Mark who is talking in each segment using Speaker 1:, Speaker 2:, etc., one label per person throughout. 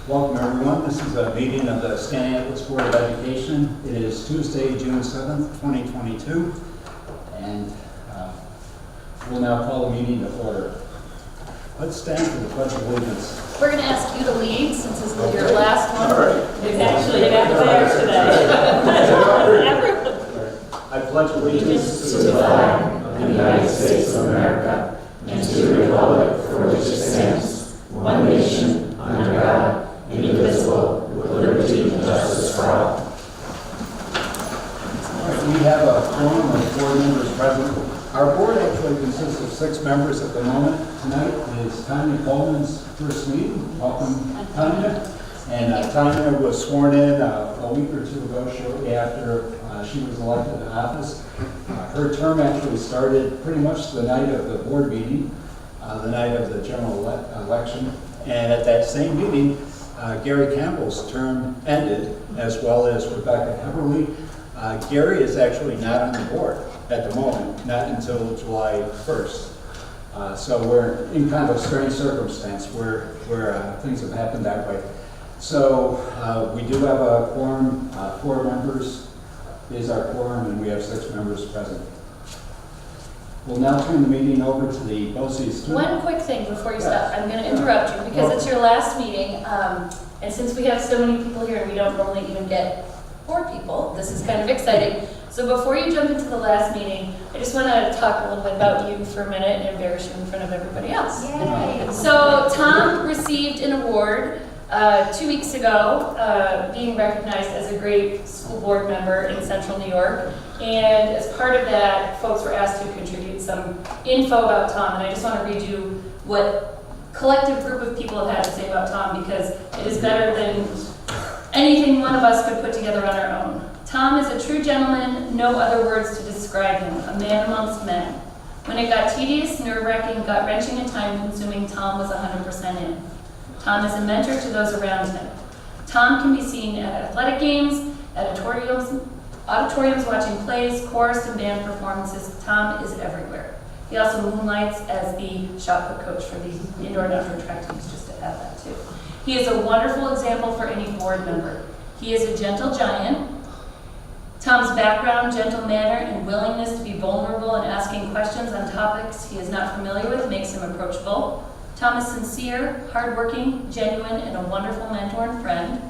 Speaker 1: Welcome everyone. This is a meeting of the Skaneateles Board of Education. It is Tuesday, June 7th, 2022, and we'll now call the meeting to order. Let's stand for the Pledge of Allegiance.
Speaker 2: We're going to ask you to lead since this is your last one.
Speaker 1: All right.
Speaker 2: It's actually back there today. Everyone.
Speaker 1: I pledge allegiance
Speaker 3: to the flag of the United States of America and to the republic for which it stands, one nation, under God, indivisible, with liberty and justice for all.
Speaker 1: All right, we have a quorum of 4 members present. Our board actually consists of 6 members at the moment. Tonight is Tanya Coleman's first meeting. Welcome, Tanya. And Tanya was sworn in a week or 2 ago, shortly after she was elected to office. Her term actually started pretty much the night of the board meeting, the night of the general election. And at that same meeting, Gary Campbell's term ended, as well as Rebecca Heberly. Gary is actually not on the board at the moment, not until July 1st. So we're in kind of a strange circumstance where things have happened that way. So we do have a quorum. 4 members is our quorum, and we have 6 members present. We'll now turn the meeting over to the BOCES student.
Speaker 2: One quick thing before you stop. I'm going to interrupt you because it's your last meeting, and since we have so many people here and we don't normally even get 4 people, this is kind of exciting. So before you jump into the last meeting, I just want to talk a little bit about you for a minute and embarrass you in front of everybody else.
Speaker 3: Yay.
Speaker 2: So Tom received an award 2 weeks ago, being recognized as a great school board member in Central New York. And as part of that, folks were asked to contribute some info about Tom. And I just want to read you what collective group of people have had to say about Tom, because it is better than anything one of us could put together on our own. Tom is a true gentleman, no other words to describe him, a man amongst men. When it got tedious, nerve-wracking, gut-wrenching, and time-consuming, Tom was 100% in. Tom is a mentor to those around him. Tom can be seen at athletic games, auditoriums watching plays, chorus and band performances. Tom is everywhere. He also moonlights as the shot put coach for the indoor and outdoor track teams, just to add that too. He is a wonderful example for any board member. He is a gentle giant. Tom's background, gentle manner, and willingness to be vulnerable and asking questions on topics he is not familiar with makes him approachable. Tom is sincere, hardworking, genuine, and a wonderful mentor and friend.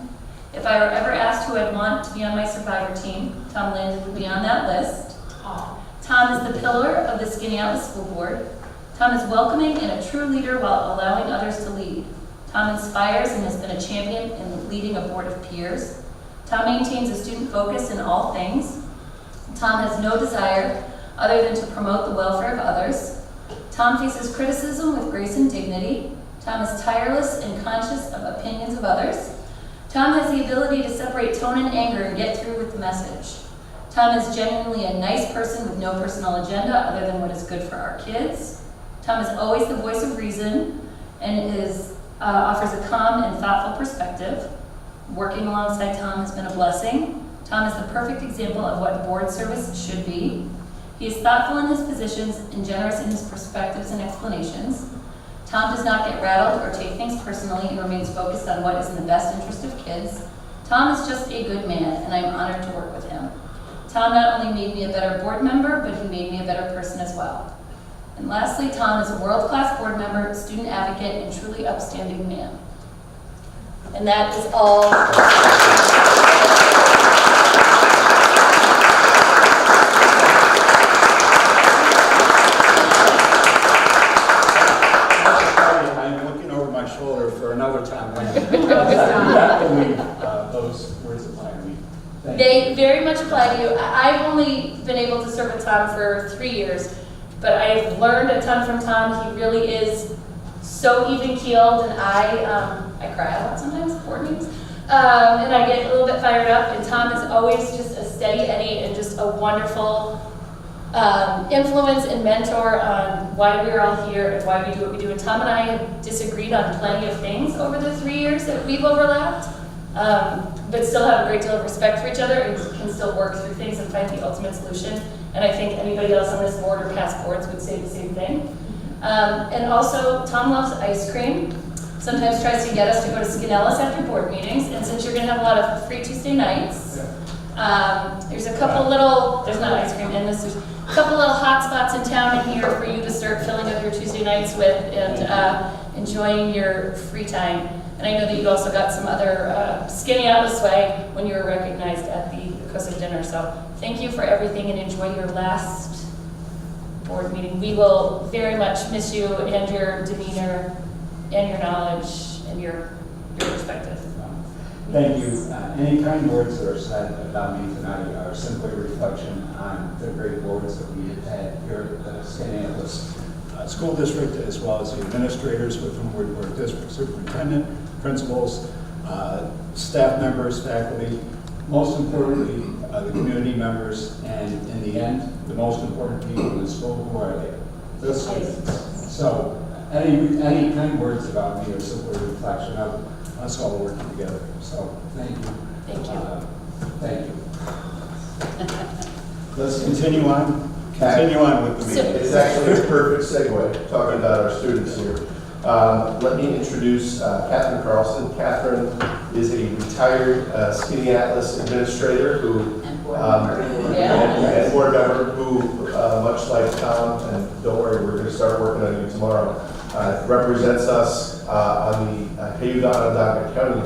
Speaker 2: If I were ever asked who I'd want to be on my survivor team, Tom Lind would be on that list. Tom is the pillar of the Skaneateles School Board. Tom is welcoming and a true leader while allowing others to lead. Tom inspires and has been a champion in leading a board of peers. Tom maintains a student focus in all things. Tom has no desire other than to promote the welfare of others. Tom faces criticism with grace and dignity. Tom is tireless and conscious of opinions of others. Tom has the ability to separate tone and anger and get through with the message. Tom is genuinely a nice person with no personal agenda other than what is good for our kids. Tom is always the voice of reason and offers a calm and thoughtful perspective. Working alongside Tom has been a blessing. Tom is the perfect example of what board service should be. He is thoughtful in his positions and generous in his perspectives and explanations. Tom does not get rattled or take things personally and remains focused on what is in the best interest of kids. Tom is just a good man, and I'm honored to work with him. Tom not only made me a better board member, but he made me a better person as well. And lastly, Tom is a world-class board member, student advocate, and truly upstanding man. And that is all.
Speaker 1: For another time when those words apply to me.
Speaker 2: They very much apply to you. I've only been able to serve with Tom for 3 years, but I've learned a ton from Tom. He really is so even-keeled, and I cry a lot sometimes at board meetings, and I get a little bit fired up, and Tom is always just a steady Eddie and just a wonderful influence and mentor on why we're all here and why we do what we do. And Tom and I have disagreed on plenty of things over the 3 years that we've overlapped, but still have a great deal of respect for each other and can still work through things and find the ultimate solution. And I think anybody else on this board or past boards would say the same thing. And also, Tom loves ice cream. sometimes tries to get us to go to Skinellis after board meetings, and since you're gonna have a lot of free Tuesday nights, there's a couple little, there's not ice cream in this, there's a couple little hot spots in town in here for you to start filling up your Tuesday nights with and enjoying your free time. And I know that you also got some other skinny out this way when you were recognized at the COSA dinner. So thank you for everything and enjoy your last board meeting. We will very much miss you and your demeanor and your knowledge and your perspective.
Speaker 1: Thank you. Any kind words that are said about me tonight are simply a reflection on the great boards that we have had here at the Skaneateles School District, as well as the administrators with whom we work, district superintendent, principals, staff members, faculty, most importantly, the community members, and in the end, the most important people in the school who are the students. So any kind words about me are simply a reflection of us all working together. So thank you.
Speaker 2: Thank you.
Speaker 1: Thank you. Let's continue on. Continue on with the meeting.
Speaker 4: It's actually a perfect segue, talking about our students here. Let me introduce Catherine Carlson. Catherine is a retired Skaneateles administrator who, and board member who, much like Tom, and don't worry, we're going to start working on you tomorrow, represents us on the Cayuga Onondaga County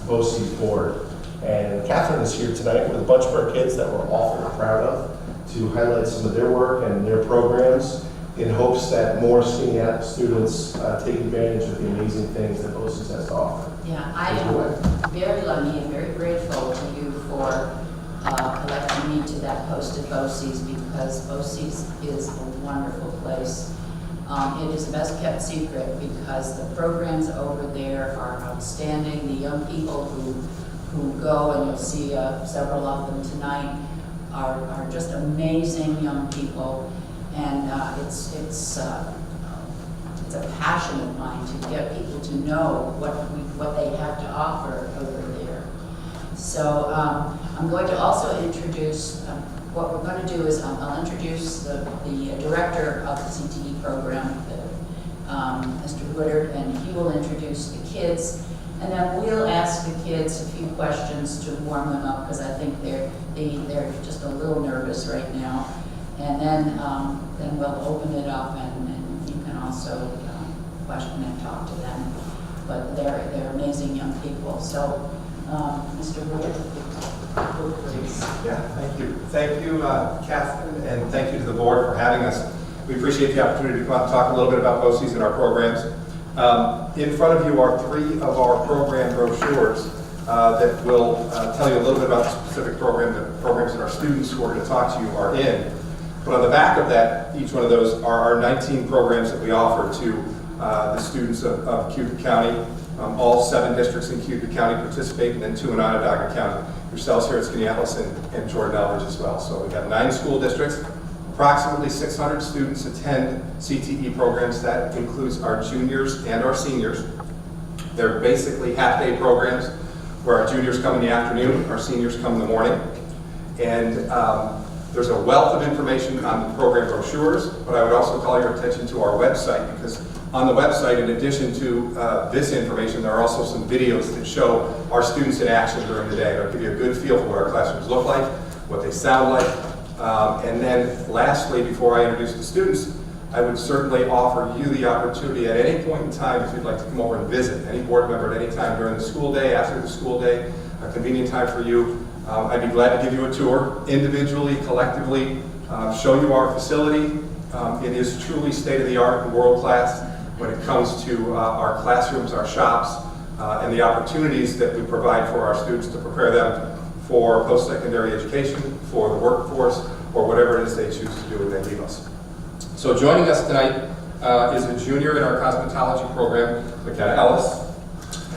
Speaker 4: BOCES board. And Catherine is here tonight with a bunch of our kids that we're awfully proud of to highlight some of their work and their programs in hopes that more Skaneateles students take advantage of the amazing things that BOCES has to offer.
Speaker 5: Yeah, I am very lucky and very grateful to you for electing me to that post at BOCES, because BOCES is a wonderful place. It is the best kept secret because the programs over there are outstanding. The young people who go, and you'll see several of them tonight, are just amazing young people, and it's a passion of mine to get people to know what they have to offer over there. So I'm going to also introduce, what we're going to do is I'll introduce the director of the CTE program, Mr. Woodard, and he will introduce the kids. And then we'll ask the kids a few questions to warm them up, because I think they're just a little nervous right now. And then we'll open it up, and you can also question and talk to them. But they're amazing young people. So, Mr. Wood, please.
Speaker 6: Yeah, thank you. Thank you, Catherine, and thank you to the board for having us. We appreciate the opportunity to come out and talk a little bit about BOCES and our programs. In front of you are 3 of our program brochures that will tell you a little bit about the specific programs that our students who are going to talk to you are in. But on the back of that, each one of those are our 19 programs that we offer to the students of Cayuga County. All 7 districts in Cayuga County participate, and then 2 in Onondaga County. Yourselves here at Skaneateles and Jordan Elbridge as well. So we've got 9 school districts. Approximately 600 students attend CTE programs. That includes our juniors and our seniors. They're basically half-day programs where our juniors come in the afternoon, our seniors come in the morning. And there's a wealth of information on the program brochures, but I would also call your attention to our website, because on the website, in addition to this information, there are also some videos that show our students in action during the day. They'll give you a good feel for what our classrooms look like, what they sound like. And then lastly, before I introduce the students, I would certainly offer you the opportunity at any point in time, if you'd like to come over and visit any board member at any time during the school day, after the school day, a convenient time for you. I'd be glad to give you a tour, individually, collectively, show you our facility. It is truly state-of-the-art and world-class when it comes to our classrooms, our shops, and the opportunities that we provide for our students to prepare them for post-secondary education, for the workforce, or whatever it is they choose to do when they leave us. So joining us tonight is a junior in our cosmetology program, McKenna Ellis,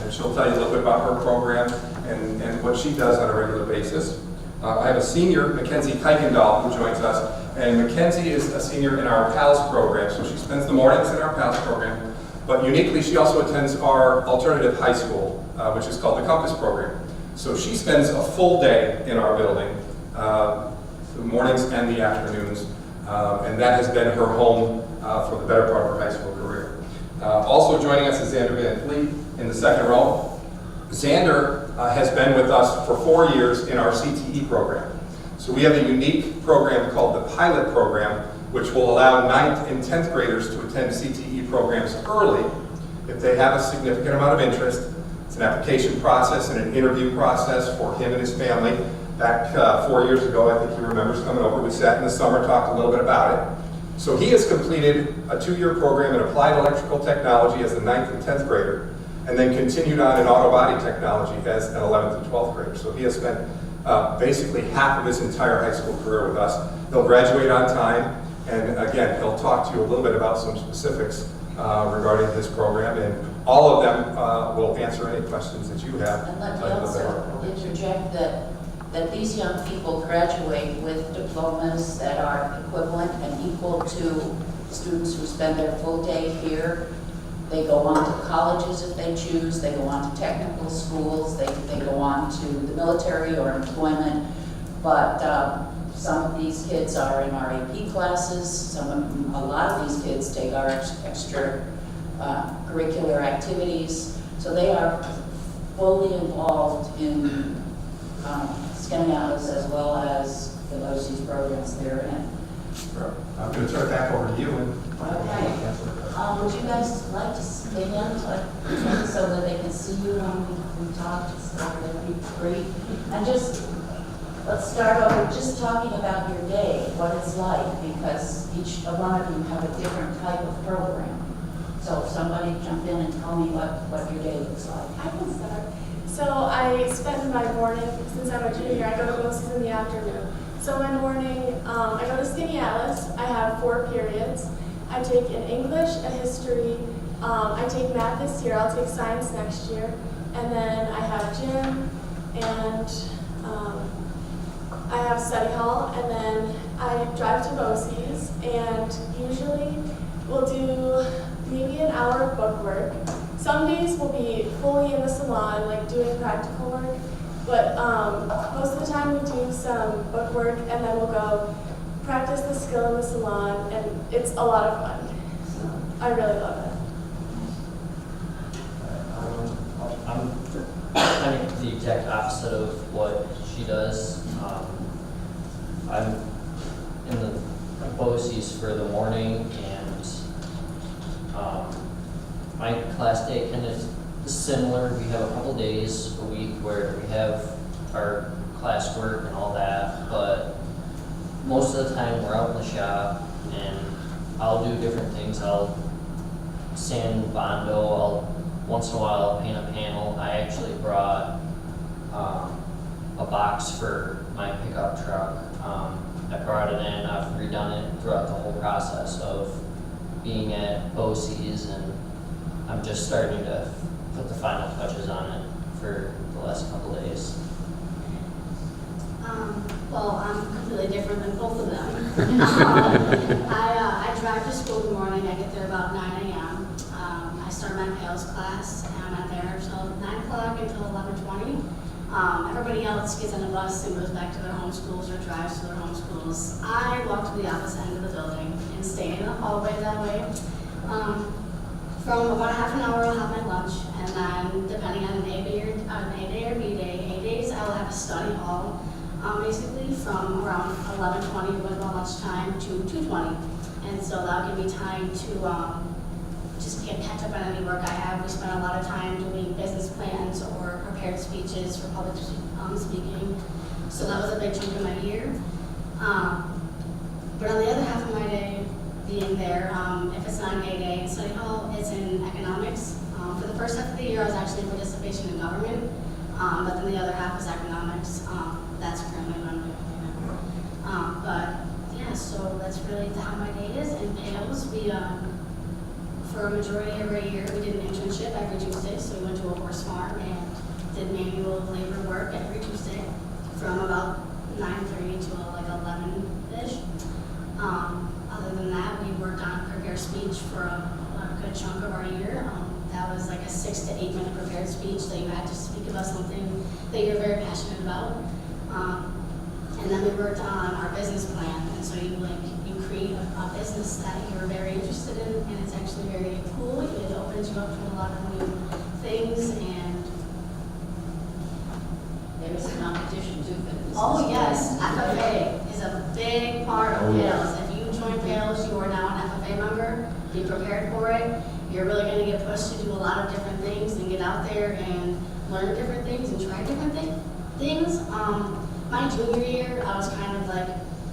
Speaker 6: and she'll tell you a little bit about her program and what she does on a regular basis. I have a senior, Mackenzie Kuykendall, who joins us, and Mackenzie is a senior in our PALS program, so she spends the mornings in our PALS program, but uniquely she also attends our alternative high school, which is called the Compass program. So she spends a full day in our building, the mornings and the afternoons, and that has been her home for the better part of her high school career. Also joining us is Xander Van Fleet in the second row. Xander has been with us for 4 years in our CTE program. So we have a unique program called the Pilot Program, which will allow 9th and 10th graders to attend CTE programs early if they have a significant amount of interest. It's an application process and an interview process for him and his family. Back 4 years ago, I think he remembers coming over, we sat in the summer, talked a little bit about it. So he has completed a 2-year program in applied electrical technology as a 9th and 10th grader, and then continued on in auto body technology as an 11th and 12th grader. So he has spent basically half of his entire high school career with us. He'll graduate on time, and again, he'll talk to you a little bit about some specifics regarding his program, and all of them will answer any questions that you have.
Speaker 5: And let me also interject that these young people graduate with diplomas that are equivalent and equal to students who spend their full day here. They go on to colleges if they choose, they go on to technical schools, they go on to the military or employment, but some of these kids are in our AP classes, a lot of these kids take our extra curricular activities, so they are fully involved in SCSD as well as the BOCES programs they're in.
Speaker 6: I'm going to turn it back over to you.
Speaker 5: Okay. Would you guys like to stand so that they can see you when we talk? That would be great. And just, let's start over just talking about your day, what it's like, because each one of you have a different type of program. So if somebody jump in and tell me what your day looks like.
Speaker 7: I can start. So I spend my morning, since I'm a junior, I go to BOCES in the afternoon. So my morning, I go to Skinny Alice. I have 4 periods. I take an English, a history, I take math this year, I'll take science next year, and then I have gym, and I have study hall, and then I drive to BOCES, and usually we'll do maybe an hour of book work. Some days we'll be fully in the salon, like doing practical work, but most of the time we do some book work, and then we'll go practice the skill in the salon, and it's a lot of fun. I really love it.
Speaker 3: I'm kind of the exact opposite of what she does. I'm in the BOCES for the morning, and my class day kind of is similar. We have a couple days a week where we have our classwork and all that, but most of the time we're out in the shop, and I'll do different things. I'll sand Bondo, once in a while I'll paint a panel. I actually brought a box for my pickup truck. I brought it in, I've redone it throughout the whole process of being at BOCES, and I'm just starting to put the final touches on it for the last couple days.
Speaker 8: Well, I'm completely different than both of them. I drive to school in the morning. I get there about 9 a.m. I start my PALS class, and I'm not there until 9 o'clock until 11:20. Everybody else gets on the bus and goes back to their home schools or drives to their home schools. I walk to the opposite end of the building and stay in the hallway that way. From about a half an hour, I'll have my lunch, and then depending on an A day or B day, A days I'll have a study hall. Basically from around 11:20 with my lunchtime to 2:20, and so that'll give me time to just get catch up on any work I have. We spend a lot of time doing business plans or prepared speeches for public speaking, so that was a big chunk of my year. But on the other half of my day, being there, if it's not an A day in study hall, it's in economics. For the first half of the year, I was actually in participation in government, but then the other half was economics. That's currently what I'm doing. But yeah, so that's really how my day is. In PALS, we, for a majority of our year, we did an internship every Tuesday. So we went to a horse farm and did manual labor work every Tuesday from about 9:30 to like 11-ish. Other than that, we worked on prepared speech for a good chunk of our year. That was like a 6 to 8 minute prepared speech that you had to speak about something that you're very passionate about. And then we worked on our business plan, and so you create a business that you're very interested in, and it's actually very cool. It opens you up to a lot of new things, and
Speaker 5: There is a competition too for this.
Speaker 8: oh yes, FFA is a big part of PALS. If you join PALS, you are now an FFA member. Be prepared for it. You're really going to get pushed to do a lot of different things and get out there and learn different things and try different things. My junior year, I was kind of like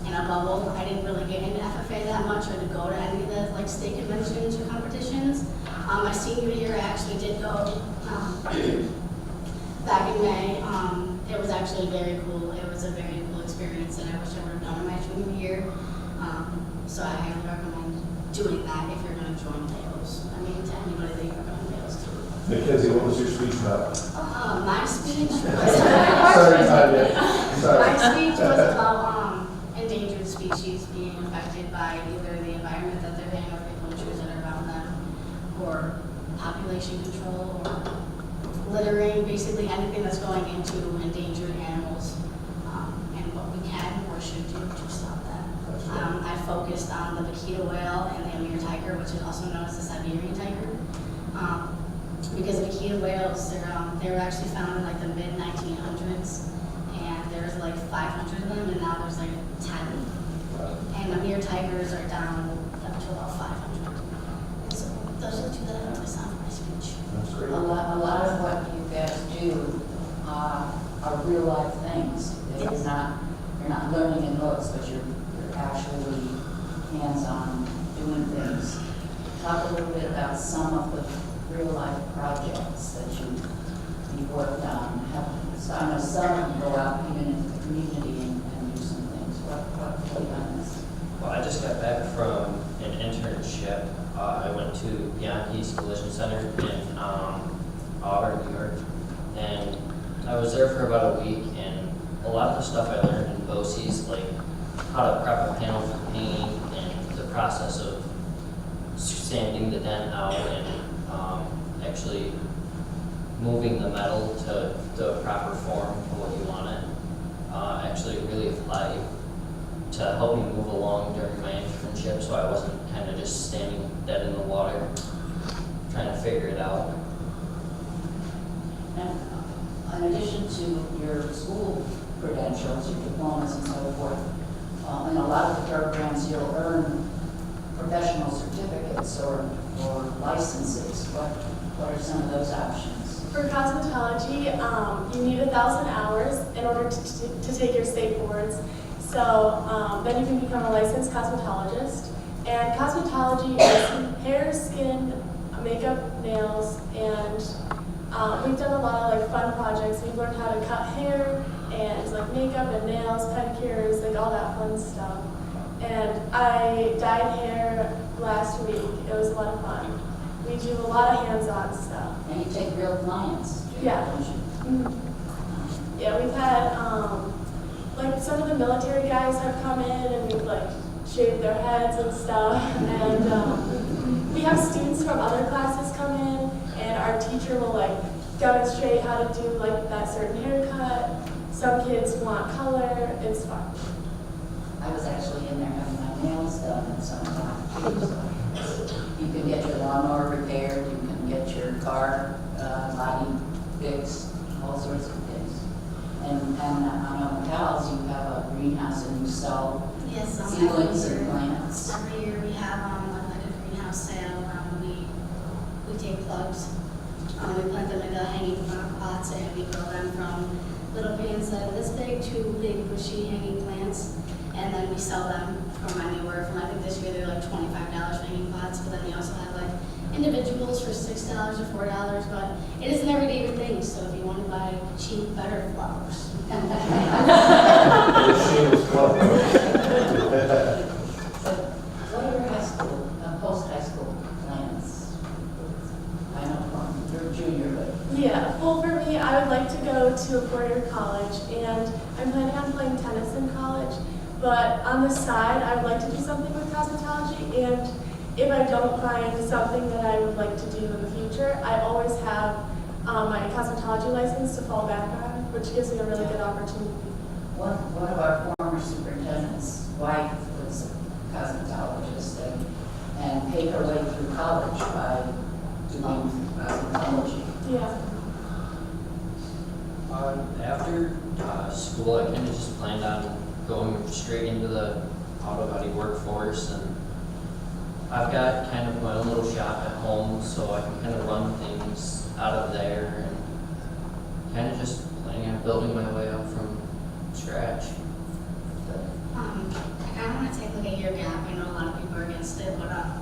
Speaker 8: in a bubble. I didn't really get into FFA that much or to go to any of the like state conventions or competitions. My senior year, I actually did go back in May. It was actually very cool. It was a very cool experience, and I wish I would have done it my junior year. So I highly recommend doing that if you're going to join PALS. I mean, to anybody that you're going to PALS to.
Speaker 4: Mackenzie, what was your speech about?
Speaker 8: My speech was
Speaker 4: Sorry, Tanya. Sorry.
Speaker 8: my speech was about endangered species being affected by either the environment that they're in or the cultures that are around them, or population control, or littering, basically anything that's going into endangered animals, and what we can or should do to stop that. I focused on the vaquita whale and the Amur tiger, which is also known as the Siberian tiger. Because vaquita whales, they were actually found in like the mid-1900s, and there's like 500 of them, and now there's like 10. And Amur tigers are down up to about 500. And so those are the two that I noticed on my speech.
Speaker 4: That's great.
Speaker 5: A lot of what you guys do are real life things.
Speaker 8: Yes.
Speaker 5: You're not learning in books, but you're actually hands-on doing things. Talk a little bit about some of the real life projects that you've worked on. So I know some of you go out even into the community and do some things. What have you done this?
Speaker 3: Well, I just got back from an internship. I went to Bianchi's Collision Center in Auburn, New York, and I was there for about a week, and a lot of the stuff I learned in BOCES, like how to prep a panel for paint and the process of sanding the dent out and actually moving the metal to the proper form for what you want it, actually really applied to help me move along during my internship, so I wasn't kind of just standing dead in the water trying to figure it out.
Speaker 5: And in addition to your school credentials, your diplomas and so forth, in a lot of the programs you'll earn professional certificates or licenses. What are some of those options?
Speaker 7: For cosmetology, you need 1,000 hours in order to take your state boards. So then you can become a licensed cosmetologist. And cosmetology is hair, skin, makeup, nails, and we've done a lot of like fun projects. We've learned how to cut hair and like makeup and nails, pedicures, like all that fun stuff. And I dyed hair last week. It was a lot of fun. We do a lot of hands-on stuff.
Speaker 5: And you take real clients,
Speaker 7: Yeah.
Speaker 5: don't you?
Speaker 7: Mm-hmm. Yeah, we've had like some of the military guys have come in and we've like shaved their heads and stuff. And we have students from other classes come in, and our teacher will like demonstrate how to do like that certain haircut. Some kids want color. It's fun.
Speaker 5: I was actually in there having my nails done at some time. So you can get your lawnmower repaired, you can get your car body fixed, all sorts of things. And on Cal's, you have a greenhouse and you sell
Speaker 8: Yes,
Speaker 5: seedlings and plants.
Speaker 8: every year we have like a greenhouse sale. We take plugs, we plant them into hanging flower pots, and we grow them from little plants that are this big to big bushy hanging plants, and then we sell them from anywhere from, I think this year they're like $25 for hanging pots, but then we also have like individuals for $6 or $4, but it is an everyday thing, so if you want to buy cheap, better flowers.
Speaker 4: Shameless plug.
Speaker 5: What are your high school, post-high school plans? I know you're a junior, but
Speaker 7: Yeah, well for me, I would like to go to a four-year college, and I'm planning on playing tennis in college. But on the side, I would like to do something with cosmetology, and if I don't find something that I would like to do in the future, I always have my cosmetology license to fall back on, which gives me a really good opportunity.
Speaker 5: one of our college by doing psychology?
Speaker 7: Yeah.
Speaker 3: After school, I kind of just planned on going straight into the auto body workforce, and I've got kind of my own little shop at home, so I can kind of run things out of there, and kind of just planning on building my way up from scratch.
Speaker 8: I kind of want to take like a year gap. I know a lot of people are against it, but I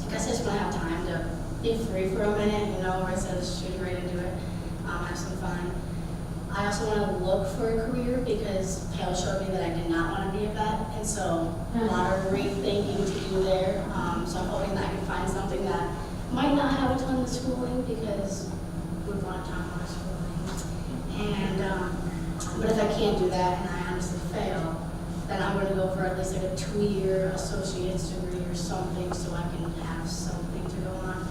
Speaker 8: guess I just want to have time to be free for a minute, you know, where instead of just shooting right into it, have some fun. I also want to look for a career because Pale showed me that I did not want to be a vet, and so a lot of rethinking to do there. So I'm hoping that I can find something that might not have a ton of schooling because we want a ton of schooling. And but if I can't do that and I honestly fail, then I'm going to go for at least like a 2-year associate's degree or something so I can have something to go on.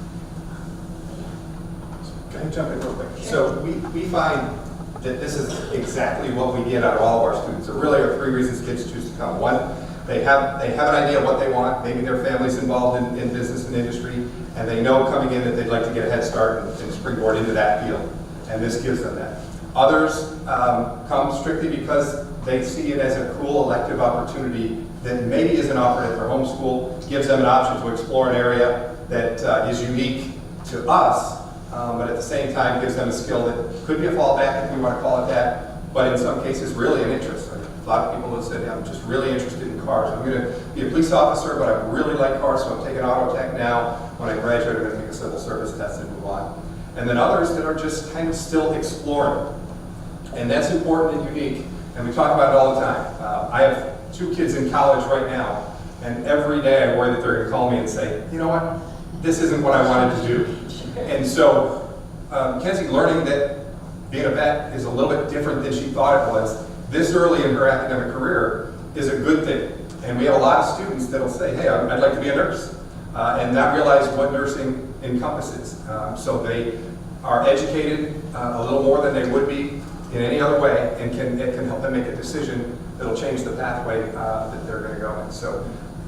Speaker 6: Can I jump in real quick? So we find that this is exactly what we get out of all of our students. There really are 3 reasons kids choose to come. One, they have an idea of what they want. Maybe their family's involved in business and industry, and they know coming in that they'd like to get a head start and springboard into that field. And this gives them that. Others come strictly because they see it as a cool elective opportunity that maybe isn't offered at their home school, gives them an option to explore an area that is unique to us, but at the same time gives them a skill that could be a fallback if we want to call it that, but in some cases really an interest. A lot of people have said, I'm just really interested in cars. I'm going to be a police officer, but I really like cars, so I'm taking auto tech now. When I graduate, I'm going to take a civil service test and move on. And then others that are just kind of still exploring. And that's important and unique, and we talk about it all the time. I have 2 kids in college right now, and every day I worry that they're going to call me and say, you know what, this isn't what I wanted to do. And so Kenzie, learning that being a vet is a little bit different than she thought it was this early in her academic career is a good thing. And we have a lot of students that'll say, hey, I'd like to be a nurse, and not realize what nursing encompasses. So they are educated a little more than they would be in any other way, and it can help them make a decision that'll change the pathway that they're going to go in. So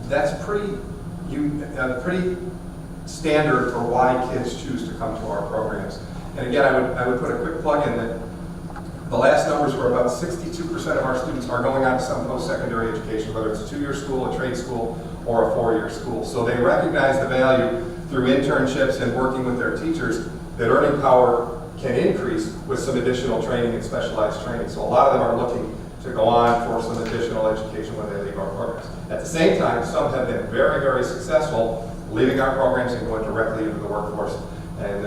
Speaker 6: that's pretty standard for why kids choose to come to our programs. And again, I would put a quick plug in that the last numbers were about 62% of our students are going on to some post-secondary education, whether it's a 2-year school, a trade school, or a 4-year school. So they recognize the value through internships and working with their teachers that earning power can increase with some additional training and specialized training. So a lot of them are looking to go on for some additional education when they leave our programs. At the same time, some have been very, very successful leaving our programs and going directly into the workforce and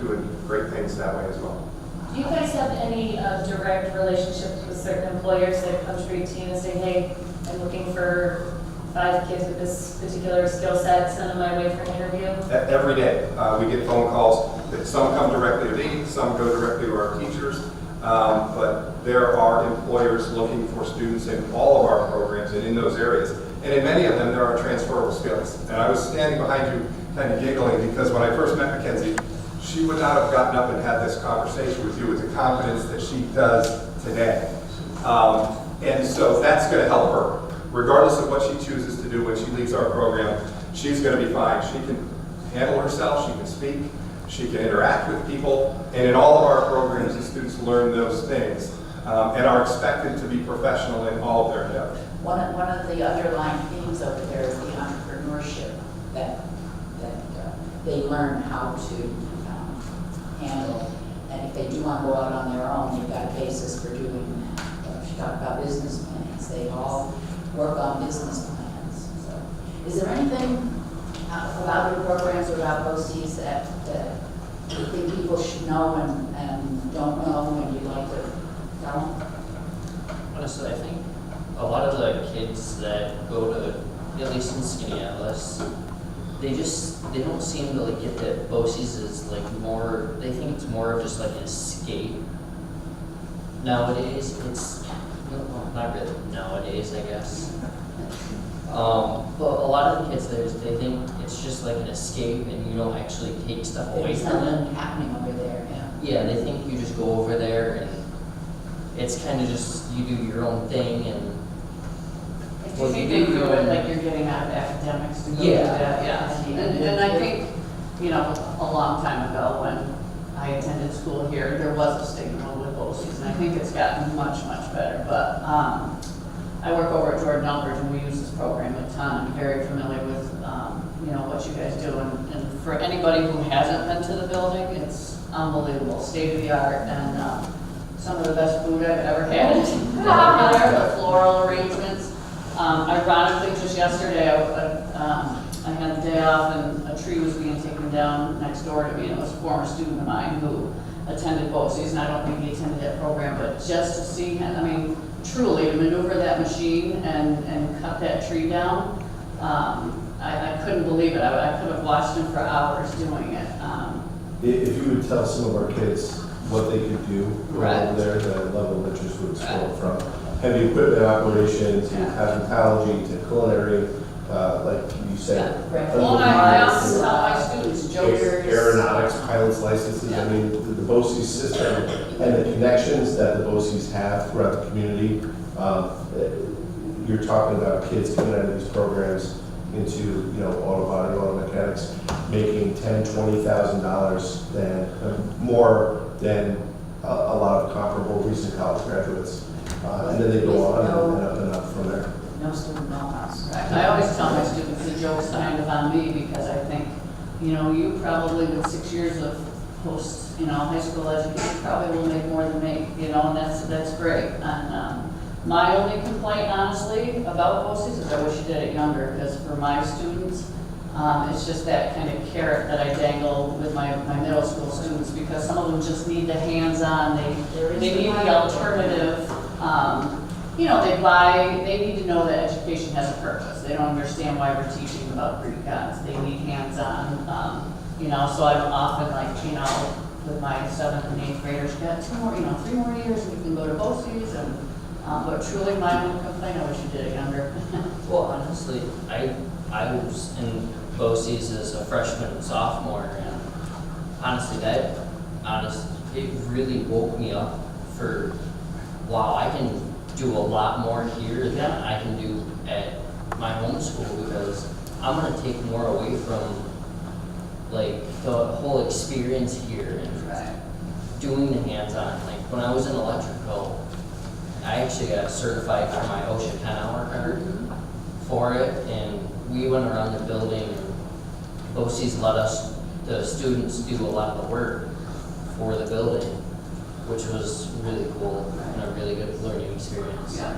Speaker 6: doing great things that way as well.
Speaker 2: Do you guys have any direct relationships with certain employers that come straight to you and say, hey, I'm looking for 5 kids with this particular skill set, send them my way for an interview?
Speaker 6: Every day we get phone calls that some come directly to me, some go directly to our teachers, but there are employers looking for students in all of our programs and in those areas. And in many of them, there are transferable skills. And I was standing behind you kind of giggling because when I first met Mackenzie, she would not have gotten up and had this conversation with you with the confidence that she does today. And so that's going to help her. Regardless of what she chooses to do when she leaves our program, she's going to be fine. She can handle herself, she can speak, she can interact with people, and in all of our programs, the students learn those things and are expected to be professional in all of their endeavors.
Speaker 5: One of the underlying themes over there is the entrepreneurship that they learn how to handle. And if they do want to go out on their own, they've got a basis for doing that. She talked about business plans. They all work on business plans. So, is there anything about your programs or about OCs that you think people should know and don't know and you'd like to tell them?
Speaker 3: Honestly, I think a lot of the kids that go to, at least in Skinny Atlas, they don't seem to like get that BOCES is like more, they think it's more of just like an escape. Nowadays, it's, well, not really nowadays, I guess. But a lot of the kids, they think it's just like an escape and you don't actually take stuff away
Speaker 5: There's
Speaker 3: from it.
Speaker 5: nothing happening over there, yeah.
Speaker 3: Yeah, they think you just go over there and it's kind of just, you do your own thing and
Speaker 5: Do you think they do it like you're getting out of academics to go do that? Yeah. And I think, you know, a long time ago when I attended school here, there was a stigma with BOCES, and I think it's gotten much, much better. But I work over at Jordan Elbridge, and we use this program a ton. I'm very familiar with, you know, what you guys do. And for anybody who hasn't been to the building, it's unbelievable, state of the art, and some of the best food I've ever had. The floral arrangements. Ironically, just yesterday, I had a day off and a tree was being taken down next door to me, and it was a former student of mine who attended BOCES, and I don't think he attended that program, but just to see him, I mean, truly, to maneuver that machine and cut that tree down, I couldn't believe it. I could have watched him for hours doing it.
Speaker 4: If you would tell some of our kids what they could do
Speaker 5: Right.
Speaker 4: over there, the level of interest would scroll from heavy equipment operation to cosmetology to culinary, like you said.
Speaker 5: Well, I also tell my students, jokers.
Speaker 4: Aeronautics, pilot's licenses. I mean, the BOCES system and the connections that the BOCES have throughout the community. You're talking about kids coming out of these programs into, you know, auto body, auto mechanics, making $10,000, $20,000 than more than a lot of comparable recent college graduates. And then they go on and up from there.
Speaker 5: No student, no house. Right. I always tell my students the joke's kind of on me because I think, you know, you probably with 6 years of post, you know, high school education probably will make more than me, you know, and that's great. And my only complaint, honestly, about BOCES is I wish you did it younger, because for my students, it's just that kind of carrot that I dangle with my middle school students, because some of them just need the hands-on, they need the alternative. You know, they need to know that education has a purpose. They don't understand why we're teaching about Greek gods. They need hands-on, you know, so I'm often like, you know, with my 7th and 8th graders, got 3 more years and you can go to BOCES, and but truly my only complaint, I wish you did it younger.
Speaker 3: Well, honestly, I was in BOCES as a freshman and sophomore, and honestly, it really woke me up for, wow, I can do a lot more here than I can do at my home school, because I'm going to take more away from like the whole experience here and doing the hands-on. Like when I was in electrical, I actually got certified for my OSHA 10-hour card for it, and we went around the building, and BOCES let us, the students, do a lot of the work for the building, which was really cool and a really good learning experience.
Speaker 5: Yeah.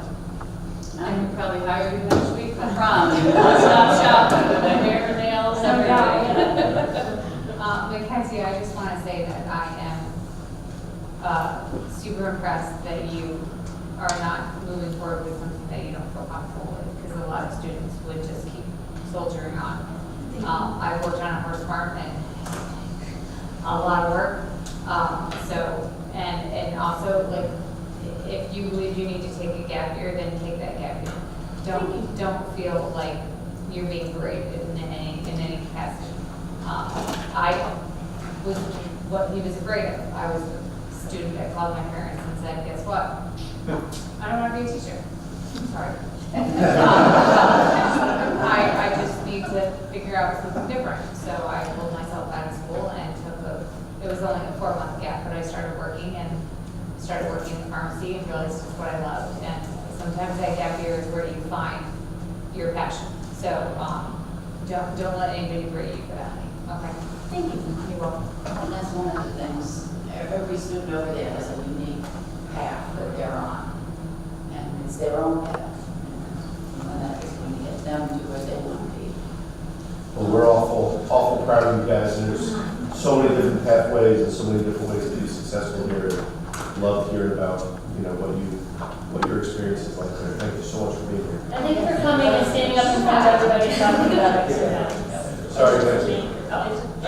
Speaker 5: I can probably hire you next week for prom. Stop shopping with my hair, nails, everything.
Speaker 9: Mackenzie, I just want to say that I am super impressed that you are not moving forward with something that you don't feel comfortable with, because a lot of students would just keep soldiering on. I've worked on a horse farm and a lot of work. And also, like, if you believe you need to take a gap year, then take that gap year. Don't feel like you're being berated in any capacity. I was what he was afraid of. I was a student that called my parents and said, guess what? I don't want to be a teacher. Sorry. I just need to figure out something different. So I pulled myself out of school and it was only a 4-month gap, but I started working in the pharmacy and realized it's what I loved. And sometimes that gap year is where you find your passion. So don't let anybody berate you for that. Okay. Thank you. You're welcome.
Speaker 5: And that's one of the things. Every student over there has a unique path that they're on, and it's their own path. And that is going to get them to where they want to be.
Speaker 4: Well, we're awful proud of you guys, and there's so many different pathways and so many different ways to be successful here. Love hearing about, you know, what your experience is like there. Thank you so much for being here.
Speaker 2: And thank you for coming and standing up in front of everybody and talking about it.
Speaker 4: Sorry, guys.
Speaker 10: I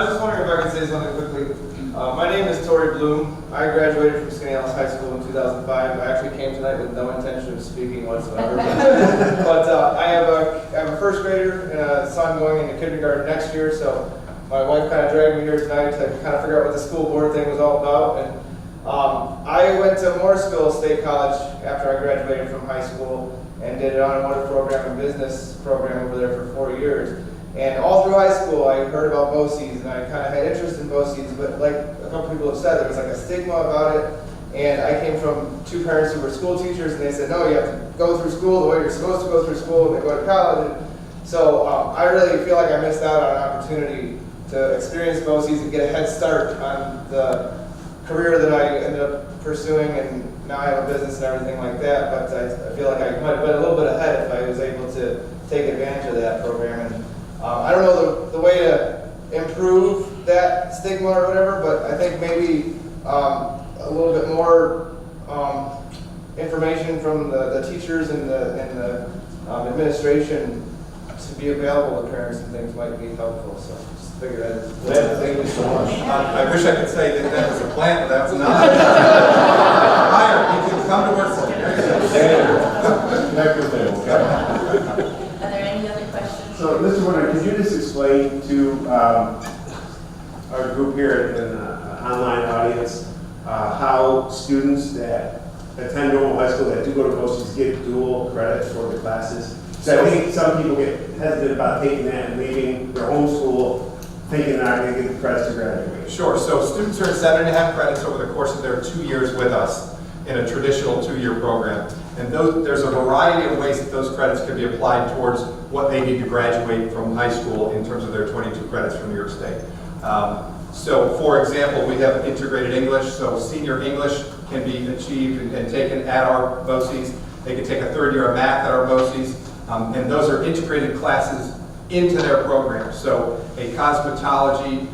Speaker 10: was just wondering if I could say something quickly. My name is Tori Bloom. I graduated from Skaneateles High School in 2005. I actually came tonight with no intention of speaking whatsoever. But I have a first grader and a son going into kindergarten next year, so my wife kind of dragged me here tonight to kind of figure out what the school board thing was all about. And I went to Mooresville State College after I graduated from high school and did an automotive program and business program over there for 4 years. And all through high school, I heard about BOCES, and I kind of had interest in BOCES, but like a couple people have said, there was like a stigma about it. And I came from 2 parents who were school teachers, and they said, no, you have to go through school the way you're supposed to go through school, and then go to college. And so I really feel like I missed out on an opportunity to experience BOCES and get a head start on the career that I ended up pursuing, and now I have a business and everything like that. But I feel like I might have been a little bit ahead if I was able to take advantage of that program. And I don't know the way to improve that stigma or whatever, but I think maybe a little bit more information from the teachers and the administration to be available to parents and things might be helpful. So just figured I'd thank you so much.
Speaker 6: I wish I could say that that was a plan, but that's not. Hire, you can come to work for me.
Speaker 4: Connect with them, okay?
Speaker 5: Are there any other questions?
Speaker 11: So, Mr. Warner, could you just explain to our group here in the online audience how students that attend normal high school that do go to BOCES get dual credit for the classes? So I think some people get hesitant about taking that and leaving their home school thinking they're not going to get the credits to graduate.
Speaker 6: Sure. So students earn 7.5 credits over the course of their 2 years with us in a traditional 2-year program. And there's a variety of ways that those credits can be applied towards what they need to graduate from high school in terms of their 22 credits from New York State. So for example, we have integrated English. So senior English can be achieved and taken at our BOCES. They can take a 3rd year of math at our BOCES. And those are integrated classes into their program. So a cosmetology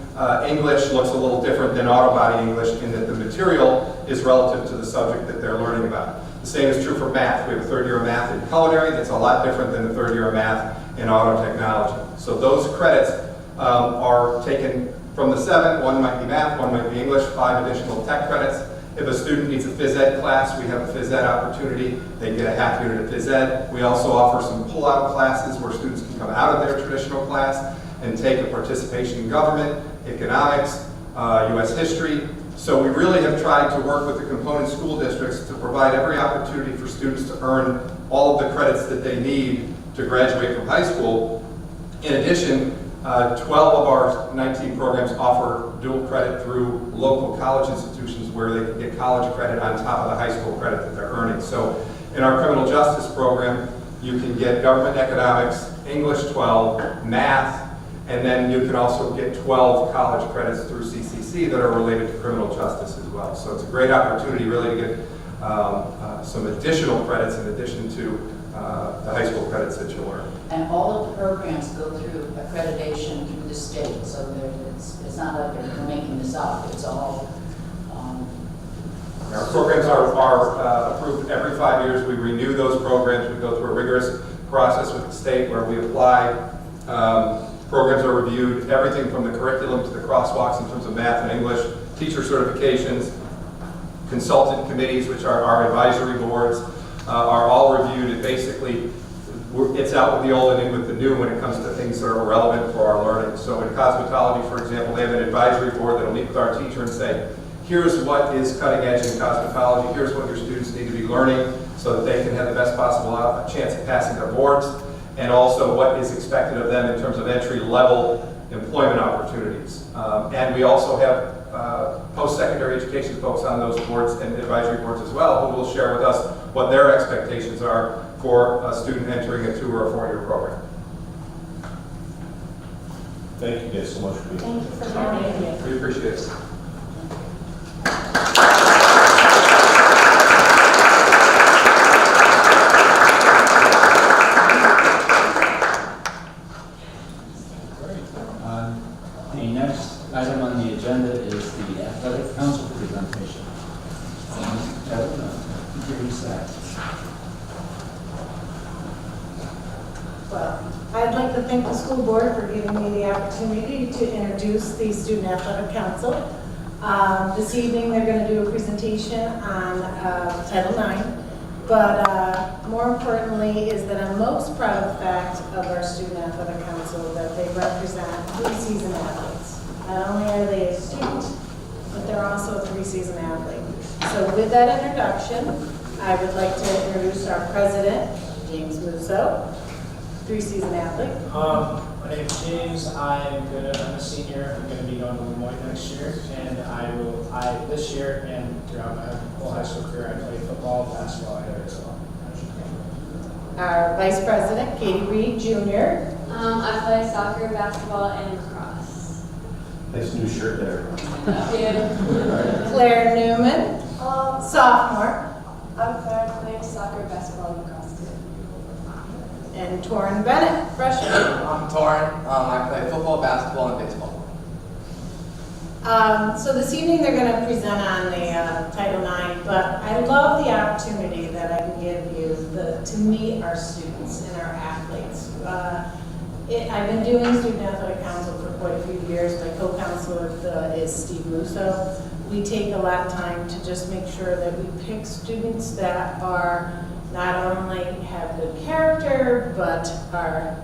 Speaker 6: English looks a little different than auto body English in that the material is relative to the subject that they're learning about. The same is true for math. We have a 3rd year of math in culinary that's a lot different than the 3rd year of math in auto technology. So those credits are taken from the 7. 1 might be math, 1 might be English, 5 additional tech credits. If a student needs a phys ed class, we have a phys ed opportunity. They get a half unit of phys ed. We also offer some pull-out classes where students can come out of their traditional class and take a participation in government, economics, U.S. history. So we really have tried to work with the component school districts to provide every opportunity for students to earn all of the credits that they need to graduate from high school. In addition, 12 of our 19 programs offer dual credit through local college institutions where they can get college credit on top of the high school credit that they're earning. So in our criminal justice program, you can get government economics, English 12, math, and then you can also get 12 college credits through CCC that are related to criminal justice as well. So it's a great opportunity really to get some additional credits in addition to the high school credits that you'll earn.
Speaker 5: And all of the programs go through accreditation through the state, so it's not like they're making this up, it's all...
Speaker 6: Our programs are approved every 5 years. We renew those programs. We go through a rigorous process with the state where we apply. Programs are reviewed, everything from the curriculum to the crosswalks in terms of math and English, teacher certifications, consultant committees, which are our advisory boards, are all reviewed, and basically it's out with the old and in with the new when it comes to things that are relevant for our learning. So in cosmetology, for example, they have an advisory board that will meet with our teacher and say, here's what is cutting edge in cosmetology, here's what your students need to be learning so that they can have the best possible chance of passing their boards, and also what is expected of them in terms of entry-level employment opportunities. And we also have post-secondary education folks on those boards and advisory boards as well who will share with us what their expectations are for a student entering a 2 or a 4-year program.
Speaker 4: Thank you guys so much for being here.
Speaker 2: Thank you for having me.
Speaker 6: We appreciate it.
Speaker 1: The next item on the agenda is the athletic council presentation. Introduce that.
Speaker 12: Well, I'd like to thank the school board for giving me the opportunity to introduce the Student Athletic Council. This evening, they're going to do a presentation on Title IX, but more importantly is that I'm most proud of the fact of our Student Athletic Council that they represent 3-season athletes. Not only are they a student, but they're also a 3-season athlete. So with that introduction, I would like to introduce our president, James Musso, three-season athlete.
Speaker 13: My name is James. I'm a senior. I'm going to be going to Lemoyne next year, and this year and throughout my whole high school career, I played football, basketball, and there as well.
Speaker 12: Our vice president, Katie Reed Jr.
Speaker 14: I play soccer, basketball, and lacrosse.
Speaker 4: Nice new shirt there.
Speaker 12: Claire Newman, sophomore.
Speaker 7: I'm Claire, I play soccer, basketball, and lacrosse too.
Speaker 12: And Torin Bennett, freshman.
Speaker 10: I'm Torin. I play football, basketball, and baseball.
Speaker 12: So this evening they're going to present on the Title IX, but I love the opportunity that I can give you to meet our students and our athletes. I've been doing Student Athletic Council for quite a few years. My co-counselor is Steve Musso. We take a lot of time to just make sure that we pick students that are not only have good character, but are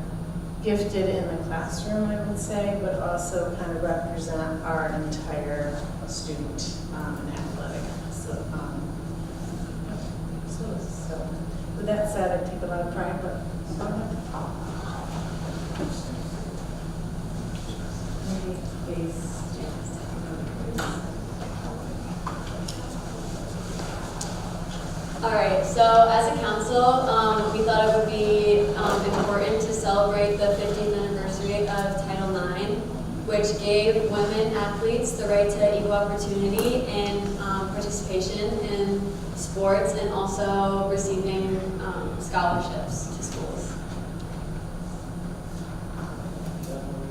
Speaker 12: gifted in the classroom, I would say, but also kind of represent our entire student and athletic. So with that said, I take a lot of pride, but
Speaker 14: All right, so as a council, we thought it would be important to celebrate the 15th anniversary of Title IX, which gave women athletes the right to equal opportunity and participation in sports and also receiving scholarships to schools.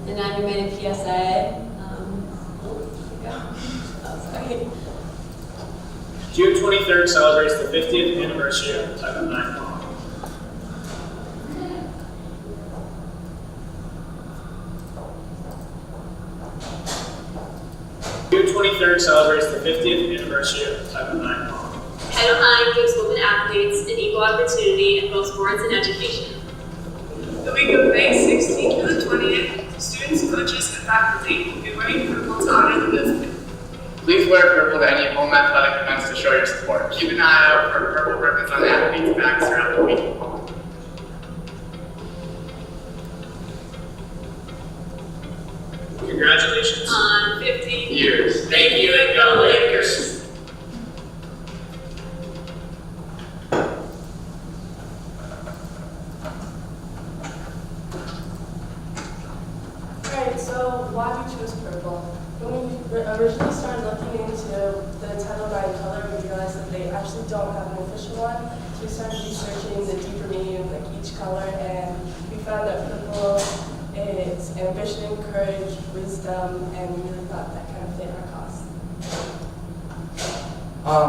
Speaker 14: And now we made a PSA. Sorry.
Speaker 13: June 23rd celebrates the 50th anniversary of Title IX law. June 23rd celebrates the 50th anniversary of Title IX law.
Speaker 14: Title IX gives women athletes an equal opportunity in both sports and education.
Speaker 15: The week of May 16th to the 20th, students, coaches, and faculty will be wearing purple to honor the movement.
Speaker 10: Please wear purple to any home athletic events to show your support. Keep an eye out for purple ribbons on athletes' backs throughout the week.
Speaker 13: Congratulations
Speaker 15: On 50
Speaker 10: years. Thank you and go Lakers.
Speaker 7: Alright, so why do you choose purple? When we originally started looking into the Title IX color, we realized that they actually don't have an official one. So we started researching the deeper meaning of each color, and we found that purple is ambition, courage, wisdom, and we really thought that kind of fit our cause.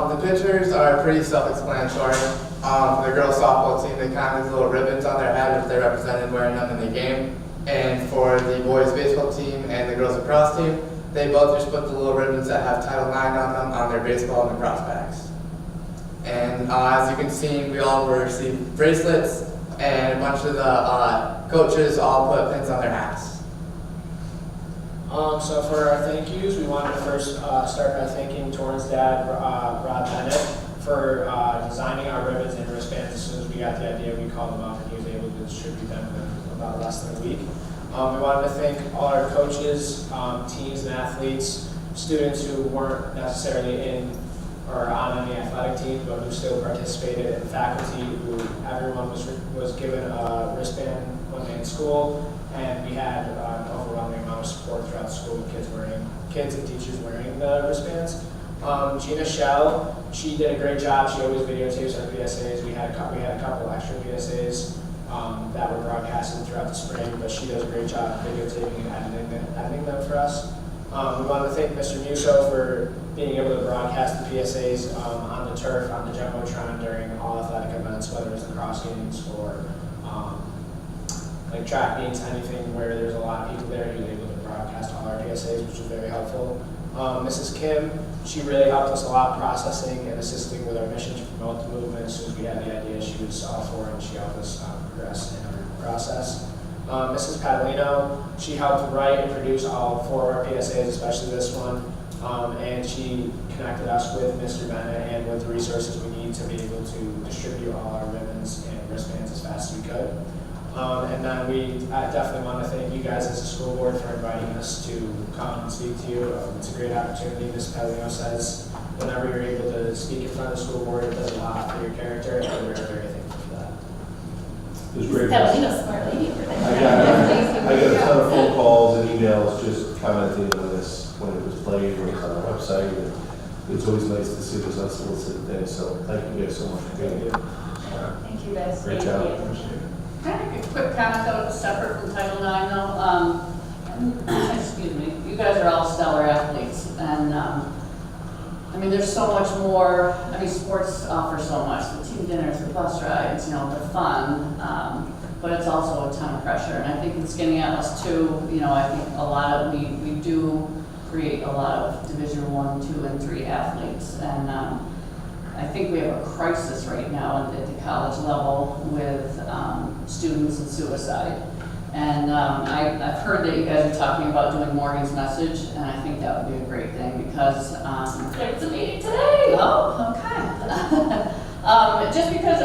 Speaker 10: The pictures are pretty self-explanatory. For the girls softball team, they kind of have little ribbons on their head if they're represented wearing them in the game. And for the boys baseball team and the girls lacrosse team, they both just put the little ribbons that have Title IX on them on their baseball and lacrosse bags. And as you can see, we all received bracelets, and a bunch of the coaches all put pins on their hats.
Speaker 13: So for our thank yous, we wanted to first start by thanking Torin's dad, Rob Bennett, for designing our ribbons and wristbands. As soon as we got the idea, we called him up and he was able to distribute them in about less than a week. We wanted to thank all our coaches, teams and athletes, students who weren't necessarily in or on any athletic team, but who still participated, and faculty who everyone was given a wristband when they in school, and we had an overwhelming amount of support throughout the school, kids and teachers wearing the wristbands. Gina Shell, she did a great job. She always videotapes our PSAs. We had a couple extra PSAs that were broadcasted throughout the spring, but she does a great job videotaping and editing them for us. We wanted to thank Mr. Musso for being able to broadcast the PSAs on the turf, on the Jumbotron during all athletic events, whether it's lacrosse games or like track meets, anything where there's a lot of people there. He was able to broadcast all our PSAs, which was very helpful. Mrs. Kim, she really helped us a lot processing and assisting with our mission to promote the movement. As soon as we had the idea, she was all for it, and she helped us progress in our process. Mrs. Padalino, she helped write and produce all 4 of our PSAs, especially this one. And she connected us with Mr. Bennett and with the resources we need to be able to distribute all our ribbons and wristbands as fast as we could. And then I definitely want to thank you guys as a school board for inviting us to come and speak to you. It's a great opportunity. Ms. Pellegrino says whenever you're able to speak in front of the school board, it does a lot for your character, and we're very thankful for that.
Speaker 4: It was great.
Speaker 2: Pellegrino's a smart lady for that.
Speaker 4: I got a ton of phone calls and emails just commenting on this when it was played or it was on our website. And it's always nice to see those unsolicited things. So thank you guys so much for being here.
Speaker 2: Thank you guys.
Speaker 4: Great job.
Speaker 16: Can I make a quick comment though, separate from Title IX though? Excuse me, you guys are all stellar athletes, and I mean, there's so much more. I mean, sports offer so much, the team dinners, the bus rides, you know, the fun, but it's also a ton of pressure. And I think in Skinny Atlas too, you know, I think a lot of, we do create a lot of Division I, II, and III athletes, and I think we have a crisis right now at the college level with students and suicide. And I've heard that you guys are talking about doing Morgan's Message, and I think that would be a great thing because
Speaker 2: There's a meeting today.
Speaker 16: oh, okay. Just because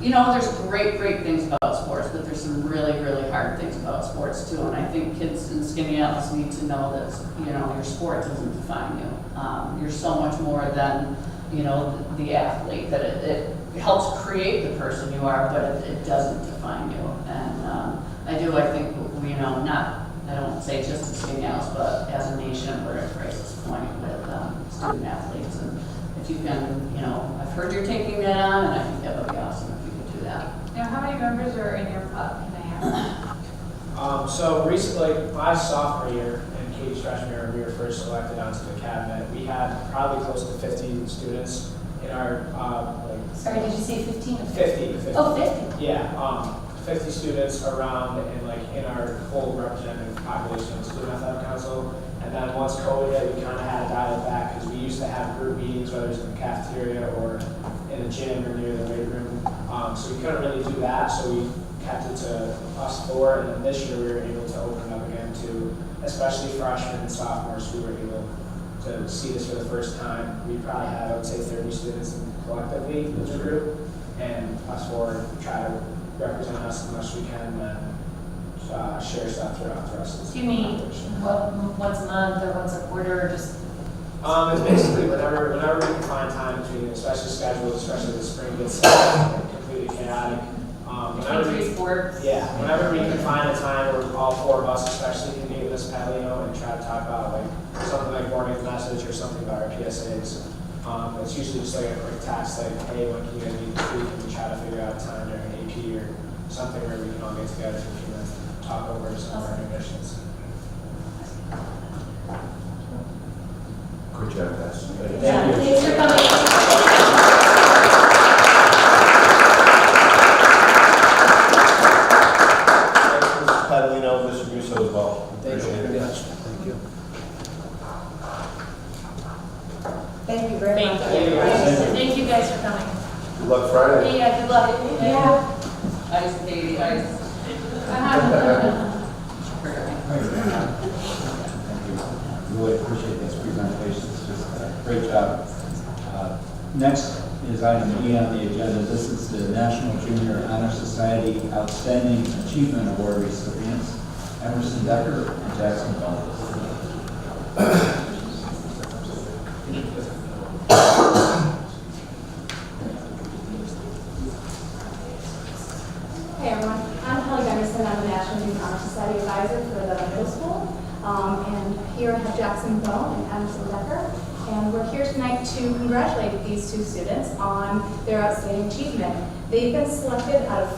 Speaker 16: you know, there's great things about sports, but there's some really hard things about sports too. And I think kids in Skinny Atlas need to know that, you know, your sport doesn't define you. You're so much more than, you know, the athlete, that it helps create the person you are, but it doesn't define you. And I think, you know, I don't say just as Skinny Atlas, but as a nation, we're at a crisis point with student athletes. And if you can, you know, I've heard you're taking that on, and I think that would be awesome if you could do that.
Speaker 9: Now, how many members are in your club, can I ask?
Speaker 13: So recently, my sophomore year and Katie's freshman year, we were first elected onto the cabinet. We had probably close to 50 students in our,
Speaker 2: Sorry, did you say 15 or
Speaker 13: 50.
Speaker 2: Oh, 50.
Speaker 13: Yeah, 50 students around in our whole representative population of the Student Athletic Council. And then once COVID hit, we kind of had to dial it back because we used to have group meetings, whether it's in the cafeteria or in the gym or near the weight room. So we couldn't really do that, so we kept it to us four. And then this year we were able to open up again to especially freshmen and sophomores who were able to see this for the first time. We probably had, I would say, 30 students collectively as a group, and us four try to represent us as much as we can and share stuff throughout the rest of the
Speaker 2: Do you mean once a month or once a quarter, or just?
Speaker 13: It's basically whenever we can find time between, especially schedules, especially the spring gets completely chaotic. Whenever we can find a time where all four of us especially can meet with Ms. Pellegrino and try to talk about something like Morgan's Message or something about our PSAs. It's usually just like a quick text like, hey, when can you guys meet this week? And we try to figure out a time during an AP or something where we can all get together for a few minutes and talk over some of our new missions.
Speaker 4: Good job, guys.
Speaker 2: Thanks for coming.
Speaker 4: Mr. Musso as well.
Speaker 13: Thank you very much.
Speaker 4: Thank you.
Speaker 12: Thank you very much.
Speaker 2: Thank you guys for coming.
Speaker 4: Good luck Friday.
Speaker 2: Yeah, good luck.
Speaker 12: Yeah.
Speaker 16: Ice, baby, ice.
Speaker 1: Really appreciate this presentation. It's just a great job. Next is item E on the agenda. This is the National Junior Honor Society Outstanding Achievement Award recipients, Emerson Decker and Jackson Bell.
Speaker 17: Hey everyone, I'm Kelly Gunderson. I'm the National Junior Honor Society advisor for the middle school. And here I have Jackson Bone and Emerson Decker. And we're here tonight to congratulate these two students on their outstanding achievement. They've been selected out of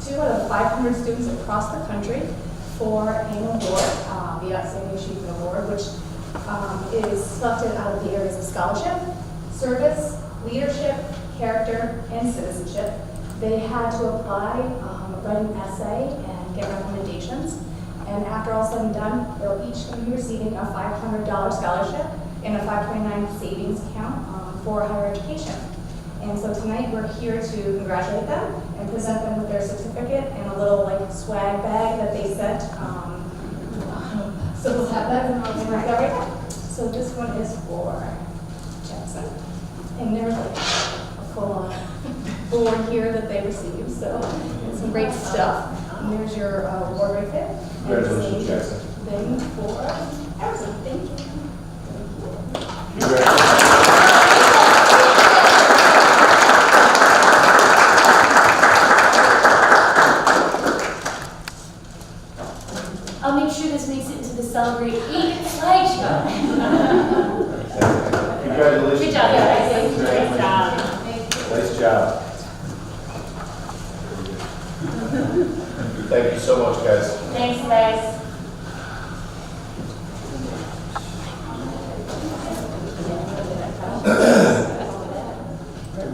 Speaker 17: 2 out of 500 students across the country for an award, the Outstanding Achievement Award, which is selected out of the areas of scholarship, service, leadership, character, and citizenship. They had to apply, write an essay, and get recommendations. And after all said and done, they'll each be receiving a $500 scholarship and a $529 savings account for higher education. And so tonight we're here to congratulate them and present them with their certificate and a little swag bag that they sent. So we'll have that. Is that right? So this one is for Jackson. And there's like a full board here that they received, so it's some great stuff. And there's your award right there.
Speaker 4: Congratulations, Jackson.
Speaker 17: Thing for Carlson. Thank you.
Speaker 2: I'll make sure this makes it into the Celebrate 8 slideshow.
Speaker 4: Congratulations.
Speaker 2: Good job, guys. Great job.
Speaker 4: Nice job. Thank you so much, guys.
Speaker 2: Thanks, guys.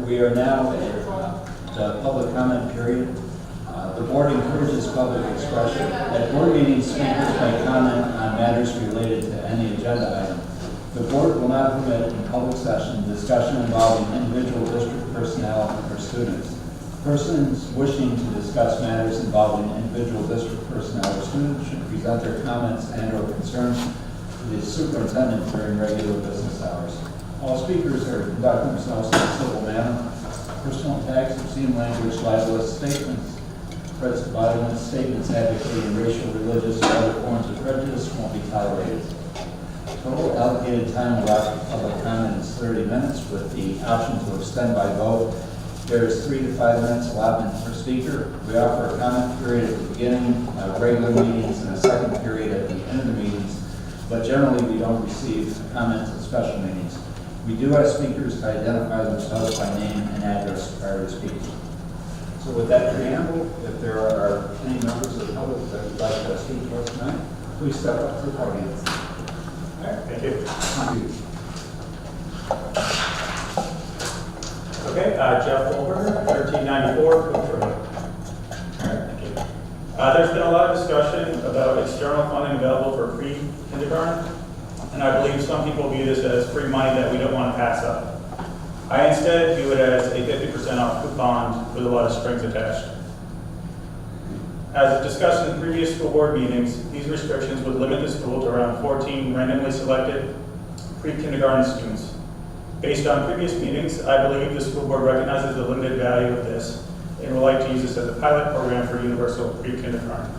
Speaker 1: We are now at the public comment period. The board encourages public expression. At board meetings, speakers may comment on matters related to any agenda item. The board will not permit in public session discussion involving individual district personnel or students. Persons wishing to discuss matters involving individual district personnel or students should present their comments and/or concerns to the superintendent during regular business hours. All speakers are conducting themselves in a civil manner. Personal attacks, obscene language, libelous statements, threats of violence, statements advocating racial, religious, or other forms of prejudice won't be tolerated. Total allocated time allowed for public comment is 30 minutes with the option to extend by vote. There is 3 to 5 minutes allotment per speaker. We offer a comment period at the beginning of regular meetings and a second period at the end of the meetings, but generally we don't receive comments at special meetings. We do ask speakers to identify themselves by name and address prior to speaking. So with that preamble, if there are any members of the public that would like to speak to us tonight, please step up to the podium. All right, thank you. Thank you.
Speaker 18: Okay, Jeff Goldberger, 1394 Cooper Road. All right, thank you. There's been a lot of discussion about external funding available for pre-kindergarten, and I believe some people view this as free money that we don't want to pass up. I instead view it as a 50% off coupon with a lot of strings attached. As discussed in previous school board meetings, these restrictions would limit the school to around 14 randomly selected pre-kindergarten students. Based on previous meetings, I believe the school board recognizes the limited value of this and would like to use this as a pilot program for universal pre-kindergarten.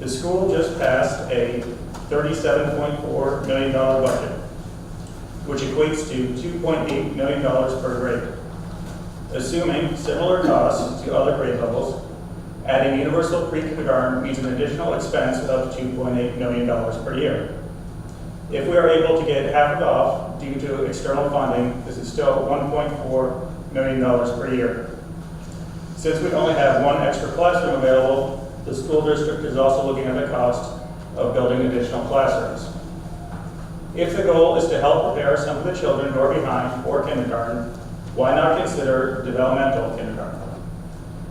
Speaker 18: The school just passed a $37.4 million budget, which equates to $2.8 million per grade. Assuming similar costs to other grade levels, adding universal pre-kindergarten means an additional expense of $2.8 million per year. If we are able to get half of it off due to external funding, this is still $1.4 million per year. Since we only have one extra classroom available, the school district is also looking at the cost of building additional classrooms. If the goal is to help prepare some of the children who are behind for kindergarten, why not consider developmental kindergarten?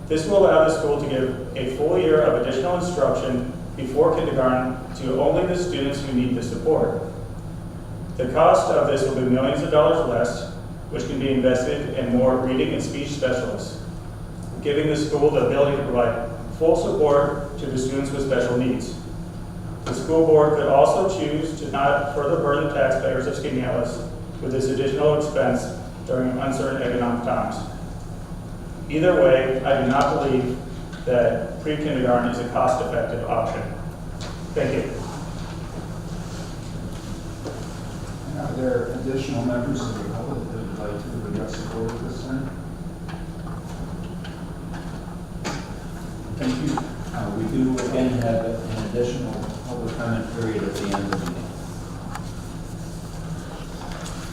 Speaker 18: This will allow the school to give a full year of additional instruction before kindergarten to only the students who need the support. The cost of this will be millions of dollars less, which can be invested in more reading and speech specialists, giving the school the ability to provide full support to the students with special needs. The school board could also choose to not further burden taxpayers of Skaneateles with this additional expense during uncertain economic times. Either way, I do not believe that pre-kindergarten is a cost-effective option. Thank you.
Speaker 1: Are there additional members of the public that would like to address the board at this time? Thank you. We do again have an additional public comment period at the end of the meeting.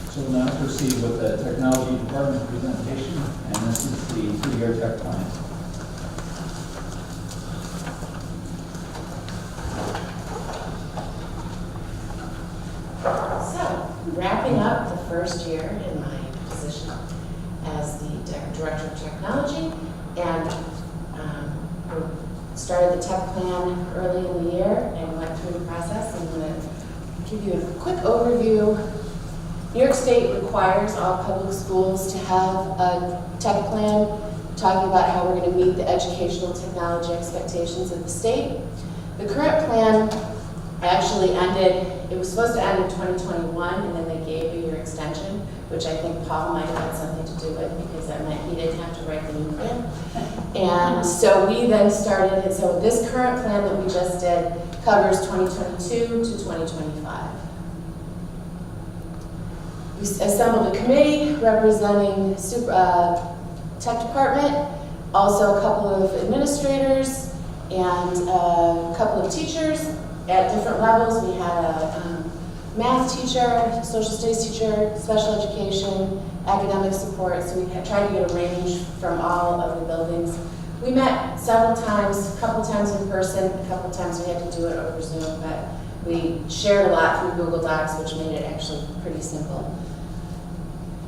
Speaker 1: So we'll now proceed with the technology department presentation, and this is the 3-year tech plan.
Speaker 19: So, wrapping up the first year in my position as the Director of Technology, and we started the tech plan early in the year and went through the process. I'm going to give you a quick overview. New York State requires all public schools to have a tech plan talking about how we're going to meet the educational technology expectations of the state. The current plan actually ended, it was supposed to end in 2021, and then they gave a year extension, which I think Paul might have had something to do with, because that meant he didn't have to write the new plan. And so we then started, and so this current plan that we just did covers 2022 to 2025. We assembled a committee representing tech department, also a couple of administrators, and a couple of teachers at different levels. We had a math teacher, social studies teacher, special education, academic support, so we tried to get a range from all of the buildings. We met several times, a couple times in person, a couple times we had to do it over Zoom, but we shared a lot through Google Docs, which made it actually pretty simple.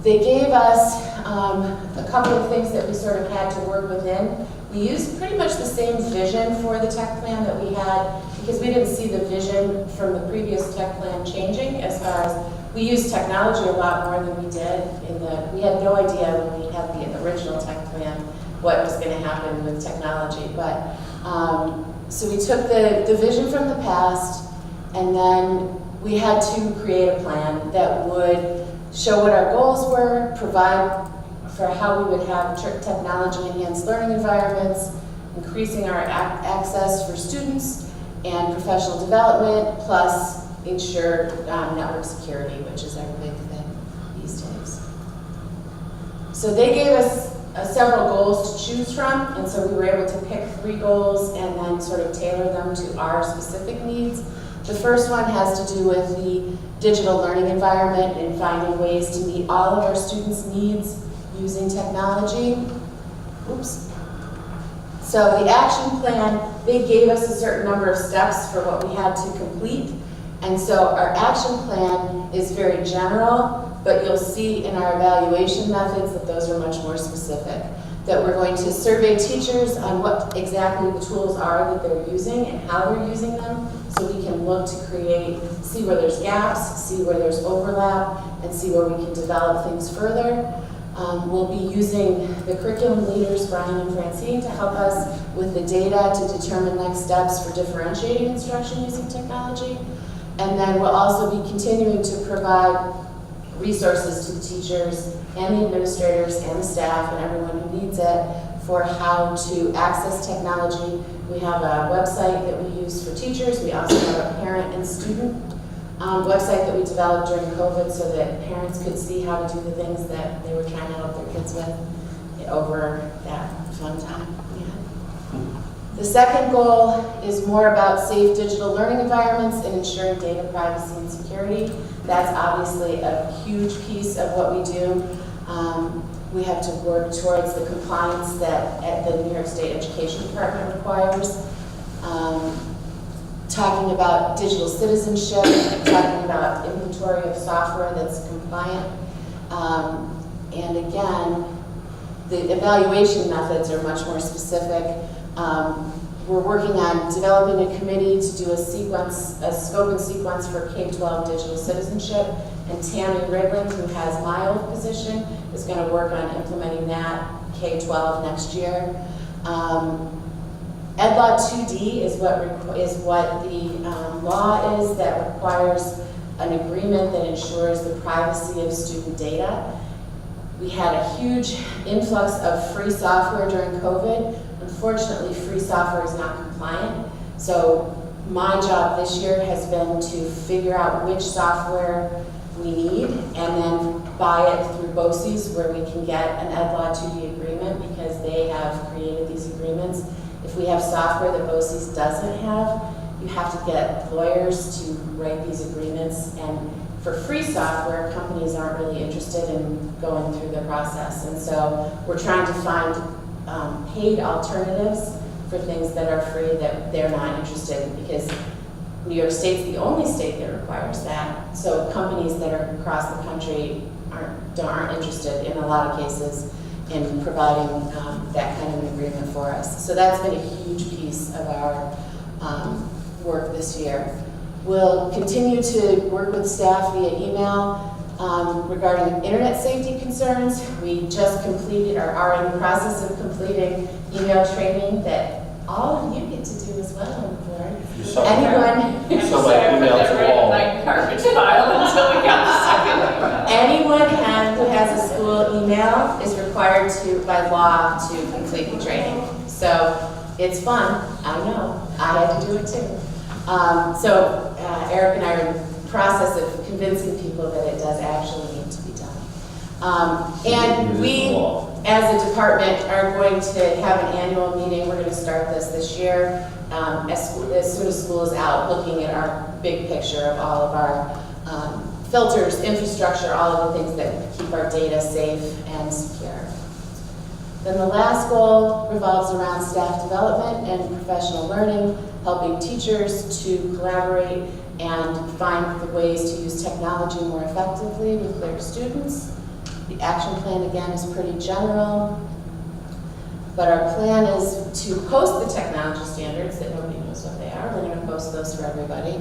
Speaker 19: They gave us a couple of things that we sort of had to work within. We used pretty much the same vision for the tech plan that we had, because we didn't see the vision from the previous tech plan changing, as far as we used technology a lot more than we did we had no idea when we had the original tech plan what was going to happen with technology. But so we took the vision from the past, and then we had to create a plan that would show what our goals were, provide for how we would have technology-enhanced learning environments, increasing our access for students, and professional development, plus ensure network security, which is our big thing these days. So they gave us several goals to choose from, and so we were able to pick 3 goals and then sort of tailor them to our specific needs. The first one has to do with the digital learning environment and finding ways to meet all of our students' needs using technology. Oops. So the action plan, they gave us a certain number of steps for what we had to complete. And so our action plan is very general, but you'll see in our evaluation methods that those are much more specific. That we're going to survey teachers on what exactly the tools are that they're using and how they're using them, so we can look to see where there's gaps, see where there's overlap, and see where we can develop things further. We'll be using the curriculum leaders, Brian and Francine, to help us with the data to determine next steps for differentiating instruction using technology. And then we'll also be continuing to provide resources to the teachers and the administrators and the staff and everyone who needs it for how to access technology. We have a website that we use for teachers. We also have a parent and student website that we developed during COVID so that parents could see how to do the things that they were trying to help their kids with over that fun time we had. The second goal is more about safe digital learning environments and ensuring data privacy and security. That's obviously a huge piece of what we do. We have to work towards the compliance that the New York State Education Department requires. Talking about digital citizenship, talking about inventory of software that's compliant. And again, the evaluation methods are much more specific. We're working on developing a committee to do a scope and sequence for K-12 digital citizenship. And Tammy Rigland, who has my old position, is going to work on implementing that K-12 next year. EdLaw 2D is what the law is that requires an agreement that ensures the privacy of student data. We had a huge influx of free software during COVID. Unfortunately, free software is not compliant. So my job this year has been to figure out which software we need and then buy it through BOCES where we can get an EdLaw 2D agreement because they have created these agreements. If we have software that BOCES doesn't have, you have to get lawyers to write these agreements. And for free software, companies aren't really interested in going through the process. And so we're trying to find paid alternatives for things that are free that they're not interested in, because New York State's the only state that requires that. So companies that are across the country aren't interested in a lot of cases in providing that kind of an agreement for us. So that's been a huge piece of our work this year. We'll continue to work with staff via email regarding internet safety concerns. We just completed or are in the process of completing email training that all of you get to do as well on the board.
Speaker 4: You saw
Speaker 19: Anyone,
Speaker 4: So my email to all.
Speaker 16: My garbage pile until we got the second email.
Speaker 19: anyone who has a school email is required to, by law, to complete the training. So it's fun, I know, I had to do it too. Eric and I are in the process of convincing people that it does actually need to be done. And we, as a department, are going to have an annual meeting. We're going to start this year as soon as school is out, looking at our big picture of all of our filters, infrastructure, all of the things that keep our data safe and secure. Then the last goal revolves around staff development and professional learning, helping teachers to collaborate and find the ways to use technology more effectively with their students. The action plan, again, is pretty general, but our plan is to post the technology standards that nobody knows what they are. We're going to post those for everybody.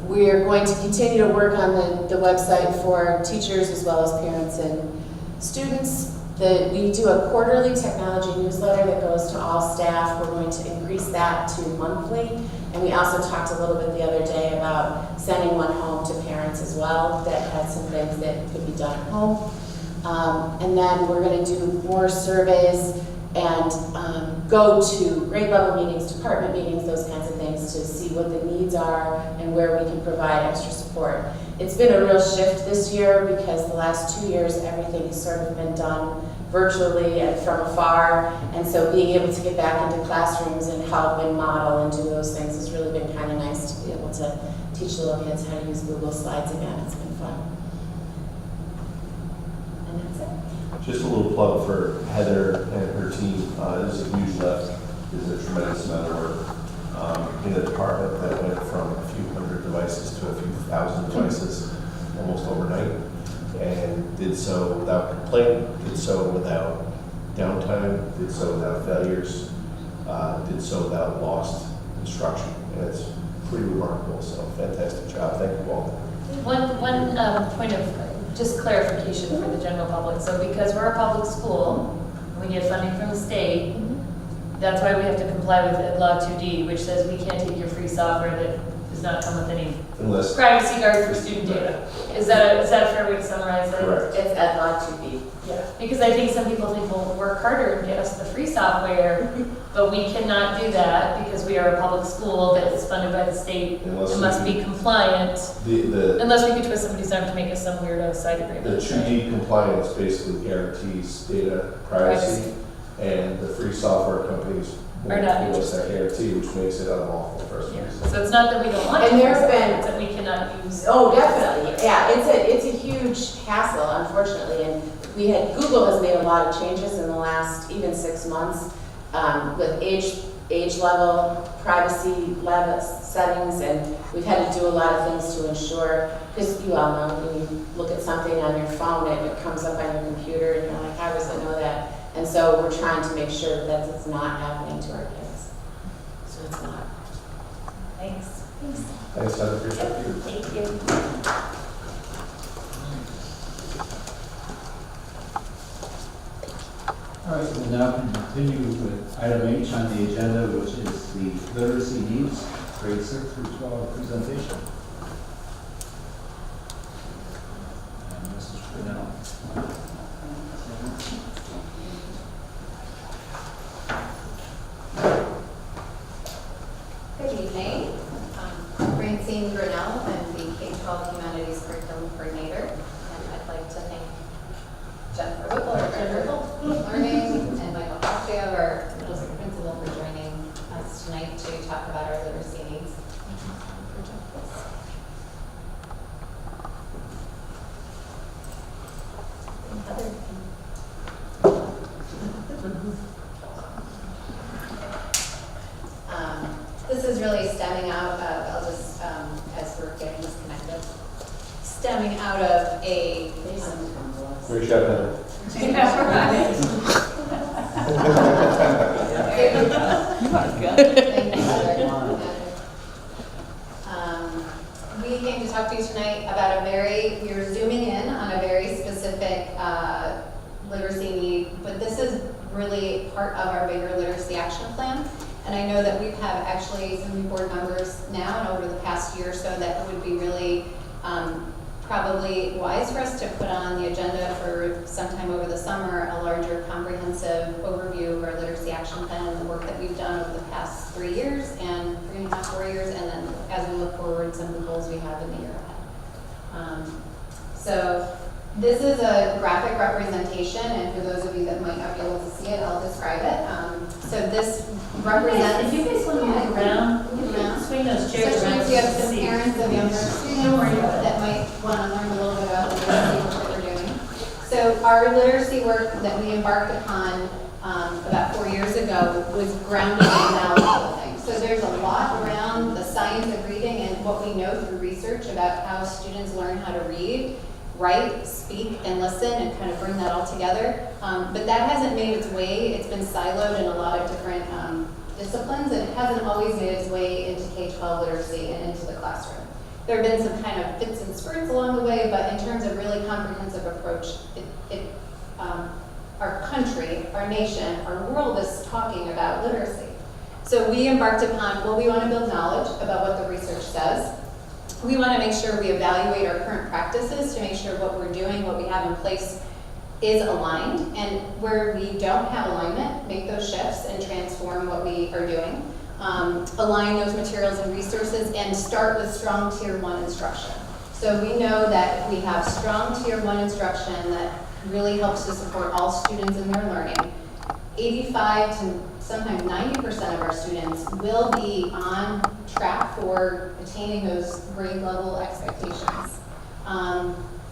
Speaker 19: We're going to continue to work on the website for teachers as well as parents and students. We do a quarterly technology newsletter that goes to all staff. We're going to increase that to monthly. And we also talked a little bit the other day about sending one home to parents as well that had some things that could be done at home. And then we're going to do more surveys and go to grade level meetings, department meetings, those kinds of things to see what the needs are and where we can provide extra support. It's been a real shift this year because the last 2 years everything has sort of been done virtually and from afar, and so being able to get back into classrooms and help and model and do those things has really been kind of nice to be able to teach little kids how to use Google Slides again. It's been fun. And that's it.
Speaker 4: Just a little plug for Heather and her team. This is a huge lift. This is a tremendous amount of work in a department that went from a few hundred devices to a few thousand devices almost overnight, and did so without complaint, did so without downtime, did so without failures, did so without lost instruction. And it's pretty remarkable. So fantastic job. Thank you all.
Speaker 2: One point of just clarification for the general public. So because we're a public school, we get funding from the state, that's why we have to comply with Law 2D, which says we can't take your free software that does not come with any privacy guard for student data. Is that a fair way to summarize it?
Speaker 4: Correct.
Speaker 19: It's at Law 2D.
Speaker 2: Yeah. Because I think some people think, well, work harder and get us the free software, but we cannot do that because we are a public school that is funded by the state and must be compliant. Unless we could twist somebody's arm to make us some weirdo side agreement.
Speaker 4: The 2D compliance basically guarantees data privacy, and the free software companies
Speaker 2: Are not
Speaker 4: give us that guarantee, which makes it unlawful for us to use.
Speaker 2: So it's not that we don't want
Speaker 19: And
Speaker 2: to,
Speaker 19: there's been-
Speaker 2: it's that we cannot use.
Speaker 19: Oh, definitely. Yeah, it's a huge hassle, unfortunately. And Google has made a lot of changes in the last even 6 months with age level, privacy level settings, and we've had to do a lot of things to ensure, because you all know when you look at something on your phone and it comes up on your computer and you're like, how does it know that? And so we're trying to make sure that it's not happening to our kids. So it's not.
Speaker 2: Thanks.
Speaker 4: Thanks, Heather, appreciate you.
Speaker 2: Thank you.
Speaker 1: All right, we'll now continue with item H on the agenda, which is the literacy needs, grade 6 through 12 presentation. And Mrs. Fennell.
Speaker 20: Good evening. Francine Grinnell. I'm the K-12 Humanities Curriculum Coordinator, and I'd like to thank Jennifer Whipple, our Director of Learning, and Michael Costello, our middle school principal, for joining us tonight to talk about our literacy needs. This is really stemming out of, I'll just, as we're getting disconnected, stemming out of a.
Speaker 4: Great job, Heather.
Speaker 20: You are good. Thank you, Heather. We came to talk to you tonight about we're zooming in on a very specific literacy need, but this is really really part of our bigger literacy action plan. And I know that we have actually some new board members now and over the past year or so that it would be really probably wise for us to put on the agenda for sometime over the summer a larger comprehensive overview of our literacy action plan and the work that we've done over the past 3 years and 3.5, 4 years, and then as we look forward, some of the goals we have in the year ahead. So this is a graphic representation, and for those of you that might not be able to see it, I'll describe it. So this represents...
Speaker 2: If you guys want to move around, swing those chairs
Speaker 20: especially
Speaker 2: around.
Speaker 20: if you have some parents of younger students that might want to learn a little bit about the literacy work that we're doing. So our literacy work that we embarked upon about 4 years ago was grounded in knowledge building. So there's a lot around the science of reading and what we know through research about how students learn how to read, write, speak, and listen, and kind of bring that all together. But that hasn't made its way. It's been siloed in a lot of different disciplines, and it hasn't always made its way into K-12 literacy and into the classroom. There have been some kind of fits and spurts along the way, but in terms of really comprehensive approach, our country, our nation, our world is talking about literacy. So we embarked upon, well, we want to build knowledge about what the research says. We want to make sure we evaluate our current practices to make sure what we're doing, what we have in place is aligned, and where we don't have alignment, make those shifts and transform what we are doing. Align those materials and resources and start with strong Tier 1 instruction. So we know that we have strong Tier 1 instruction that really helps to support all students in their learning. 85 to sometimes 90% of our students will be on track for attaining those grade level expectations.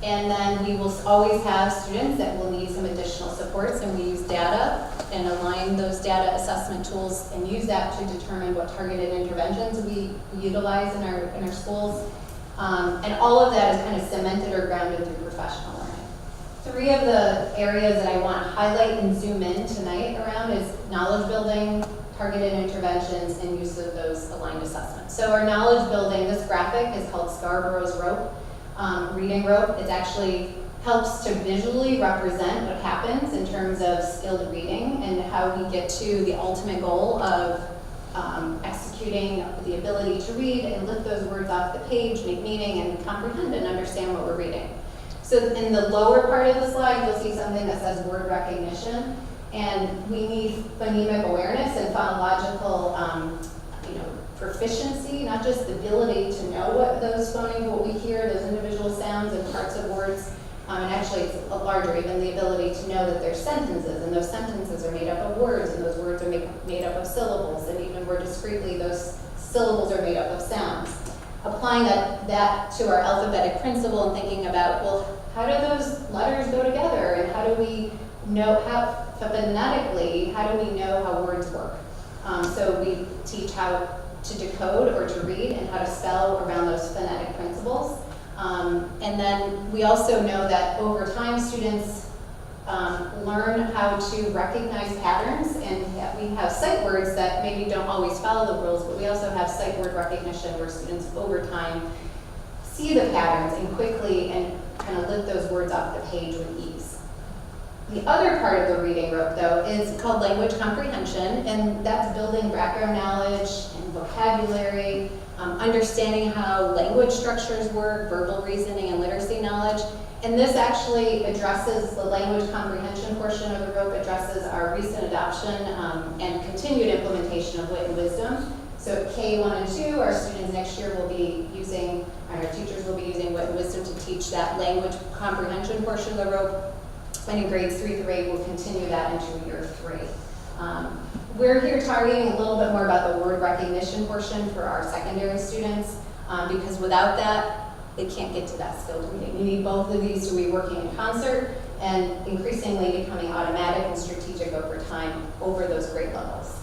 Speaker 20: And then we will always have students that will need some additional supports, and we use data and align those data assessment tools and use that to determine what targeted interventions we utilize in our schools. And all of that is kind of cemented or grounded through professional learning. 3 of the areas that I want to highlight and zoom in tonight around is knowledge building, targeted interventions, and use of those aligned assessments. So our knowledge building, this graphic is called Scarborough's rope, reading rope. It actually helps to visually represent what happens in terms of skilled reading and how we get to the ultimate goal of executing the ability to read and lift those words off the page, make meaning, and comprehend and understand what we're reading. So in the lower part of the slide, you'll see something that says word recognition, and we need phonemic awareness and phonological proficiency, not just the ability to know what those phonemes, what we hear, those individual sounds and parts of words, and actually it's larger, even the ability to know that there's sentences, and those sentences are made up of words, and those words are made up of syllables, and even more discreetly, those syllables are made up of sounds. Applying that to our alphabetic principle and thinking about, well, how do those letters go together, and how do we know phonetically, how do we know how words work? So we teach how to decode or to read and how to spell around those phonetic principles. And then we also know that over time students learn how to recognize patterns, and we have sight words that maybe don't always follow the rules, but we also have sight word recognition where students over time see the patterns and quickly and kind of lift those words off the page with ease. The other part of the reading rope, though, is called language comprehension, and that's building background knowledge and vocabulary, understanding how language structures work, verbal reasoning, and literacy knowledge. And this actually addresses the language comprehension portion of the rope, addresses our recent adoption and continued implementation of wit and wisdom. So at K1 and 2, our students next year will be using, and our teachers will be using wit and wisdom to teach that language comprehension portion of the rope. And in grades 3 through 8, we'll continue that into year 3. We're here targeting a little bit more about the word recognition portion for our secondary students, because without that, they can't get to that skilled reading. You need both of these to be working in concert and increasingly becoming automatic and strategic over time over those grade levels.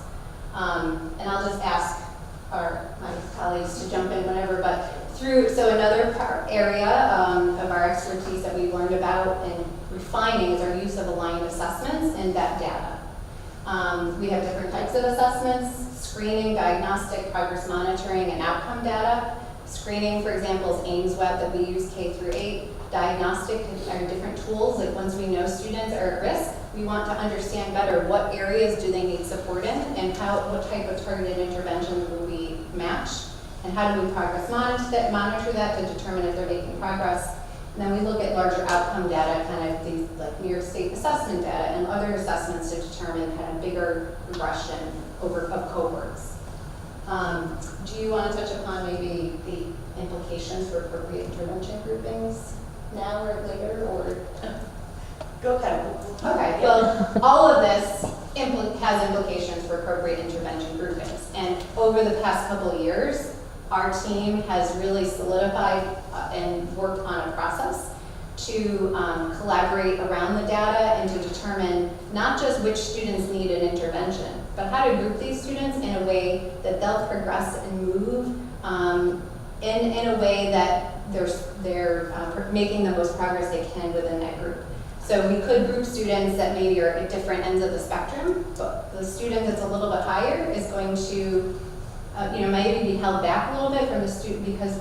Speaker 20: And I'll just ask my colleagues to jump in whenever, but so another area of our expertise that we've learned about and refining is our use of aligned assessments and that data. We have different types of assessments: screening, diagnostic, progress monitoring, and outcome data. Screening, for example, is Ames Web that we use K through 8. Diagnostic are different tools, like once we know students are at risk, We want to understand better what areas do they need support in, and what type of targeted interventions will we match, and how do we progress monitor that to determine if they're making progress. And then we look at larger outcome data, kind of these like New York State assessment data and other assessments to determine kind of bigger regression of cohorts. Do you want to touch upon maybe the implications for appropriate intervention groupings now or later, or?
Speaker 12: Go ahead.
Speaker 20: Okay, well, all of this has implications for appropriate intervention groupings. And over the past couple of years, our team has really solidified and worked on a process to collaborate around the data and to determine not just which students need an intervention, but how to group these students in a way that they'll progress and move in a way that they're making the most progress they can within that group. So we could group students that maybe are at different ends of the spectrum, but the student that's a little bit higher is going to maybe be held back a little bit from the student, because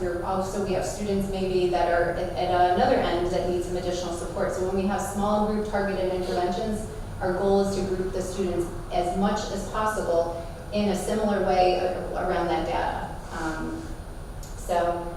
Speaker 20: we have students maybe that are at another end that need some additional support. So when we have small group targeted interventions, our goal is to group the students as much as possible in a similar way around that data. So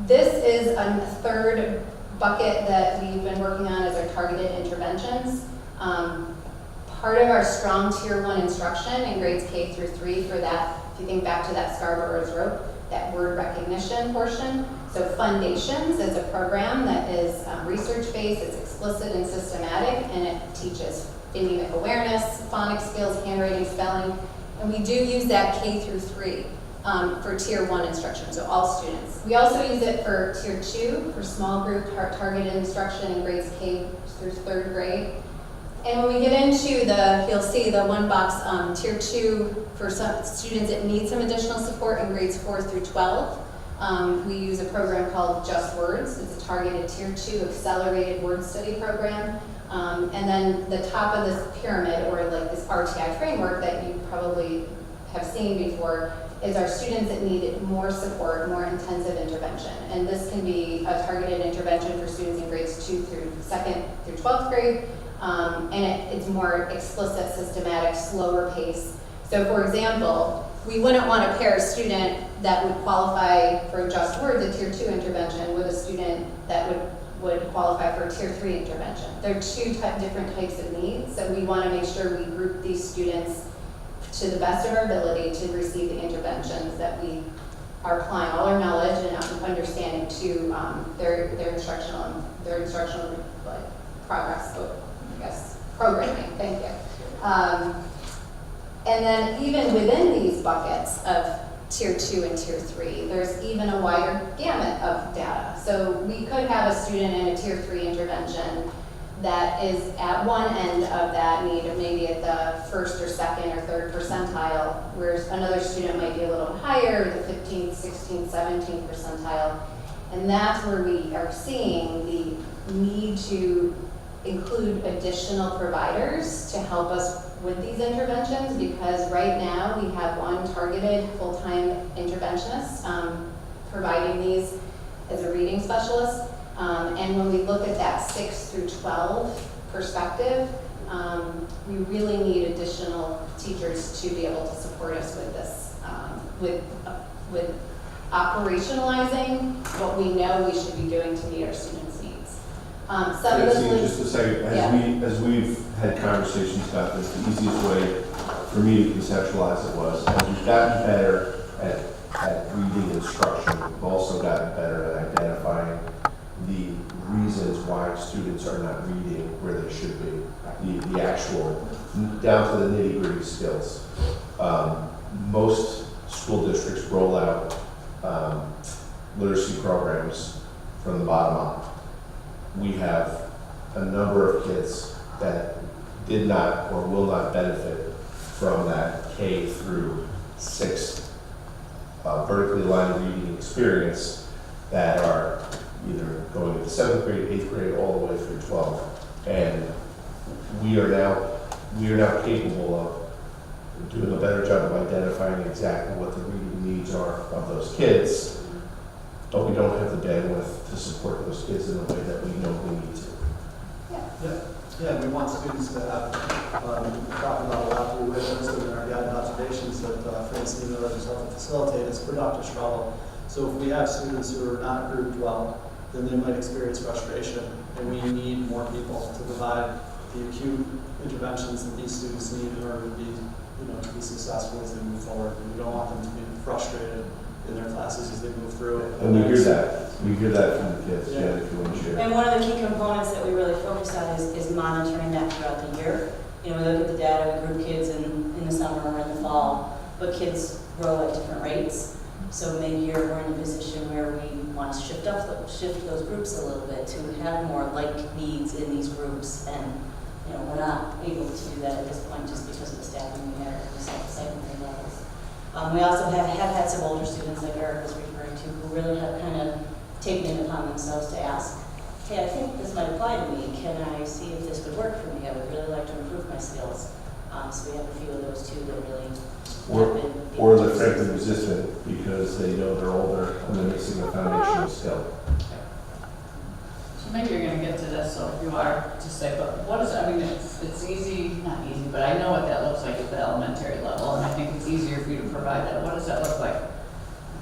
Speaker 20: this is a third bucket that we've been working on as our targeted interventions. Part of our strong Tier 1 instruction in grades K through 3 for that, if you think back to that Scarborough's rope, that word recognition portion. So Foundations is a program that is research-based, it's explicit and systematic, and it teaches phonemic awareness, phonics skills, handwriting, spelling, and we do use that K through 3 for Tier 1 instruction, so all students. We also use it for Tier 2, for small group targeted instruction in grades K through 3rd grade. And when we get into you'll see the one box, Tier 2, for some students that need some additional support in grades 4 through 12. We use a program called Just Words. It's a targeted Tier 2 accelerated word study program. And then the top of this pyramid, or like this RTI framework that you probably have seen before, is our students that need more support, more intensive intervention. And this can be a targeted intervention for students in grades 2nd through 12th grade. And it's more explicit, systematic, slower pace. So for example, we wouldn't want to pair a student that would qualify for Just Words, a Tier 2 intervention, with a student that would qualify for a Tier 3 intervention. They're two different types of needs, so we want to make sure we group these students to the best of our ability to receive the interventions that we are applying all our knowledge and understanding to their instructional progress. Programming, thank you. And then even within these buckets of Tier 2 and Tier 3, there's even a wider gamut of data. So we could have a student in a Tier 3 intervention that is at one end of that need, maybe at the 1st or 2nd or 3rd percentile, whereas another student might be a little higher, the 15th, 16th, 17th percentile. And that's where we are seeing the need to include additional providers to help us with these interventions, because right now we have one targeted full-time interventionist providing these as a reading specialist. And when we look at that 6 through 12 perspective, we really need additional teachers to be able to support us with this, with operationalizing what we know we should be doing to meet our students' needs.
Speaker 4: Just to say, as we've had conversations about this, the easiest way for me to conceptualize it was, as we've gotten better at reading instruction, we've also gotten better at identifying the reasons why students are not reading where they should be, the actual, down to the nitty-gritty skills. Most school districts roll out literacy programs from the bottom up. We have a number of kids that did not or will not benefit from that K through 6 vertically aligned reading experience that are either going to 7th grade, 8th grade, all the way through 12. And we are now capable of doing a better job of identifying exactly what the reading needs are of those kids, but we don't have the bandwidth to support those kids in the way that we know we need to.
Speaker 20: Yeah.
Speaker 21: Yeah, we want students to have, talking about a lot we witnessed in our guided observations that Francine and others help to facilitate is productive struggle. So if we have students who are not grouped well, then they might experience frustration, and we need more people to provide the acute interventions that these students need in order to be, to be successful as they move forward. And we don't want them to be frustrated in their classes as they move through it.
Speaker 4: And we hear that. We hear that from the kids. Yeah, if you want to share.
Speaker 22: And one of the key components that we really focus on is monitoring that throughout the year. We look at the data, we group kids in the summer or in the fall, but kids grow at different rates. So mid-year, we're in a position where we want to shift those groups a little bit to have more like needs in these groups. And we're not able to do that at this point just because of the staffing we have at the secondary levels. We also have had some older students, like Eric was referring to, who really have kind of taken it upon themselves to ask, hey, I think this might apply to me. Can I see if this would work for me? I would really like to improve my skills. So we have a few of those too that really
Speaker 4: or they're frankly resistant because they know they're older and they're missing a foundational skill.
Speaker 16: So maybe you're going to get to this, so if you are, just say, but what is, it's easy, not easy, but I know what that looks like at the elementary level, and I think it's easier for you to provide that. What does that look like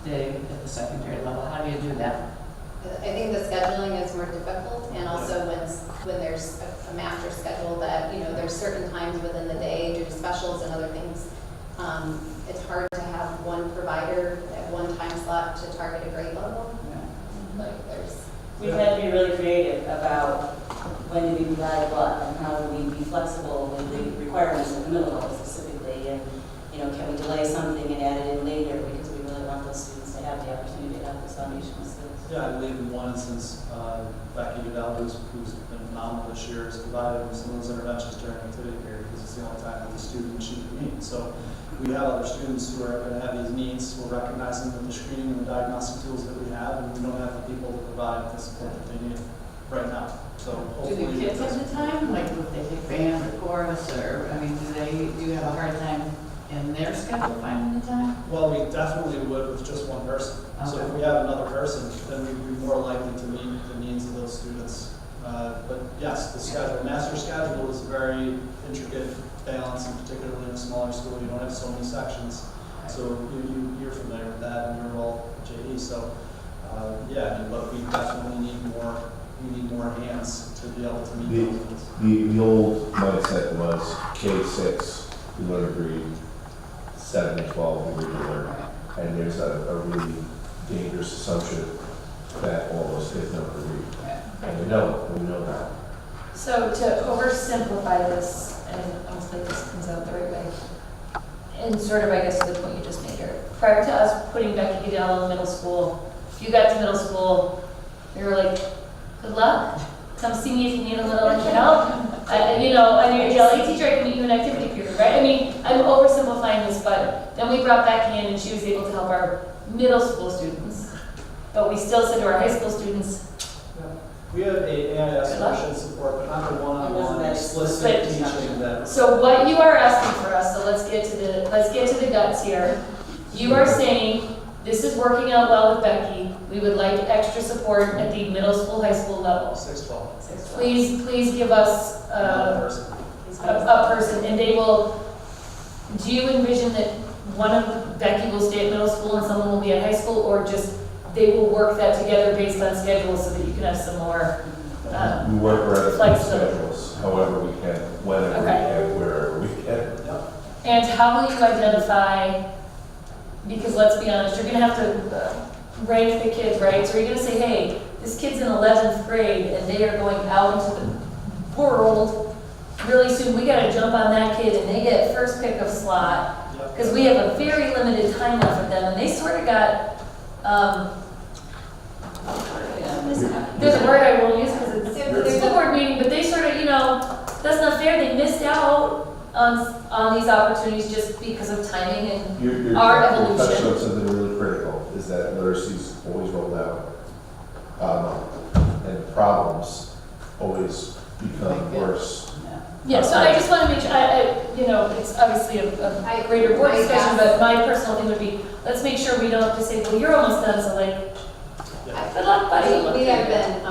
Speaker 16: at the secondary level? How do you do that?
Speaker 20: I think the scheduling is more difficult, and also when there's a master schedule that, there's certain times within the day due to specials and other things, it's hard to have one provider at one time slot to target a grade level.
Speaker 22: We've had to be really creative about when do we provide what and how do we be flexible with the requirements at the middle level specifically, and can we delay something and add it in later because we really want those students to have the opportunity to have those foundational skills.
Speaker 21: Yeah, I believe in one instance, Becky Udell, who's been phenomenal this year, has provided some of those interventions during activity period because it's the only time that the student she can meet. So we have other students who are going to have these needs. We're recognizing with the screening and the diagnostic tools that we have, and we don't have the people to provide the support that they need right now. So
Speaker 16: do the kids have the time? Like if they take band or chorus, or do you have a hard time in their schedule finding the time?
Speaker 21: Well, we definitely would with just one person. Okay. So if we have another person, then we'd be more likely to meet the needs of those students. But yes, the schedule, master schedule is a very intricate balance, and particularly in a smaller school, you don't have so many sections. So you're familiar with that in your role at JE. So but we definitely need more. We need more hands to be able to meet those needs.
Speaker 4: The old mindset was K-6, you learn to read, 7 to 12, you read to learn. And there's a really dangerous assumption that all those kids know how to read. And we know that.
Speaker 2: So to oversimplify this, and hopefully this comes out the right way, and sort of, I guess, to the point you just made here. Prior to us putting Becky Udell in middle school, if you got to middle school, we were like, good luck. Come see me if you need a little help. And your GLE teacher, I can meet you in activity period, right? I'm oversimplifying this, but then we brought Becky in and she was able to help our middle school students. But we still said to our high school students,
Speaker 21: we have AIS special support, but not the one-on-one explicit teaching that.
Speaker 2: So what you are asking for us, so let's get to the guts here. You are saying this is working out well with Becky. We would like extra support at the middle school, high school level.
Speaker 21: 6-12.
Speaker 2: Please give us a person, and they will. Do you envision that Becky will stay at middle school and someone will be at high school, or just they will work that together based on schedule so that you can have some more
Speaker 4: we work around
Speaker 2: flexibility?
Speaker 4: schedules, however we can, whenever we can, wherever we can.
Speaker 21: Yep.
Speaker 2: And how will you identify? Because let's be honest, you're going to have to rank the kids, right? So you're going to say, hey, this kid's in 11th grade and they are going out into the world really soon. We got to jump on that kid and they get first pick of slot because we have a very limited time left with them, and they sort of got. There's a word I won't use because it's the board meeting, but they sort of, that's not fair. They missed out on these opportunities just because of timing and our evolution.
Speaker 4: You're touching on something really critical, is that literacy's always rolled out. And problems always become worse.
Speaker 2: Yeah, so I just want to make sure, it's obviously a greater board discussion, but my personal thing would be, let's make sure we don't have to say, well, you're almost done, so good luck, buddy.
Speaker 20: We have been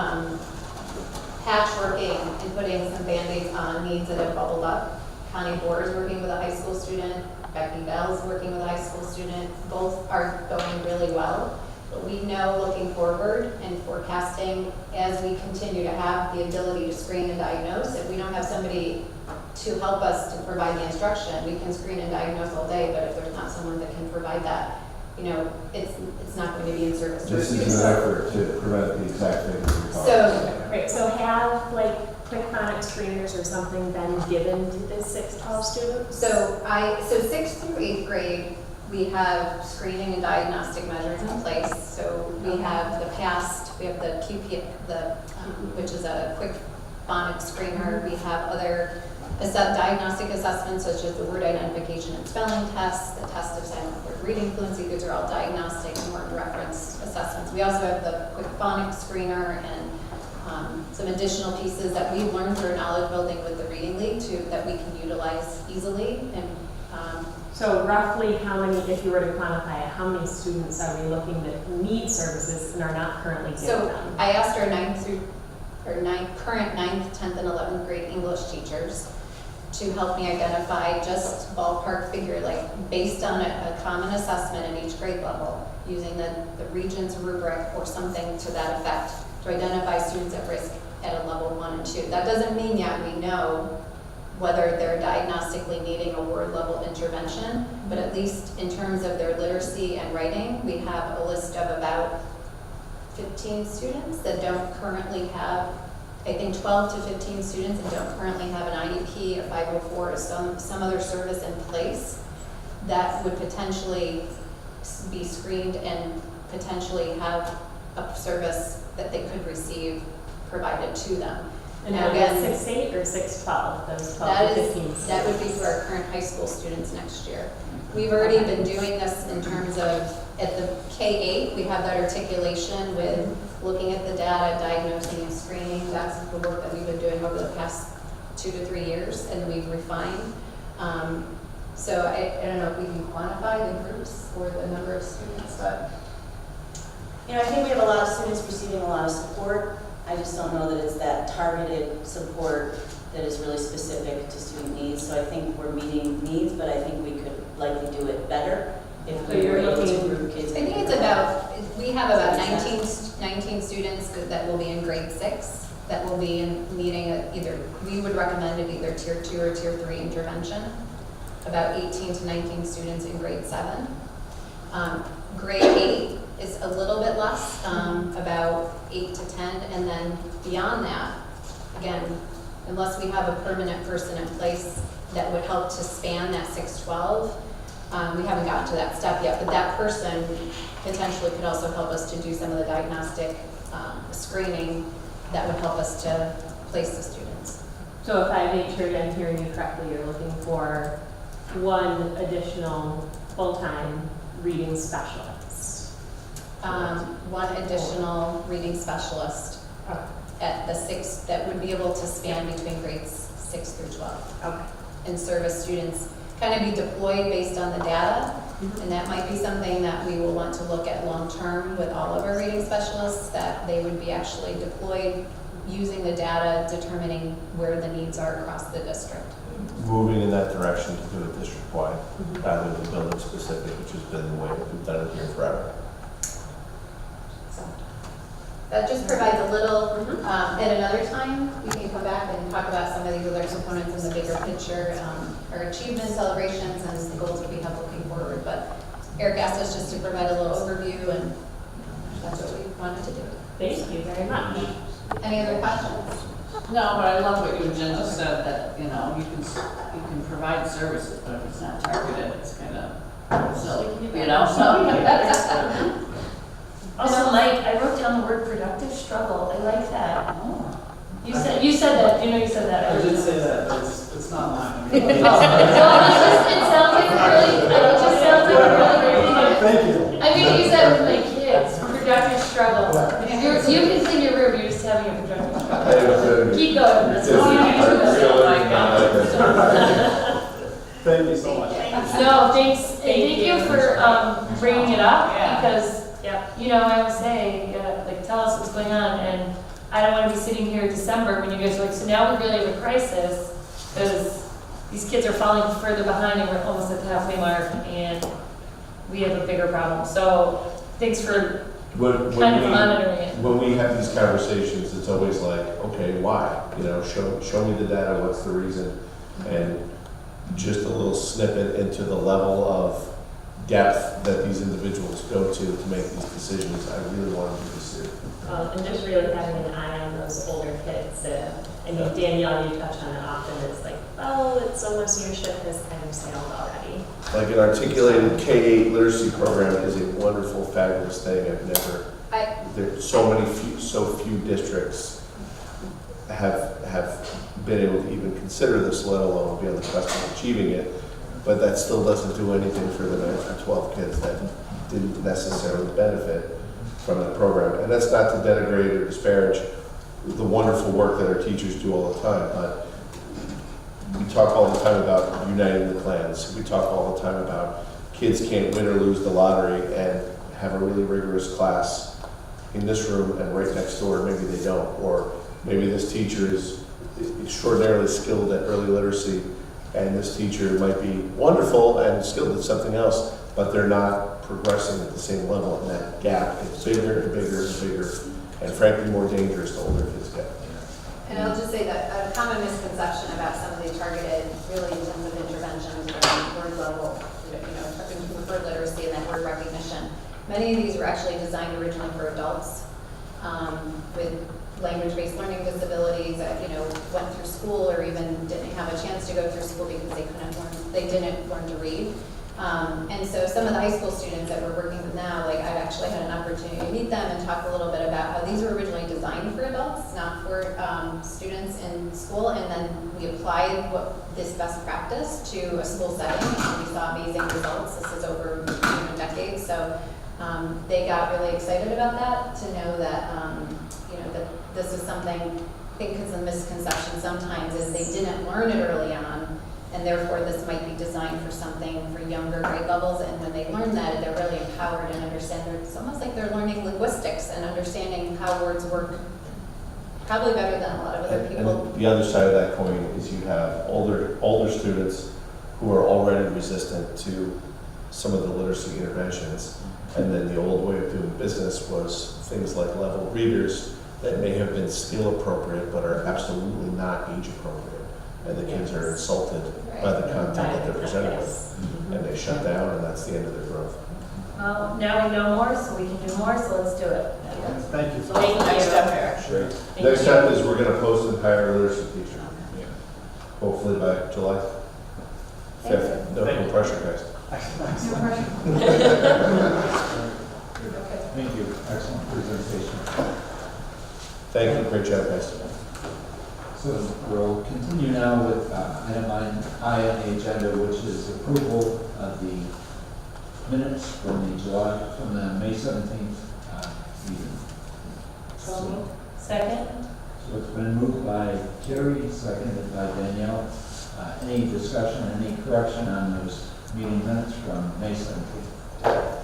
Speaker 20: patchworking
Speaker 9: and putting some Band-Aids on needs that have bubbled up. Connie Boer is working with a high school student, Becky Bell is working with a high school student. Both are going really well. But we know looking forward and forecasting, as we continue to have the ability to screen and diagnose, if we don't have somebody to help us to provide the instruction, we can screen and diagnose all day, but if there's not someone that can provide that, you know, it's not going to be in service to our
Speaker 4: This is
Speaker 9: students.
Speaker 4: an effort to prevent the exact thing that you're talking
Speaker 9: So,
Speaker 3: Right, so have like quick phonics screeners or something been given to the 6-12 students?
Speaker 9: So 6th through 8th grade, we have screening and diagnostic measures in place. So we have the PAST, we have the QP, which is a quick phonics screener. We have other diagnostic assessments such as the word identification and spelling tests, the test of silent word reading fluency. These are all diagnostic and word reference assessments. We also have the quick phonics screener and some additional pieces that we've learned through knowledge building with the Reading League that we can utilize easily. And
Speaker 3: so roughly how many, if you were to quantify it, how many students are we looking that need services and are not currently getting
Speaker 9: so
Speaker 3: them?
Speaker 9: I asked our current 9th, 10th, and 11th grade English teachers to help me identify just ballpark figure, like based on a common assessment in each grade level, using the Regents rubric or something to that effect, to identify students at risk at a level 1 and 2. That doesn't mean yet we know whether they're diagnostically needing a word level intervention, but at least in terms of their literacy and writing, we have a list of about 15 students that don't currently have, I think 12 to 15 students that don't currently have an IEP, a 504, or some other service in place that would potentially be screened and potentially have a service that they could receive provided to them.
Speaker 3: And
Speaker 9: now
Speaker 3: again,
Speaker 9: again,
Speaker 3: 6-8 or 6-12, those 12
Speaker 9: that
Speaker 3: to
Speaker 9: is
Speaker 3: 15
Speaker 9: that would be for our current high school students next year. We've already been doing this in terms of at the K-8, we have that articulation with looking at the data, diagnosing and screening. That's the work that we've been doing over the past 2 to 3 years, and we've refined. So I don't know if we can quantify the groups or the number of students, but
Speaker 22: You know, I think we have a lot of students receiving a lot of support. I just don't know that it's that targeted support that is really specific to student needs. So I think we're meeting needs, but I think we could likely do it better if
Speaker 3: So
Speaker 22: we were
Speaker 3: you're
Speaker 22: able to
Speaker 3: looking-
Speaker 22: group kids.
Speaker 9: I think it's about, we have about 19 students that will be in grade 6 that will be needing either, we would recommend it either tier 2 or tier 3 intervention. About 18 to 19 students in grade 7. Grade 8 is a little bit less, about 8 to 10, and then beyond that, again, unless we have a permanent person in place that would help to span that 6-12, we haven't gotten to that step yet, but that person potentially could also help us to do some of the diagnostic screening that would help us to place the students.
Speaker 3: So if I make sure I'm hearing you correctly, you're looking for one additional full-time reading specialist.
Speaker 9: One additional reading specialist at the 6, that would be able to span between grades 6 through 12.
Speaker 3: Okay.
Speaker 9: And service students, kind of be deployed based on the data. And that might be something that we will want to look at long-term with all of our reading specialists, that they would be actually deployed using the data, determining where the needs are across the district.
Speaker 4: Moving in that direction to do it district-wide, rather than building-specific, which has been the way we've done it here forever.
Speaker 9: So that just provides a little, at another time, we can come back and talk about some of these other components in the bigger picture, our achievement celebrations and the goals that we have looking forward. But Eric asked us just to provide a little overview, and that's what we wanted to do.
Speaker 3: Thank you very much.
Speaker 9: Any other questions?
Speaker 16: No, but I love what you and Jen just said, that, you know, you can provide services, but if it's not targeted, it's kind of silly, you know, so.
Speaker 2: Also, like, I wrote down the word productive struggle. I like that.
Speaker 16: Oh.
Speaker 2: You said that, you know you said that.
Speaker 21: I did say that, but it's not mine.
Speaker 2: It sounds like a really,
Speaker 21: Thank you.
Speaker 2: I mean, use that with my kids, productive struggle. You can clean your room, you're just having a productive struggle. Keep going. That's all you need to know.
Speaker 21: Thank you so much.
Speaker 2: No, thanks, and thank you for bringing it up, because, you know, I would say, like, tell us what's going on, and I don't want to be sitting here in December when you guys are like, so now we really have a crisis, because these kids are falling further behind and we're almost at the halfway mark, and we have a bigger problem. So thanks for kind of monitoring it.
Speaker 4: When we have these conversations, it's always like, okay, why? You know, show me the data, what's the reason? And just a little snippet into the level of depth that these individuals go to make these decisions. I really want to do this too.
Speaker 3: And just really having an eye on those older kids. I mean, Danielle, you touch on it often. It's like, oh, it's almost your ship has kind of sailed already.
Speaker 4: Like an articulated K-8 literacy program is a wonderful, fabulous thing. There's so few districts have been able to even consider this, let alone be on the cusp of achieving it. But that still doesn't do anything for the 9 through 12 kids that didn't necessarily benefit from that program. And that's not to denigrate or disparage the wonderful work that our teachers do all the time. But we talk all the time about uniting the clans. We talk all the time about kids can't win or lose the lottery and have a really rigorous class in this room and right next door. Maybe they don't. Or maybe this teacher is extraordinarily skilled at early literacy, and this teacher might be wonderful and skilled at something else, but they're not progressing at the same level, and that gap is bigger and bigger and bigger, and frankly more dangerous the older kids get.
Speaker 20: And I'll just say that a common misconception about some of the targeted, really intensive interventions around word level, word literacy and that word recognition, many of these were actually designed originally for adults with language-based learning disabilities that went through school or even didn't have a chance to go through school because they didn't learn to read. And so some of the high school students that we're working with now, like I've actually had an opportunity to meet them and talk a little bit about how these were originally designed for adults, not for students in school. And then we applied this best practice to a school setting, and we saw amazing results. This is over decades, so they got really excited about that, to know that that this is something. I think because the misconception sometimes is they didn't learn it early on, and therefore this might be designed for something for younger grade levels, and when they learn that, they're really empowered and understand. It's almost like they're learning linguistics and understanding how words work probably better than a lot of other people.
Speaker 4: And the other side of that coin is you have older students who are already resistant to some of the literacy interventions, and then the old way of doing business was things like level readers that may have been skill appropriate but are absolutely not age appropriate. And the kids are insulted by the content that they're presented with, and they shut down, and that's the end of their growth.
Speaker 2: Well, now we know more, so we can do more, so let's do it.
Speaker 1: Thank you.
Speaker 2: So what's the next step here?
Speaker 4: Sure. Next step is we're going to post and hire a literacy teacher. Hopefully by July 5th. No pressure, guys.
Speaker 1: Thank you. Excellent presentation.
Speaker 4: Thank you. Great job, guys.
Speaker 1: So we'll continue now with item I on the agenda, which is approval of the minutes from the May 17th meeting.
Speaker 2: Second?
Speaker 1: So it's been moved by Carrie, seconded by Danielle. Any discussion, any correction on those meeting minutes from May 17th?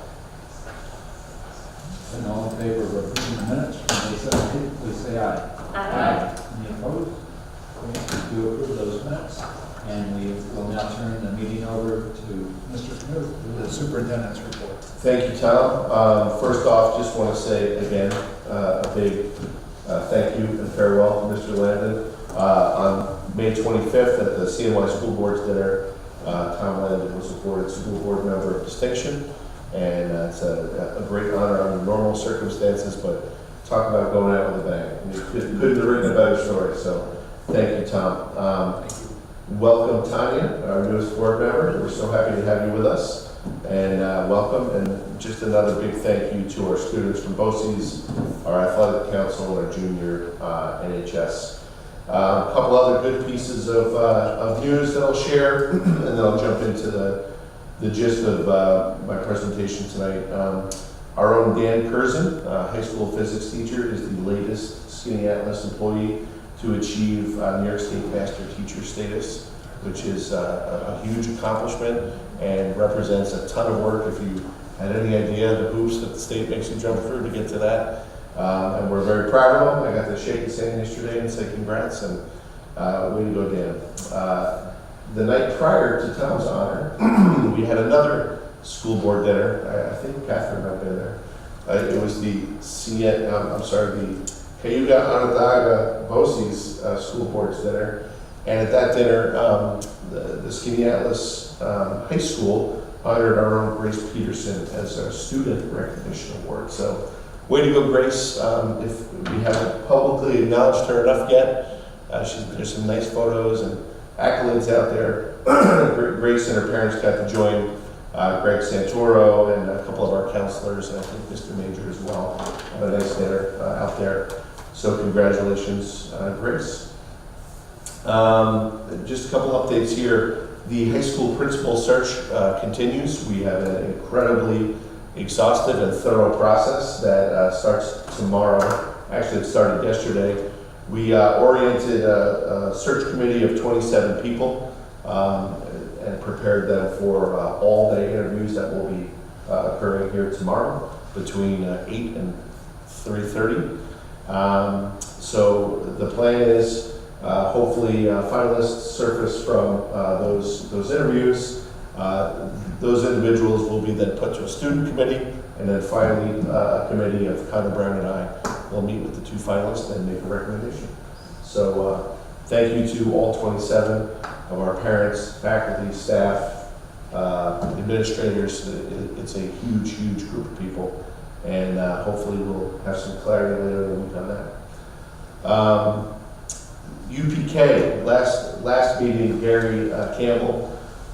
Speaker 1: And all in favor of approving the minutes from May 17th, please say aye.
Speaker 2: Aye.
Speaker 1: Any opposed? We do approve those minutes, and we will now turn the meeting over to Mr. Knuth for the superintendent's report.
Speaker 4: Thank you, Tom. First off, just want to say again a big thank you and farewell to Mr. Landon. On May 25th at the CNY School Board's dinner, Tom Landon was awarded School Board Member of Distinction, and it's a great honor under normal circumstances, but talk about going out with a bang. You couldn't have written a better story, so thank you, Tom. Welcome, Tanya, our newest board member. We're so happy to have you with us, and welcome, and just another big thank you to our students from BOCES, our athletic council, and our junior NHS. A couple other good pieces of news that I'll share, and then I'll jump into the gist of my presentation tonight. Our own Dan Curzon, high school physics teacher, is the latest Skinny Atlas employee to achieve New York State Master Teacher status, which is a huge accomplishment and represents a ton of work. If you had any idea the hoops that the state makes you jump through to get to that, And we're very proud of him. I got to shake his hand yesterday and say congrats, and way to go, Dan. The night prior to Tom's honor, we had another school board dinner. I think Catherine might have been there. It was the Cayuga Onondaga BOCES school board's dinner. And at that dinner, the Skaneateles High School honored our own Grace Peterson as a student recognition award. So way to go, Grace. If we haven't publicly acknowledged her enough yet, there's some nice photos and accolades out there. Grace and her parents got to join Greg Santoro and a couple of our counselors, and I think Mr. Major as well, on a nice dinner out there. So congratulations, Grace. Just a couple updates here. The high school principal search continues. We have an incredibly exhaustive and thorough process that starts tomorrow. Actually, it started yesterday. We oriented a search committee of 27 people and prepared them for all-day interviews that will be occurring here tomorrow between 8 and 3:30. So the plan is hopefully finalists surface from those interviews. Those individuals will be then put to a student committee, and then finally a committee of Connor Brown and I will meet with the two finalists and make a recommendation. So thank you to all 27 of our parents, faculty, staff, administrators. It's a huge, huge group of people, and hopefully we'll have some clarity later in the week on that. UPK, last meeting, Gary Campbell,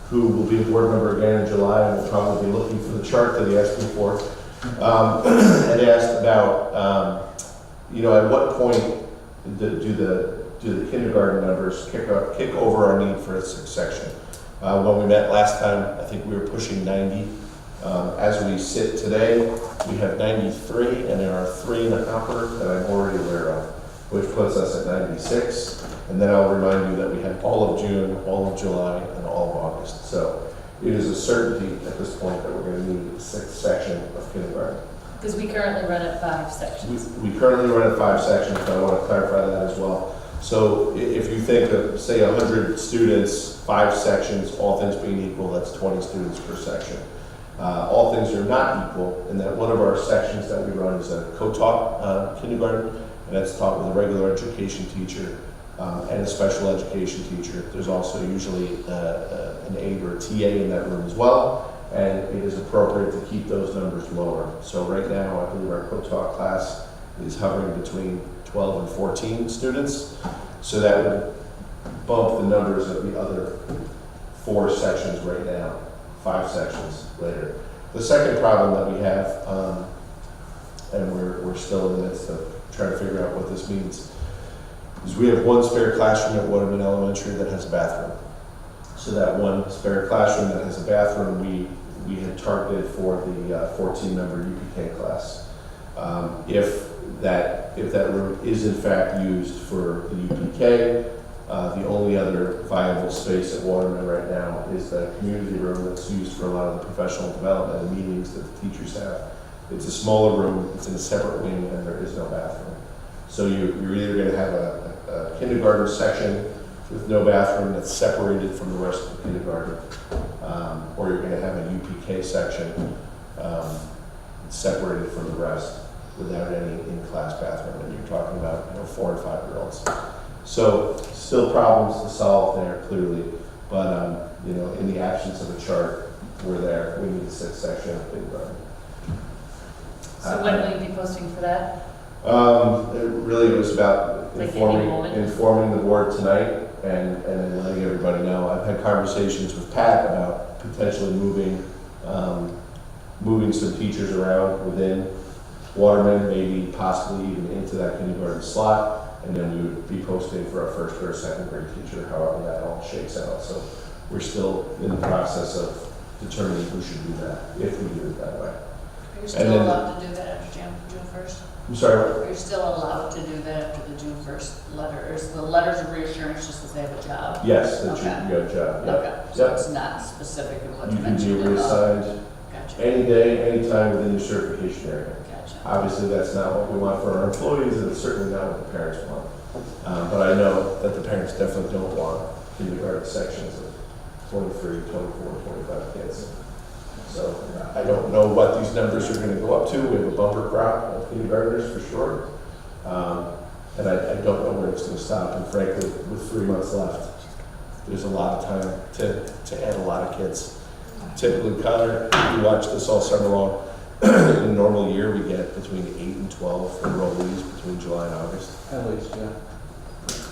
Speaker 4: who will be a board member again in July and will probably be looking for the chart that he asked me for, had asked about, at what point do the kindergarten numbers kick over our need for a sixth section? When we met last time, I think we were pushing 90. As we sit today, we have 93, and there are 3 in the hopper that I'm already aware of, which puts us at 96. And then I'll remind you that we have all of June, all of July, and all of August. So it is a certainty at this point that we're going to need a sixth section of kindergarten.
Speaker 2: Because we currently run at 5 sections.
Speaker 4: We currently run at 5 sections, but I want to clarify that as well. So if you think of, say, 100 students, 5 sections, all things being equal, that's 20 students per section. All things are not equal, in that one of our sections that we run is a co-taught kindergarten, and that's taught with a regular education teacher and a special education teacher. There's also usually an aide or a TA in that room as well, and it is appropriate to keep those numbers lower. So right now, I believe our co-taught class is hovering between 12 and 14 students. So that would bump the numbers of the other 4 sections right now, 5 sections later. The second problem that we have, and we're still in the midst of trying to figure out what this means, is we have 1 spare classroom at Waterman Elementary that has a bathroom. So that 1 spare classroom that has a bathroom, we had targeted for the 14-member UPK class. If that room is in fact used for the UPK, the only other viable space at Waterman right now is the community room that's used for a lot of the professional development and meetings that the teachers have. It's a smaller room, it's in a separate wing, and there is no bathroom. So you're either going to have a kindergarten section with no bathroom that's separated from the rest of the kindergarten, or you're going to have a UPK section separated from the rest without any in-class bathroom. And you're talking about 4 and 5-year-olds. So still problems to solve there, clearly, but in the absence of a chart, we're there. We need a 6th section of kindergarten.
Speaker 2: So when will you be posting for that?
Speaker 4: It was about
Speaker 2: Like
Speaker 4: informing the board tonight and then letting everybody know. I've had conversations with Pat about potentially moving some teachers around within Waterman, maybe possibly even into that kindergarten slot, and then we would be posting for a 1st or a 2nd grade teacher, however that all shakes out. So we're still in the process of determining who should do that, if we do it that way.
Speaker 16: Are you still allowed to do that after June 1st?
Speaker 4: I'm sorry?
Speaker 16: Are you still allowed to do that after the June 1st letter? Or is the letters of reassurance just that they have a job?
Speaker 4: Yes, that
Speaker 16: okay.
Speaker 4: you got a job. Yep.
Speaker 16: Okay, so
Speaker 4: Yep.
Speaker 16: it's not specific in what you
Speaker 4: You can be
Speaker 16: mentioned.
Speaker 4: reassigned
Speaker 16: Gotcha.
Speaker 4: any day, any time within your certification area.
Speaker 16: Gotcha.
Speaker 4: Obviously, that's not what we want for our employees, and it's certainly not what the parents want. But I know that the parents definitely don't want kindergarten sections of 23, 24, 25 kids. So I don't know what these numbers are going to go up to. We have a bumper crop of kindergartners for sure. And I don't know where it's going to stop. And frankly, with 3 months left, there's a lot of time to add a lot of kids. Typically, Connor, we watch this all summer long. In a normal year, we get between 8 and 12 enrollees between July and August.
Speaker 1: At least, yeah.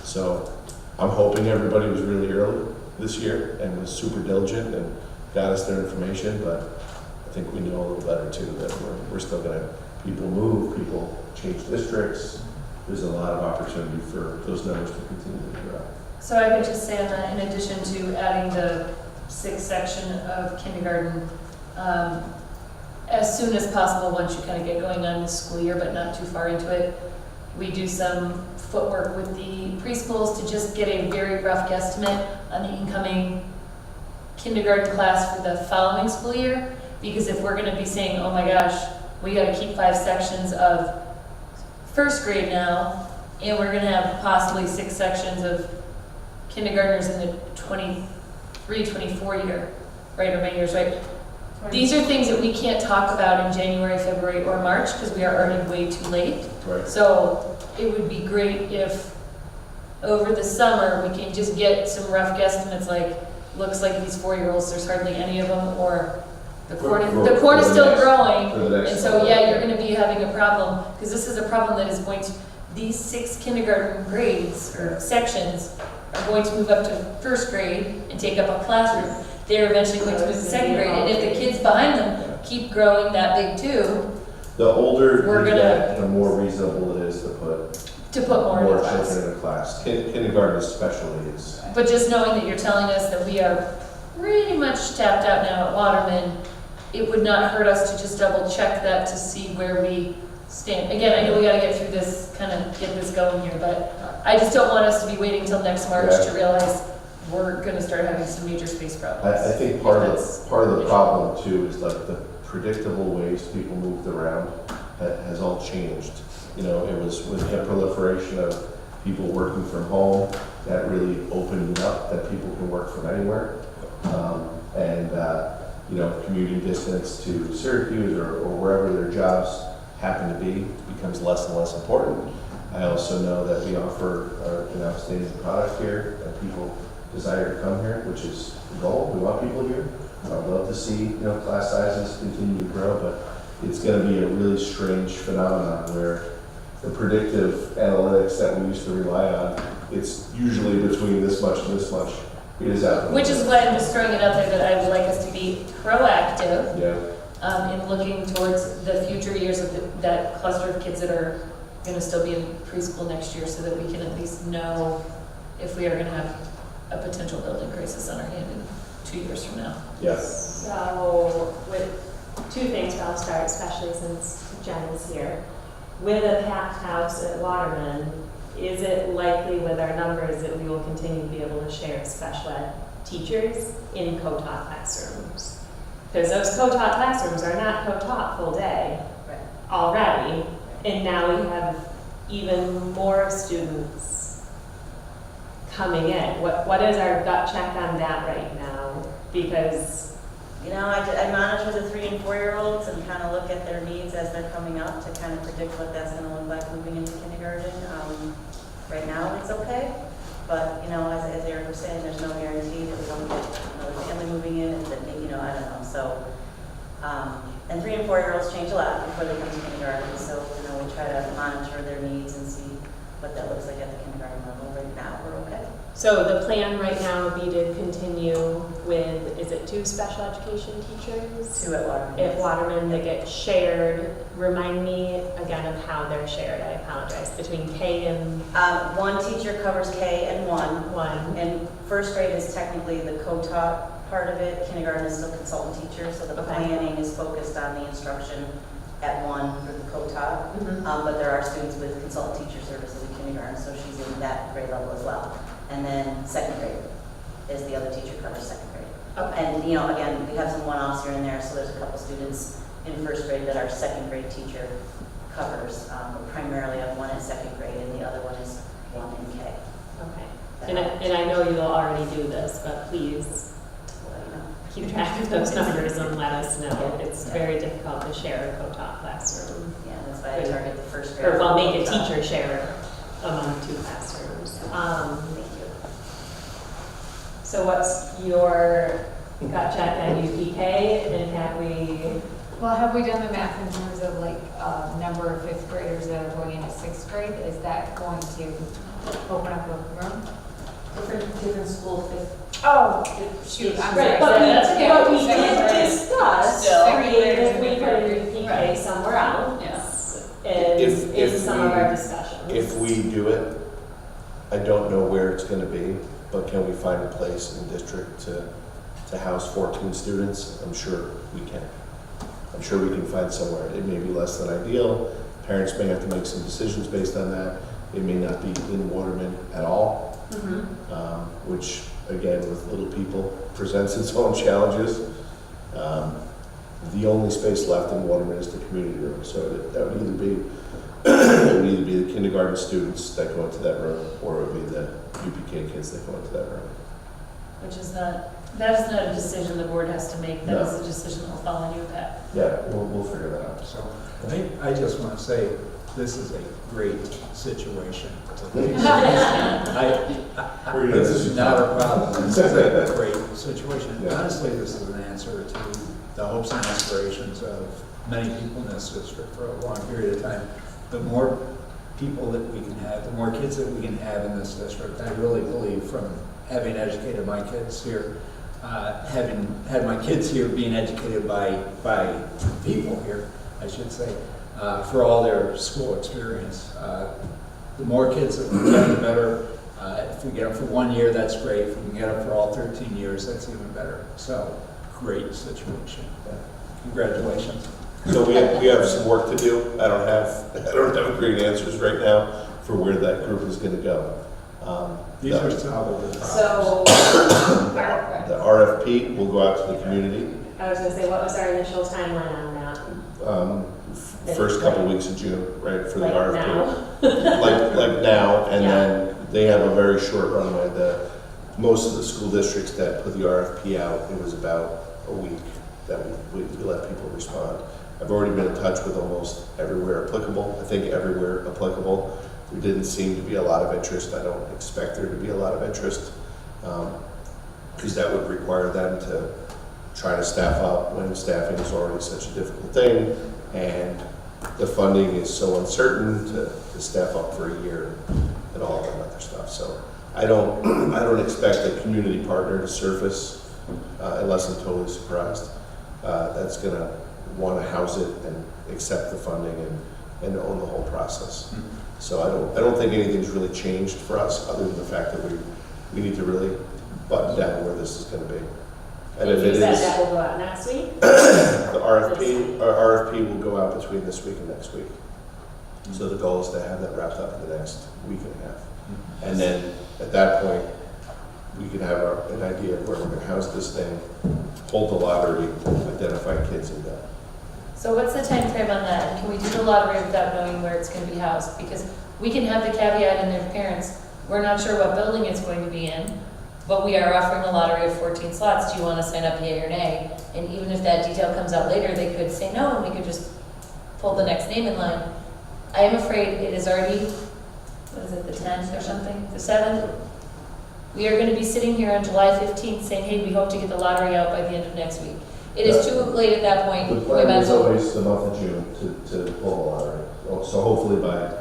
Speaker 4: So I'm hoping everybody was really early this year and was super diligent and got us their information, but I think we know a little better too that we're still going to, people move, people change districts. There's a lot of opportunity for those numbers to continue to grow.
Speaker 2: So I would just say on that, in addition to adding the 6th section of kindergarten, as soon as possible, once you kind of get going on the school year, but not too far into it, we do some footwork with the preschools to just get a very rough guesstimate on the incoming kindergarten class for the following school year. Because if we're going to be saying, oh my gosh, we got to keep 5 sections of first grade now, and we're going to have possibly 6 sections of kindergartners in the 23, 24 year, right, or May years, right? These are things that we can't talk about in January, February, or March because we are already way too late.
Speaker 4: Right.
Speaker 2: So it would be great if over the summer we can just get some rough guesstimates, like looks like these 4-year-olds, there's hardly any of them, or the corn is still growing, and so yeah, you're going to be having a problem because this is a problem that is going to, these 6 kindergarten grades or sections are going to move up to first grade and take up a classroom. They're eventually going to move to second grade, and if the kids behind them keep growing that big too,
Speaker 4: the older
Speaker 2: we're
Speaker 4: you
Speaker 2: gonna
Speaker 4: get, the more reasonable it is to put
Speaker 2: more in the class.
Speaker 4: children in a class. Kindergarten especially is.
Speaker 2: But just knowing that you're telling us that we are pretty much tapped out now at Waterman, it would not hurt us to just double check that to see where we stand. Again, I know we got to get through this, kind of get this going here, but I just don't want us to be waiting until next March to realize we're going to start having some major space problems.
Speaker 4: I think part of the problem too is like the predictable ways people moved around has all changed. You know, it was with the proliferation of people working from home that really opened it up that people can work from anywhere. You know, commuting distance to Syracuse or wherever their jobs happen to be becomes less and less important. I also know that we offer an outstanding product here that people desire to come here, which is the goal. We want people here. I'd love to see, you know, class sizes continue to grow, but it's going to be a really strange phenomenon where the predictive analytics that we used to rely on, it's usually between this much and this much. It is out.
Speaker 2: Which is why I'm just throwing it out there that I would like us to be proactive in looking towards the future years of that cluster of kids that are going to still be in preschool next year, so that we can at least know if we are going to have a potential building crisis on our hand in 2 years from now.
Speaker 4: Yes.
Speaker 3: So with 2 things I'll start, especially since Jen is here. With a packed house at Waterman, is it likely with our numbers that we will continue to be able to share special ed teachers in co-taught classrooms? Because those co-taught classrooms are not co-taught full day already, and now we have even more students coming in. What is our gut check on that right now? Because
Speaker 22: you know, I monitor the 3 and 4-year-olds and kind of look at their needs as they're coming up to kind of predict what that's going to look like moving into kindergarten. Right now, it's okay, but you know, as Eric was saying, there's no guarantee that we don't get another family moving in, and that, you know, I don't know. So, and 3 and 4-year-olds change a lot before they come to kindergarten. So, you know, we try to monitor their needs and see what that looks like at the kindergarten level. Right now, we're okay.
Speaker 3: So the plan right now would be to continue with, is it 2 special education teachers?
Speaker 22: 2 at Waterman.
Speaker 3: At Waterman, they get shared. Remind me again of how they're shared. I apologize. Between K and?
Speaker 22: 1 teacher covers K and 1. And first grade is technically the co-taught part of it. Kindergarten is still consultant teacher, so the planning is focused on the instruction at 1 for the co-taught. But there are students with consultant teacher services in kindergarten, so she's in that grade level as well. And then second grade is the other teacher covers second grade. And you know, again, we have some one-offs here and there, so there's a couple students in first grade that our second grade teacher covers. But primarily I have one in second grade and the other one is one in K.
Speaker 3: Okay. And I know you'll already do this, but please keep track of those numbers and let us know. It's very difficult to share a co-taught classroom.
Speaker 22: Yeah, that's why I target the first grade.
Speaker 3: Or well, make a teacher share among 2 classrooms.
Speaker 22: Thank you.
Speaker 3: So what's your gut check on UPK, and
Speaker 9: Have we done the math in terms of like number of 5th graders that are going into 6th grade? Is that going to open up a room?
Speaker 22: Different school,
Speaker 9: Oh, shoot, I'm sorry.
Speaker 3: But we
Speaker 9: That's okay.
Speaker 3: did discuss
Speaker 9: Still.
Speaker 3: if we put a UPK somewhere else. In some of our discussions.
Speaker 4: If we do it, I don't know where it's going to be, but can we find a place in district to house 14 students? I'm sure we can. I'm sure we can find somewhere. It may be less than ideal. Parents may have to make some decisions based on that. It may not be in Waterman at all, which again, with little people, presents its own challenges. The only space left in Waterman is the community room, so that would either be the kindergarten students that go into that room, or it would be the UPK kids that go into that room.
Speaker 2: Which is not, that is not a decision the board has to make. That is a decision that will fall on you, Pat.
Speaker 4: Yeah, we'll figure that out.
Speaker 1: So I just want to say, this is a great situation. This is not a problem. This is a great situation.
Speaker 4: Yeah.
Speaker 1: Honestly, this is an answer to the hopes and aspirations of many people in this district for a long period of time. The more people that we can have, the more kids that we can have in this district, I really believe, from having educated my kids here, having had my kids here being educated by people here, I should say, for all their school experience. The more kids that we get, the better. If we get them for 1 year, that's great. If we can get them for all 13 years, that's even better. So, great situation. Congratulations.
Speaker 4: So we have some work to do. I don't have great answers right now for where that group is going to go.
Speaker 1: These are solvable problems.
Speaker 3: So,
Speaker 4: The RFP will go out to the community.
Speaker 3: I was going to say, what was our initial timeline on that?
Speaker 4: First couple weeks of June, right, for the
Speaker 3: Like
Speaker 4: RFP.
Speaker 3: now?
Speaker 4: like now, and
Speaker 3: Yeah.
Speaker 4: then they have a very short runway. Most of the school districts that put the RFP out, it was about a week that we let people respond. I've already been in touch with almost everywhere applicable. I think everywhere applicable. There didn't seem to be a lot of interest. I don't expect there to be a lot of interest, because that would require them to try to staff up when staffing is already such a difficult thing, and the funding is so uncertain to staff up for a year and all that other stuff. So I don't expect a community partner to surface unless I'm totally surprised. That's going to want to house it and accept the funding and own the whole process. So I don't think anything's really changed for us, other than the fact that we need to really button down where this is going to be. And if it is,
Speaker 3: that will go out next week?
Speaker 4: the RFP will go out between this week and next week. So the goal is to have that wrapped up in the next week and a half. And then at that point, we can have an idea of where we're going to house this thing, hold the lottery, identify kids, and go.
Speaker 2: So what's the time frame on that? And can we do the lottery without knowing where it's going to be housed? Because we can have the caveat in their parents, we're not sure what building it's going to be in, but we are offering a lottery of 14 slots. Do you want to sign up, yay or nay? And even if that detail comes out later, they could say no, and we could just pull the next name in line. I am afraid it is already, what is it, the 10th or something? The 7th? We are going to be sitting here on July 15th saying, hey, we hope to get the lottery out by the end of next week. It is too late at that point.
Speaker 4: The plan is always the month of June to pull the lottery. So hopefully by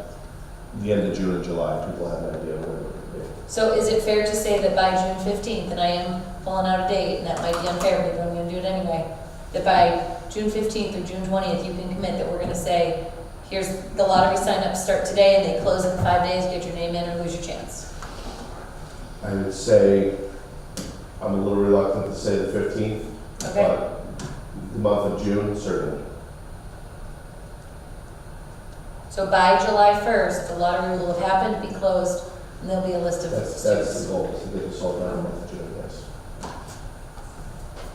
Speaker 4: the end of June and July, people have an idea where we're going to be.
Speaker 2: So is it fair to say that by June 15th, and I am pulling out a date, and that might be unfair, but I'm going to do it anyway, that by June 15th or June 20th, you can commit that we're going to say, here's the lottery sign-ups start today, and they close in 5 days, get your name in, or lose your chance?
Speaker 4: I would say, I'm a little reluctant to say the 15th,
Speaker 2: Okay.
Speaker 4: but the month of June, certainly.
Speaker 2: So by July 1st, the lottery will have happened, be closed, and there'll be a list of
Speaker 4: That's
Speaker 2: students.
Speaker 4: the goal, is to get this all done in the month of June, yes.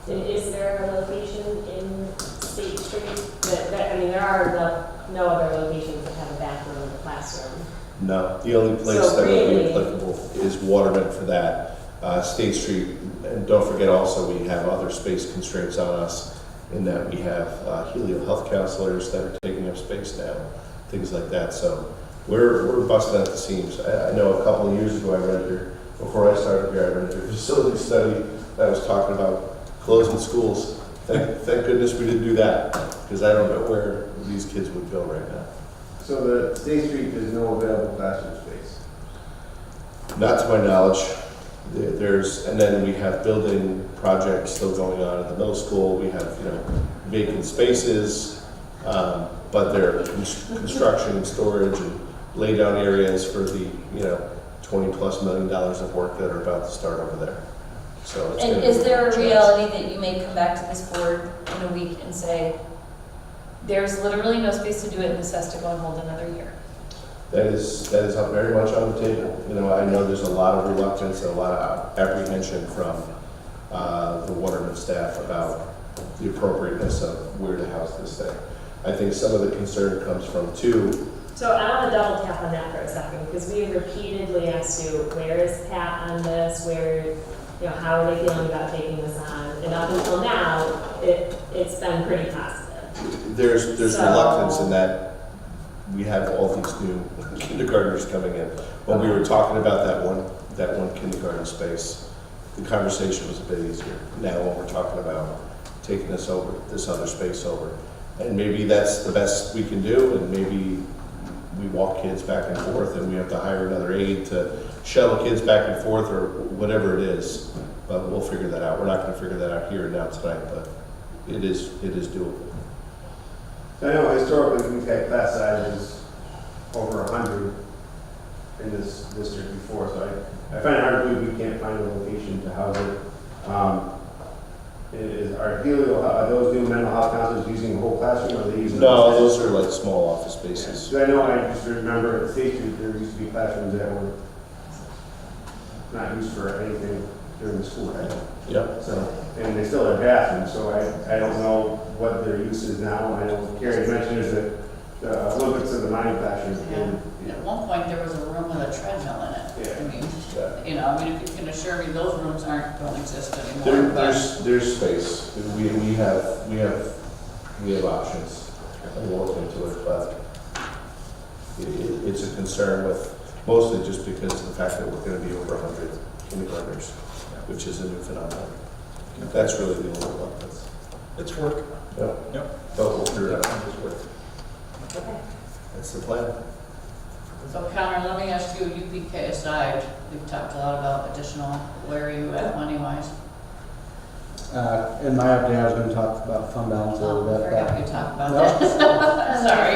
Speaker 3: Is there a location in State Street that I mean, there are the no other locations that have a back room or classroom.
Speaker 4: No, the only place
Speaker 3: So
Speaker 4: that would be
Speaker 3: really-
Speaker 4: applicable is Waterman for that. State Street, and don't forget also we have other space constraints on us in that we have Helio health counselors that are taking up space now, things like that. So we're busting at the seams. I know a couple of years ago I read here, before I started here, I read a facility study that was talking about closing schools. Thank goodness we didn't do that, because I don't know where these kids would go right now.
Speaker 10: So the State Street, there's no available classroom space?
Speaker 4: Not to my knowledge. And then we have building projects still going on at the middle school. We have, vacant spaces, but they're construction and storage and lay down areas for the, $20+ million of work that are about to start over there. So it's
Speaker 2: And
Speaker 4: gonna
Speaker 2: is
Speaker 4: be
Speaker 2: there a
Speaker 4: chance.
Speaker 2: reality that you may come back to this board in a week and say, there's literally no space to do it and this has to go on hold another year?
Speaker 4: That is very much on the table. I know there's a lot of reluctance and a lot of apprehension from the Waterman staff about the appropriateness of where to house this thing. I think some of the concern comes from too.
Speaker 3: So I want to double tap on that for a second, because we have repeatedly asked you, where is Pat on this? How are they feeling about taking this on? And up until now, it's been pretty positive.
Speaker 4: There's
Speaker 3: So-
Speaker 4: reluctance in that we have all these new kindergartners coming in. When we were talking about that one kindergarten space, the conversation was a bit easier. Now when we're talking about taking this other space over, and maybe that's the best we can do, and maybe we walk kids back and forth and we have to hire another aide to shuttle kids back and forth or whatever it is. But we'll figure that out. We're not going to figure that out here and now tonight, but it is doable.
Speaker 10: I know historically we've had class sizes over 100 in this district before, so I find it hard to believe we can't find a location to house it. Are those new mental health counselors using the whole classroom, or are they using?
Speaker 4: No, those are like small office spaces.
Speaker 10: So I know, I just remember at State Street, there used to be classrooms that were not used for anything during the school day.
Speaker 4: Yep.
Speaker 10: So, and they still have bathrooms, so I don't know what their use is now. I know Carrie mentioned is that the Olympics of the mind classroom.
Speaker 16: At one point, there was a room with a treadmill in it. If you can assure me those rooms don't exist anymore.
Speaker 4: There's space. We have options. And we'll look into it, but it's a concern mostly just because of the fact that we're going to be over 100 kindergartners, which is a new phenomenon. That's really the only one.
Speaker 6: It's work.
Speaker 4: Yep. But we'll figure it out. It's work.
Speaker 3: Okay.
Speaker 4: That's the plan.
Speaker 16: So Connor, let me ask you, UPK aside, we've talked a lot about additional, where are you at money-wise?
Speaker 8: In my update, I was going to talk about fund balance a little bit.
Speaker 16: Forgot you talked about that. Sorry.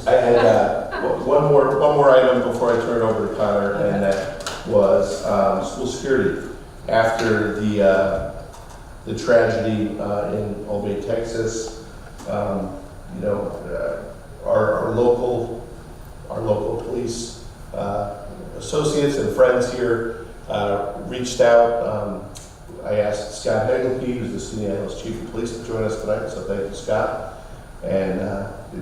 Speaker 4: I had one more item before I turn it over to Connor, and that was school security. After the tragedy in Albany, Texas, our local police associates and friends here reached out. I asked Scott Hagelke, who's the Senior Analyst Chief of Police, to join us tonight, so thank you, Scott. And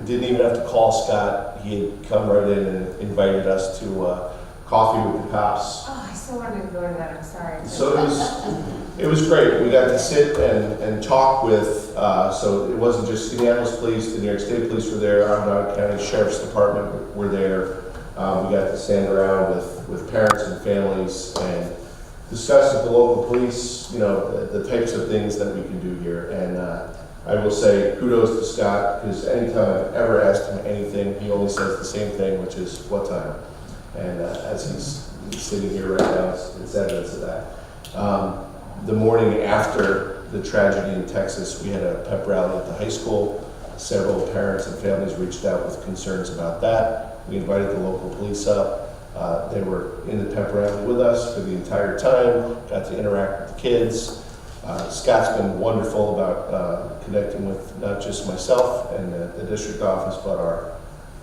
Speaker 4: didn't even have to call Scott. He had come right in and invited us to coffee with the cops.
Speaker 9: Oh, I so wanted to go to that, I'm sorry.
Speaker 4: So it was great. We got to sit and talk with, so it wasn't just Indianapolis Police, the New York State Police were there, Onondaga County Sheriff's Department were there. We got to stand around with parents and families and discuss with the local police, the types of things that we can do here. And I will say kudos to Scott, because anytime I've ever asked him anything, he only says the same thing, which is, what time? And as he's sitting here right now, it's evidence of that. The morning after the tragedy in Texas, we had a pep rally at the high school. Several parents and families reached out with concerns about that. We invited the local police up. They were in the pep rally with us for the entire time, got to interact with the kids. Scott's been wonderful about connecting with not just myself and the district office, but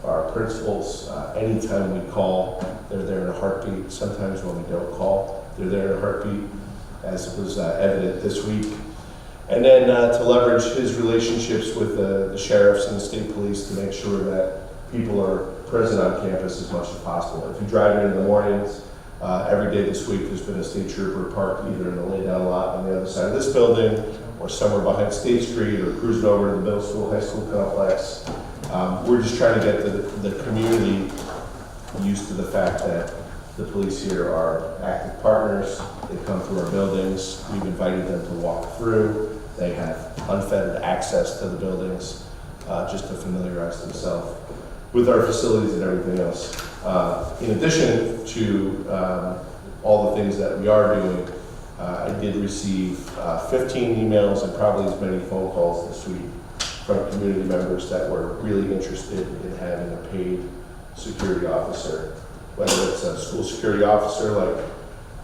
Speaker 4: our principals. Anytime we call, they're there in a heartbeat. Sometimes when we don't call, they're there in a heartbeat, as was evident this week. And then to leverage his relationships with the sheriffs and the state police to make sure that people are present on campus as much as possible. If you drive in the mornings, every day this week there's been a state trooper parked either in the lay-down lot on the other side of this building or somewhere behind State Street or cruising over to the middle school, high school complex. We're just trying to get the community used to the fact that the police here are active partners. They come through our buildings. We've invited them to walk through. They have unfettered access to the buildings just to familiarize themselves with our facilities and everything else. In addition to all the things that we are doing, I did receive 15 emails and probably as many phone calls this week from community members that were really interested in having a paid security officer, whether it's a school security officer like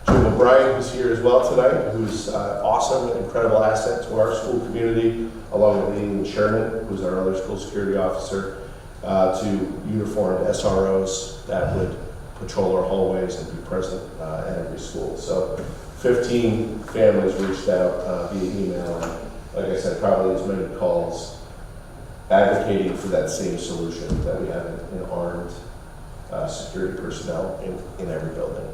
Speaker 4: Jim O'Brien, who's here as well tonight, who's awesome, an incredible asset to our school community, along with Aileen Sherman, who's our other school security officer, to uniformed SROs that would patrol our hallways and be present at every school. So 15 families reached out via email, and like I said, probably as many calls advocating for that same solution that we have in armed security personnel in every building.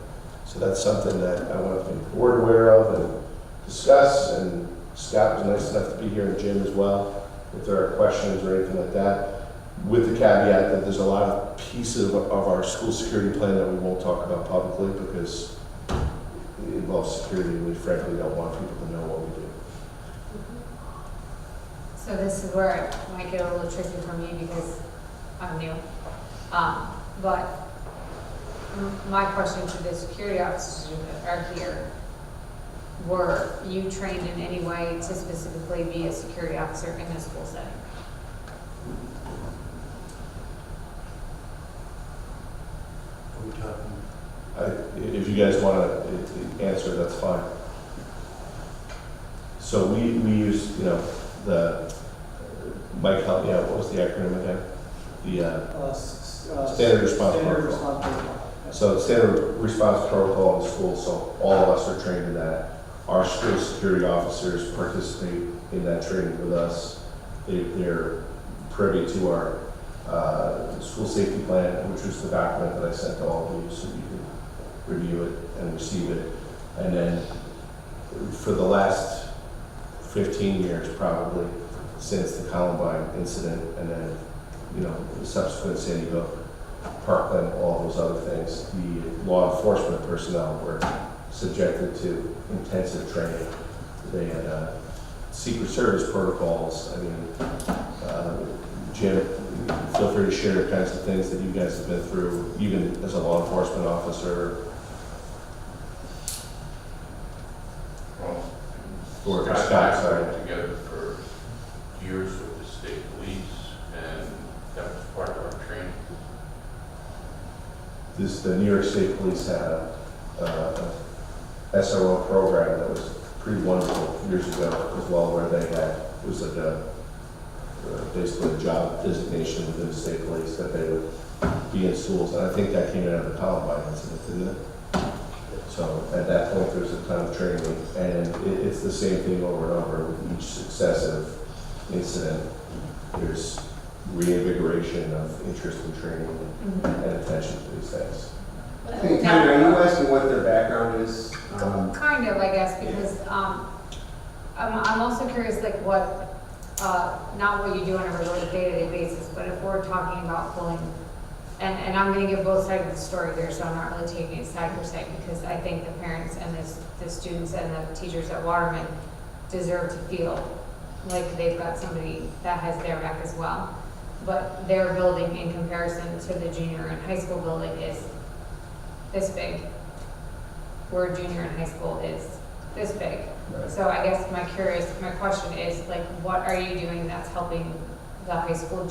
Speaker 4: So that's something that I want to make the board aware of and discuss, and Scott was nice enough to be here, and Jim as well, if there are questions or anything like that, with the caveat that there's a lot of pieces of our school security plan that we won't talk about publicly because it involves security, and we frankly don't want people to know what we do.
Speaker 9: So this is where it might get a little tricky for me because I'm new. But my question to the security officers that are here, were you trained in any way to specifically be a security officer in a school setting?
Speaker 4: If you guys want to answer, that's fine. So we use, the Mike, help me out. What was the acronym again? The standard response protocol. So standard response protocol in the school. So all of us are trained in that. Our school security officers participate in that training with us. They're privy to our school safety plan, which was the document that I sent to all of you so you can review it and receive it. And then for the last 15 years, probably, since the Columbine incident, and then, the subsequent Sandy Hook, Parkland, all those other things, the law enforcement personnel were subjected to intensive training. They had Secret Service protocols. I mean, Jim, feel free to share the kinds of things that you guys have been through, even as a law enforcement officer.
Speaker 5: Scott started together for years with the state police, and that was part of our training.
Speaker 4: The New York State Police had a SRO program that was pretty wonderful years ago as well, where they had, it was like basically a job designation within the state police that they would be in schools, and I think that came out of the Columbine incident, didn't it? So at that point, there was a ton of training, and it's the same thing over and over with each successive incident. There's reinvigoration of interest in training and attention to these things.
Speaker 8: Are you asking what their background is?
Speaker 9: Kind of, I guess, because I'm also curious, like what, not what you do on a regular day-to-day basis, but if we're talking about pulling, and I'm going to give both sides of the story here, so I'm not really taking it side per se, because I think the parents and the students and the teachers at Waterman deserve to feel like they've got somebody that has their back as well. But their building, in comparison to the junior and high school building, is this big, where junior and high school is this big. Right. So I guess my question is, like, what are you doing that's helping the high school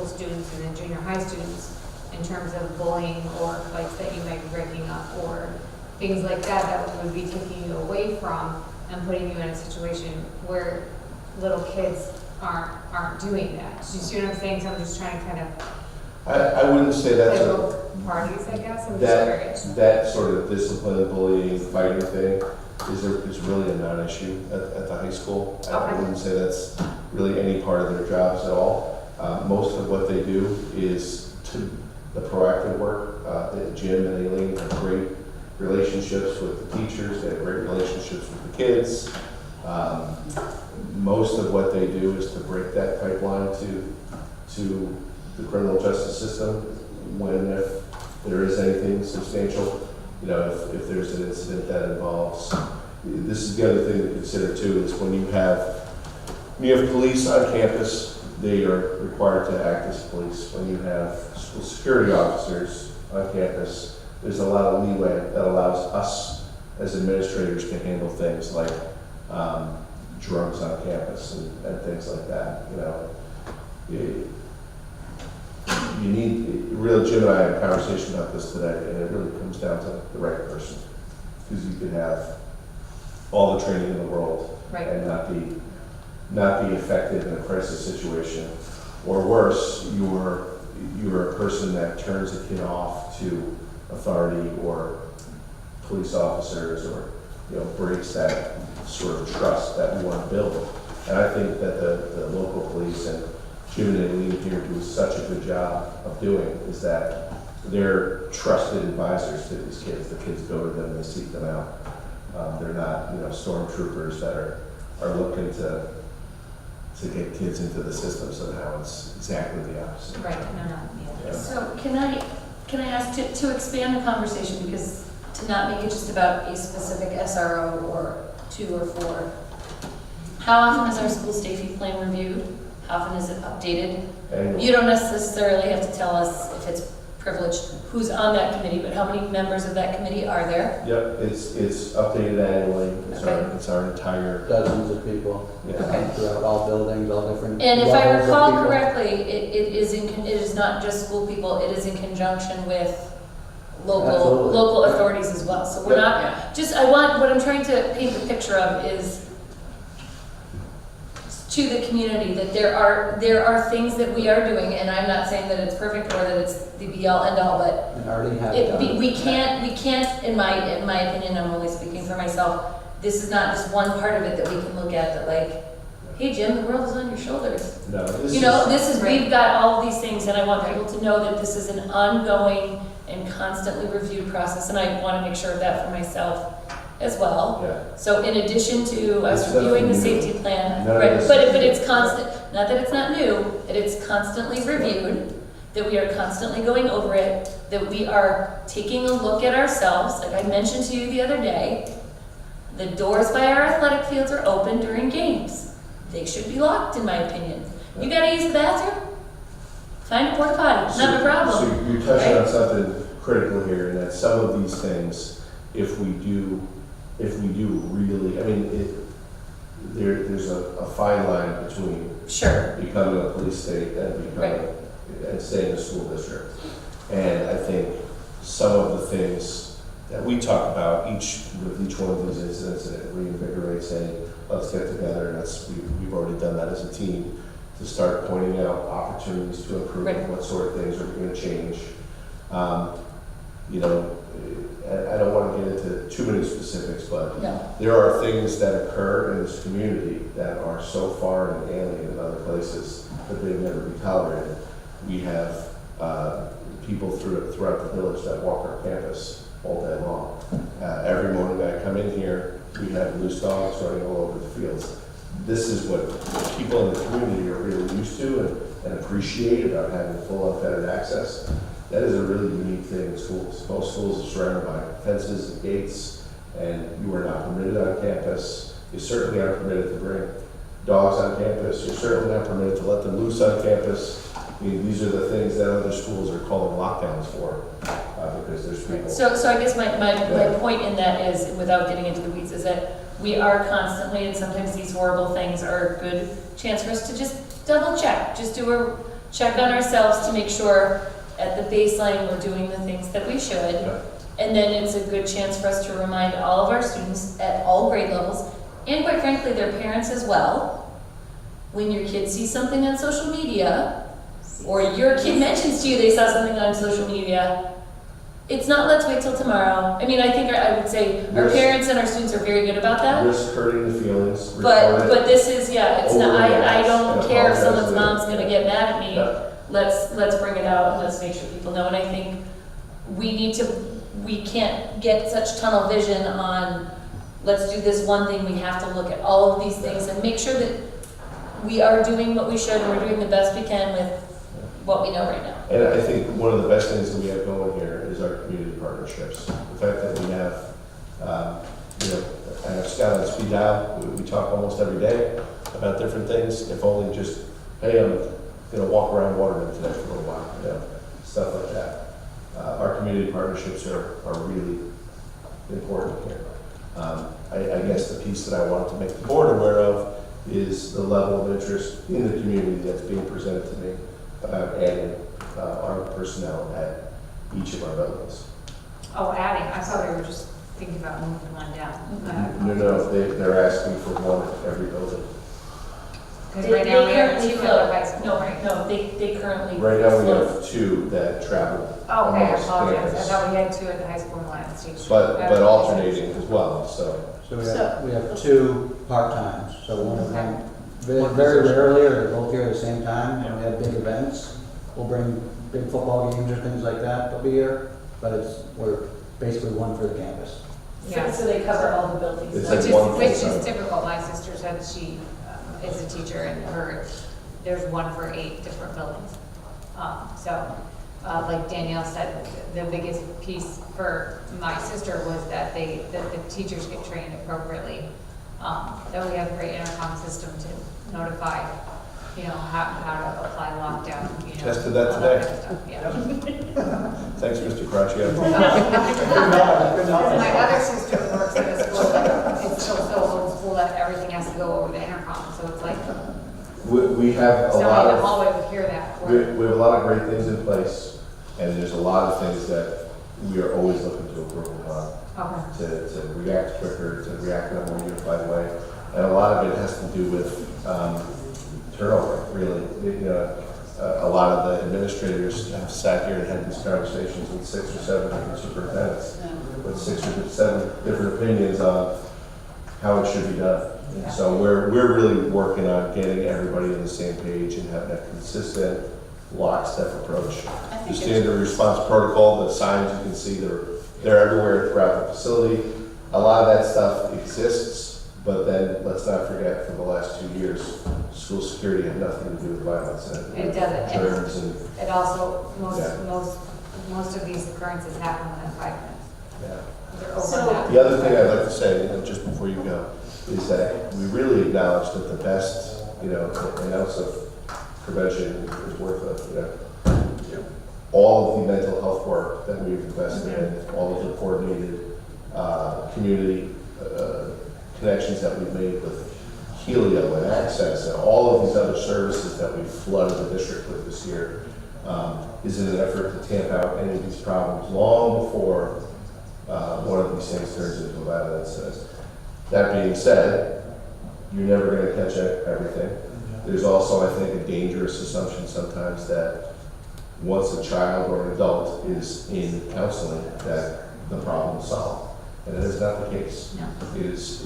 Speaker 9: students and the junior high students in terms of bullying or fights that you might be breaking up or things like that would be taking you away from and putting you in a situation where little kids aren't doing that? Do you see what I'm saying? So I'm just trying to kind of
Speaker 4: I wouldn't say that's
Speaker 9: parties, I guess. I'm just curious.
Speaker 4: That sort of discipline, bullying, fighting thing is really a non-issue at the high school. I
Speaker 2: Okay.
Speaker 4: wouldn't say that's really any part of their jobs at all. Most of what they do is the proactive work. Jim and Aileen have great relationships with the teachers. They have great relationships with the kids. Most of what they do is to break that pipeline to the criminal justice system when, if there is anything substantial, you know, if there's an incident that involves, this is the other thing to consider too, is when you have police on campus, they are required to act as police. When you have school security officers on campus, there's a lot of leeway that allows us as administrators to handle things like drugs on campus and things like that. You know, you need, Jim and I had a conversation about this today, and it really comes down to the right person. Because you could have all the training in the world and not be effective in a crisis situation, or worse, you're a person that turns a kid off to authority or police officers, or breaks that sort of trust that we want to build. And I think that the local police and Jim and Aileen here do such a good job of doing is that they're trusted advisors to these kids. The kids go to them, they seek them out. They're not, stormtroopers that are looking to get kids into the system somehow. It's exactly the opposite.
Speaker 2: Right.
Speaker 4: Yeah.
Speaker 2: So can I ask to expand the conversation, because to not make it just about a specific SRO or 2 or 4, how often is our school safety plan reviewed? How often is it updated?
Speaker 4: Annually.
Speaker 2: You don't necessarily have to tell us if it's privileged who's on that committee, but how many members of that committee are there?
Speaker 4: Yep, it's updated annually.
Speaker 2: Okay.
Speaker 4: It's our entire
Speaker 11: Dozens of people throughout all buildings, all different.
Speaker 2: And if I
Speaker 11: levels of
Speaker 2: recall
Speaker 11: people.
Speaker 2: correctly, it is not just school people, it is in conjunction with
Speaker 11: Absolutely.
Speaker 2: local authorities as well. So we're not, what I'm trying to paint the picture of is to the community that there are things that we are doing, and I'm not saying that it's perfect or that it's the be all end all, but
Speaker 11: We already have it done.
Speaker 2: we can't, in my opinion, I'm only speaking for myself, this is not just one part of it that we can look at that like, hey Jim, the world is on your shoulders.
Speaker 4: No,
Speaker 2: We've got all of these things, and I want people to know that this is an ongoing and constantly reviewed process, and I want to make sure of that for myself as well.
Speaker 4: Yeah.
Speaker 2: So in addition to us
Speaker 4: It's
Speaker 2: reviewing the
Speaker 4: definitely
Speaker 2: safety plan,
Speaker 4: None of
Speaker 2: right,
Speaker 4: this
Speaker 2: but
Speaker 4: is-
Speaker 2: it's constant, not that it's not new, that it's constantly reviewed, that we are constantly going over it, that we are taking a look at ourselves, like I mentioned to you the other day, the doors by our athletic fields are open during games. They should be locked, in my opinion. You gotta use the bathroom? Find a porta potty, not a problem.
Speaker 4: So you're touching
Speaker 2: right?
Speaker 4: on something critical here, and that some of these things, if we do really, I mean, there's a fine line between becoming a police state and and staying a school district. And I think some of the things that we talk about with each one of these incidents, and it reinvigorates saying, let's get together, and we've already done that as a team, to start pointing out opportunities to improve, what sort of things are going to change. I don't want to get into too many specifics, but there are things that occur in this community that are so far and alien in other places that they've never be tolerated. We have people throughout the village that walk our campus all day long. Every morning that I come in here, we have loose dogs running all over the fields. This is what people in the community are really used to and appreciate about having full unfettered access. That is a really unique thing in schools. Most schools are surrounded by fences and gates, and you are not permitted on campus. You certainly aren't permitted to bring dogs on campus. You're certainly not permitted to let them loose on campus. I mean, these are the things that other schools are calling lockdowns for, because there's people.
Speaker 2: So I guess my point in that is, without getting into the weeds, is that we are constantly, and sometimes these horrible things are a good chance for us to just double check, just do a check on ourselves to make sure at the baseline we're doing the things that we should. And then it's a good chance for us to remind all of our students at all grade levels, and quite frankly their parents as well, when your kid sees something on social media, or your kid mentions to you they saw something on social media, It's not let's wait till tomorrow. I mean, I think I would say our
Speaker 4: Risk-
Speaker 2: parents and our students are very good about that.
Speaker 4: Risk hurting the feelings.
Speaker 2: But
Speaker 4: record it.
Speaker 2: but this is, yeah, it's not, I don't
Speaker 4: And
Speaker 2: care if
Speaker 4: apologize
Speaker 2: someone's
Speaker 4: later.
Speaker 2: mom's gonna get mad at me.
Speaker 4: Yeah.
Speaker 2: Let's bring it out and let's make sure people know. And I think we can't get such tunnel vision on, let's do this one thing. We have to look at all of these things and make sure that we are doing what we should and we're doing the best we can with what we know right now.
Speaker 4: And I think one of the best things that we have going here is our community partnerships. The fact that we have, I have Scott on speed dial. We talk almost every day about different things. If only just, hey, I'm going to walk around Waterman today for a little while, stuff like that. Our community partnerships are really important here. I guess the piece that I wanted to make the board aware of is the level of interest in the community that's being presented to me about adding our personnel at each of our buildings.
Speaker 9: Oh, adding, I thought we were just thinking about moving one down.
Speaker 4: No, they're asking for one at every building.
Speaker 9: Because right now we have two at the high school, right?
Speaker 2: No, they currently.
Speaker 4: Right now we
Speaker 2: float.
Speaker 4: have two that travel.
Speaker 9: Oh, okay, I
Speaker 4: amongst
Speaker 9: apologize. I
Speaker 4: campus.
Speaker 9: thought we had two at the high school and one at the state.
Speaker 4: But alternating as well, so.
Speaker 11: So we have two part-times, so one of them, very rarely are they both here at the same time. When we have big events, we'll bring big football games or things like that, they'll be here, but we're basically one for the campus.
Speaker 9: Yeah.
Speaker 2: So they cover all the buildings.
Speaker 4: It's
Speaker 9: Which
Speaker 4: like one
Speaker 9: is
Speaker 4: full-time.
Speaker 9: typical. My sister said she is a teacher and there's one for 8 different buildings. Like Danielle said, the biggest piece for my sister was that the teachers get trained appropriately. That we have a great intercom system to notify, how to apply lockdown,
Speaker 4: Tested that
Speaker 9: all
Speaker 4: today.
Speaker 9: kind of stuff, yeah.
Speaker 4: Thanks, Mr. Cracciato.
Speaker 9: My other sister works at a school that it's still so old school that everything has to go over the intercom, so it's like,
Speaker 4: We have a
Speaker 9: somebody
Speaker 4: lot
Speaker 9: in the
Speaker 4: of.
Speaker 9: hallway would hear that.
Speaker 4: We have a lot of great things in place, and there's a lot of things that we are always looking to improve upon.
Speaker 9: Okay.
Speaker 4: To react quicker, to react in a more unified way. And a lot of it has to do with turnover, really. A lot of the administrators have sat here and had these conversations with 6 or 7 different superintendents, with 6 or 7 different opinions on how it should be done. And so we're really working on getting everybody on the same page and having a consistent lockstep approach. The standard response protocol, the signs you can see, they're everywhere throughout the facility. A lot of that stuff exists, but then let's not forget, for the last 2 years, school security had nothing to do with violence.
Speaker 9: It doesn't.
Speaker 4: Germs and.
Speaker 9: It also,
Speaker 4: Yeah.
Speaker 9: most of these occurrences happen within 5 minutes.
Speaker 4: Yeah.
Speaker 9: They're overlapping.
Speaker 4: The other thing I'd like to say, just before you go, is that we really acknowledge that the best, an ounce of prevention is worth all of the mental health work that we've invested in, all of the coordinated community connections that we've made with Helio and Access and all of these other services that we've flooded the district with this year, is in an effort to tamp out any of these problems long before one of these things turns into a violent incident. That being said, you're never going to catch everything. There's also, I think, a dangerous assumption sometimes that once a child or an adult is in counseling, that the problem is solved. And that is not the case.
Speaker 16: No.
Speaker 4: It is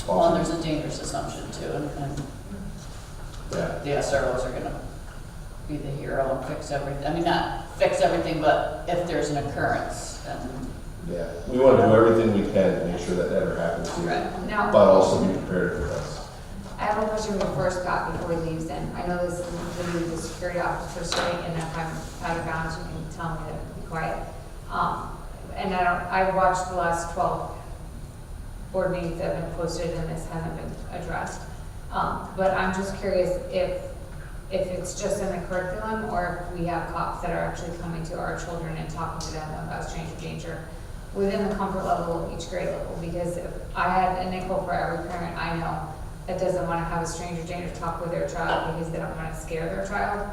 Speaker 16: Well,
Speaker 4: often.
Speaker 16: and there's a dangerous assumption too, and
Speaker 4: Yeah.
Speaker 16: the SROs are gonna be the hero and fix everything. I mean, not fix everything, but if there's an occurrence, then.
Speaker 4: Yeah, we want to do everything we can to make sure that never happens to you,
Speaker 16: Right.
Speaker 9: Now-
Speaker 4: but also be prepared for this.
Speaker 9: I have a question for Scott before he leaves, and I know this is the security officer sitting, and if I'm out of bounds, you can tell me to be quiet. And I watched the last 12 board meetings that have been posted, and this hasn't been addressed. But I'm just curious if it's just in the curriculum, or if we have cops that are actually coming to our children and talking to them about stranger danger within the comfort level of each grade level. Because if I had a nickel for every parent I know that doesn't want to have a stranger danger talk with their child because they don't want to scare their child,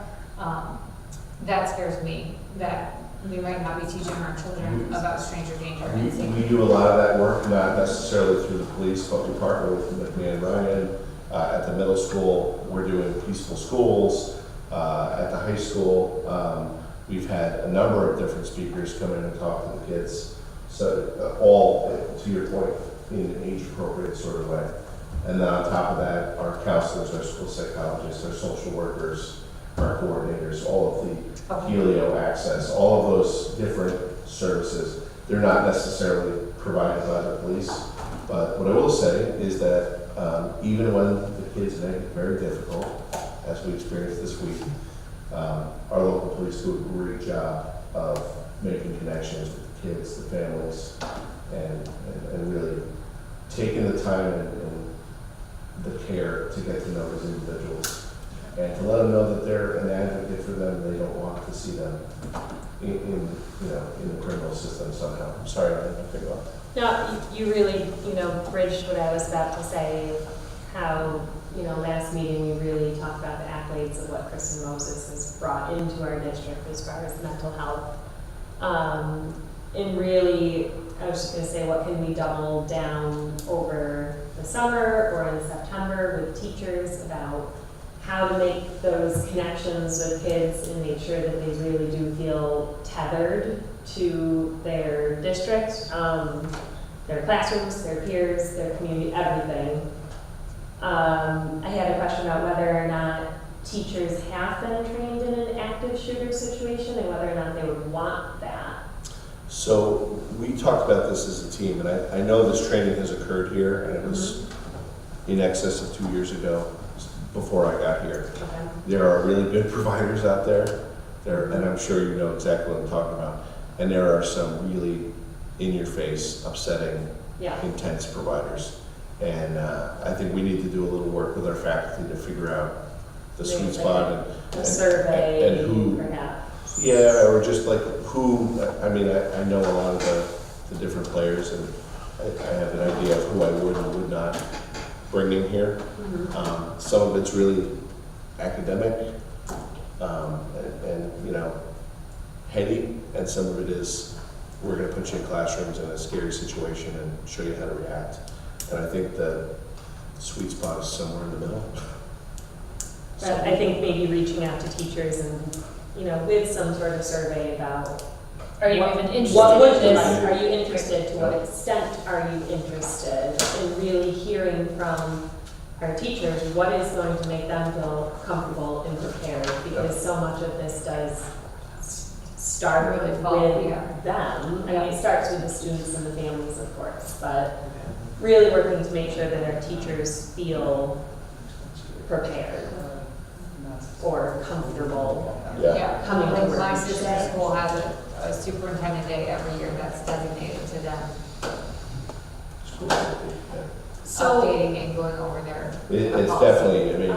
Speaker 9: that scares me, that we might not be teaching our children about stranger danger and safety.
Speaker 4: We do a lot of that work, not necessarily through the police, but we partner with McMahon Ryan. At the middle school, we're doing peaceful schools. At the high school, We've had a number of different speakers come in and talk to the kids, so all, to your point, in an age-appropriate sort of way. And then on top of that, our counselors, our school psychologists, our social workers, our coordinators, all of the Helio access, all of those different services, they're not necessarily provided by the police. But what I will say is that even when the kids make it very difficult, as we experienced this week, our local police do a great job of making connections with the kids, the families, and really taking the time and the care to get to know those individuals and to let them know that they're an advocate for them. They don't want to see them in the criminal system somehow. I'm sorry, I didn't pick up.
Speaker 3: No, you really, bridged what I was about to say, how, last meeting we really talked about the accolades of what Kristen Moses has brought into our district as far as mental health. And really, I was just going to say, what can we double down over the summer or in September with teachers about how to make those connections with kids and make sure that they really do feel tethered to their district, their classrooms, their peers, their community, everything. I had a question about whether or not teachers have been trained in an active shooter situation and whether or not they would want that.
Speaker 4: So we talked about this as a team, and I know this training has occurred here, and it was in excess of 2 years ago, before I got here.
Speaker 3: Okay.
Speaker 4: There are really good providers out there, and I'm sure you know exactly what I'm talking about. And there are some really in-your-face, upsetting, intense providers. And I think we need to do a little work with our faculty to figure out the sweet spot
Speaker 3: and survey
Speaker 4: and who,
Speaker 3: perhaps.
Speaker 4: Yeah, or just like who. I mean, I know a lot of the different players, and I have an idea of who I would and would not bring in here. Some of it's really academic and heady, and some of it is we're going to put you in classrooms in a scary situation and show you how to react. And I think the sweet spot is somewhere in the middle.
Speaker 3: But I think maybe reaching out to teachers and, with some sort of survey about
Speaker 2: Are you even interested
Speaker 3: what would
Speaker 2: in
Speaker 3: you
Speaker 2: this?
Speaker 3: like? Are you interested? To what extent are you interested? And really hearing from our teachers what is going to make them feel comfortable and prepared, because so much of this does start with them. I mean, it starts with the students and the families, of course, but really working to make sure that our teachers feel prepared or comfortable coming to work.
Speaker 9: My sister's school has a superintendent day every year that's designated to them.
Speaker 2: So
Speaker 9: updating and going over their
Speaker 4: It's definitely, I mean,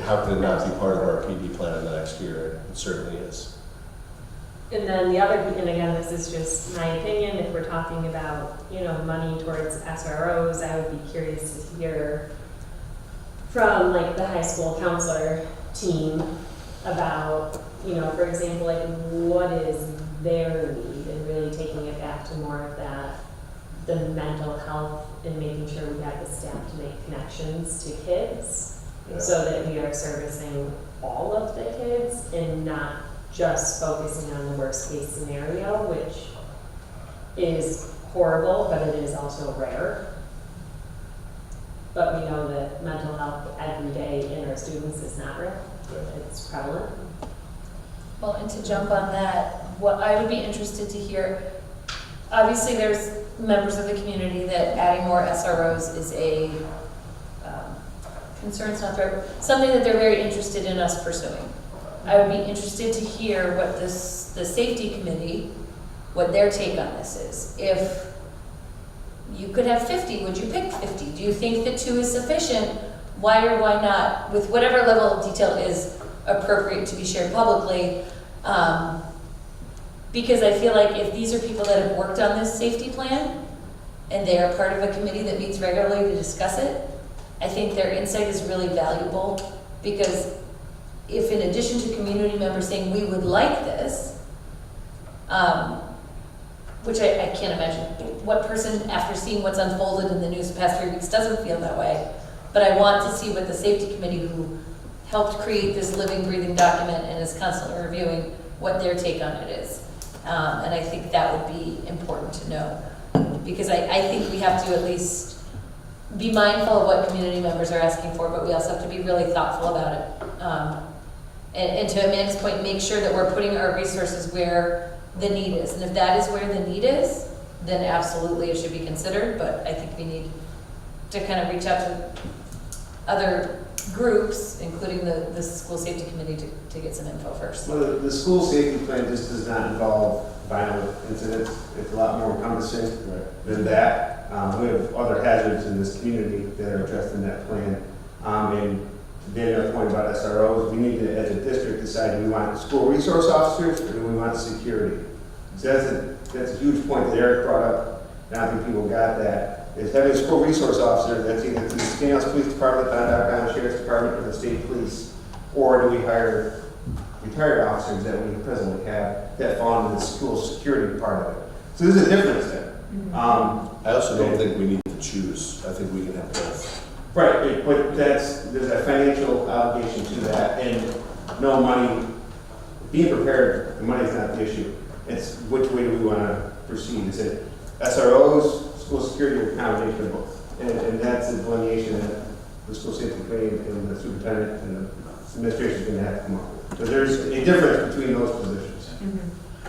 Speaker 4: how can it not be part of our PD plan in the next year? It certainly is.
Speaker 3: And then the other, and again, this is just my opinion, if we're talking about, money towards SROs, I would be curious to hear from like the high school counselor team about, for example, like what is their need, and really taking it back to more of that, the mental health and making sure we have the staff to make connections to kids so that we are servicing all of the kids and not just focusing on the worst case scenario, which is horrible, but it is also rare. But we know that mental health every day in our students is not rare. It's prevalent.
Speaker 2: Well, and to jump on that, what I would be interested to hear, obviously there's members of the community that adding more SROs is a concern's not there, something that they're very interested in us pursuing. I would be interested to hear what the safety committee, what their take on this is. If you could have 50, would you pick 50? Do you think that 2 is sufficient? Why or why not? With whatever level of detail is appropriate to be shared publicly. Because I feel like if these are people that have worked on this safety plan and they are part of a committee that meets regularly to discuss it, I think their insight is really valuable, because if in addition to community members saying we would like this, which I can't imagine, what person after seeing what's unfolded in the news the past 3 weeks doesn't feel that way, but I want to see what the safety committee who helped create this living, breathing document and is constantly reviewing what their take on it is. And I think that would be important to know, because I think we have to at least be mindful of what community members are asking for, but we also have to be really thoughtful about it. And to Amanda's point, make sure that we're putting our resources where the need is. And if that is where the need is, then absolutely it should be considered, but I think we need to kind of reach out to other groups, including the school safety committee, to get some info first.
Speaker 8: Well, the school safety plan just does not involve violent incidents. It's a lot more encompassing than that. We have other hazards in this community that are addressed in that plan. And to Daniel's point about SROs, we need to, as a district, decide, do we want school resource officers or do we want security? So that's a huge point that Eric brought up, and I think people got that, is having a school resource officer that's either through the Scales Police Department, the Sheriff's Department, or the state police, or do we hire retired officers that we presently have that fall into the school security part of it? So there's a difference there.
Speaker 4: I also don't think we need to choose. I think we can have both.
Speaker 8: Right, but there's a financial obligation to that, and no money, being prepared, the money's not the issue. It's which way do we want to proceed? Is it SROs, school security, or a combination of both? And that's the delineation that the school safety committee and the superintendent and the administration is going to have to come up with. So there's a difference between those positions.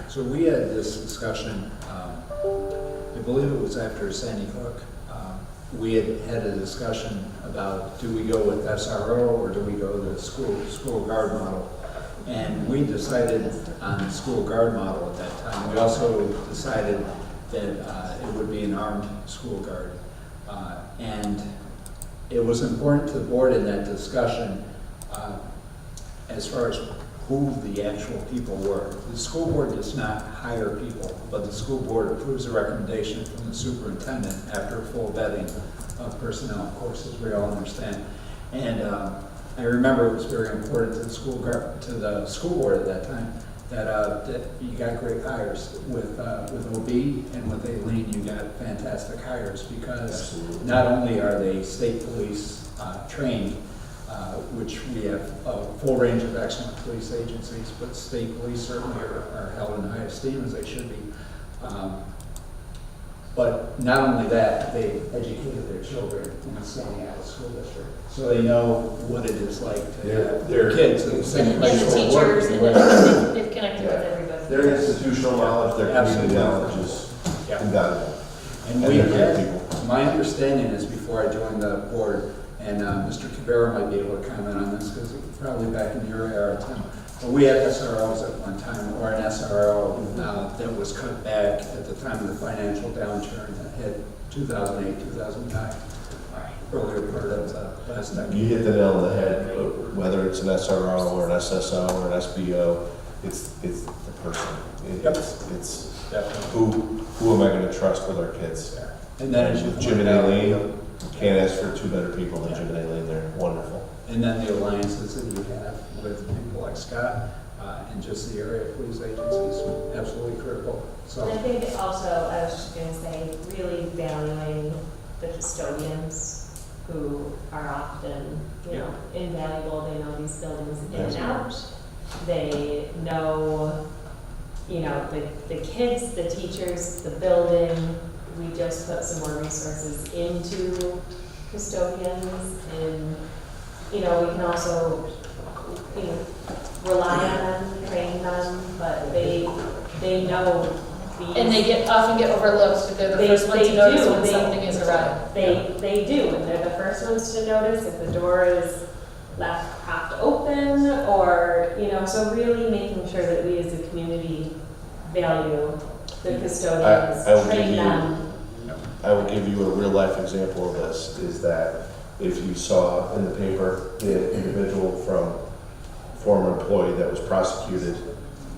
Speaker 1: So we had this discussion, I believe it was after Sandy Hook. We had a discussion about, do we go with SRO or do we go the school guard model? And we decided on the school guard model at that time. We also decided that it would be an armed school guard. And it was important to the board in that discussion as far as who the actual people were. The school board does not hire people, but the school board approves a recommendation from the superintendent after full vetting of personnel, of course, as we all understand. And I remember it was very important to the school board at that time that you got great hires with OB and with Aileen. You got fantastic hires because not only are they state police trained, which we have a full range of excellent police agencies, but state police certainly are held in high esteem, as they should be. But not only that, they educated their children in the Scandinavian school district, so they know what it is like to have their kids in the same place.
Speaker 2: And the teachers, and they've connected with everybody.
Speaker 4: Their institutional knowledge, their community knowledge is invaluable.
Speaker 1: And we had, my understanding is before I joined the board, and Mr. Cabrera might be able to comment on this because it was probably back in your era, Tim. But we had SROs at one time, or an SRO that was cut back at the time of the financial downturn that hit 2008, 2009, earlier part of the last decade.
Speaker 4: You hit the nail on the head, whether it's an SRO or an SSO or an SBO, it's the person. It's who am I going to trust with our kids?
Speaker 1: And then as you
Speaker 4: Jim and Aileen, can't ask for two better people than Jim and Aileen. They're wonderful.
Speaker 1: And then the alliances that you have with people like Scott and just the area police agencies, absolutely critical. So
Speaker 3: And I think also, I was just going to say, really valuing the custodians who are often, invaluable. They know these buildings in and out. They know, the kids, the teachers, the building. We just put some more resources into custodians, and we can also rely on them, train them, but they know these.
Speaker 2: And they often get overlooked, but they're the first ones to notice when something is awry.
Speaker 3: They do, and they're the first ones to notice if the door is left half open, or so really making sure that we as a community value the custodians, train them.
Speaker 4: I will give you a real life example of this, is that if you saw in the paper the individual from former employee that was prosecuted,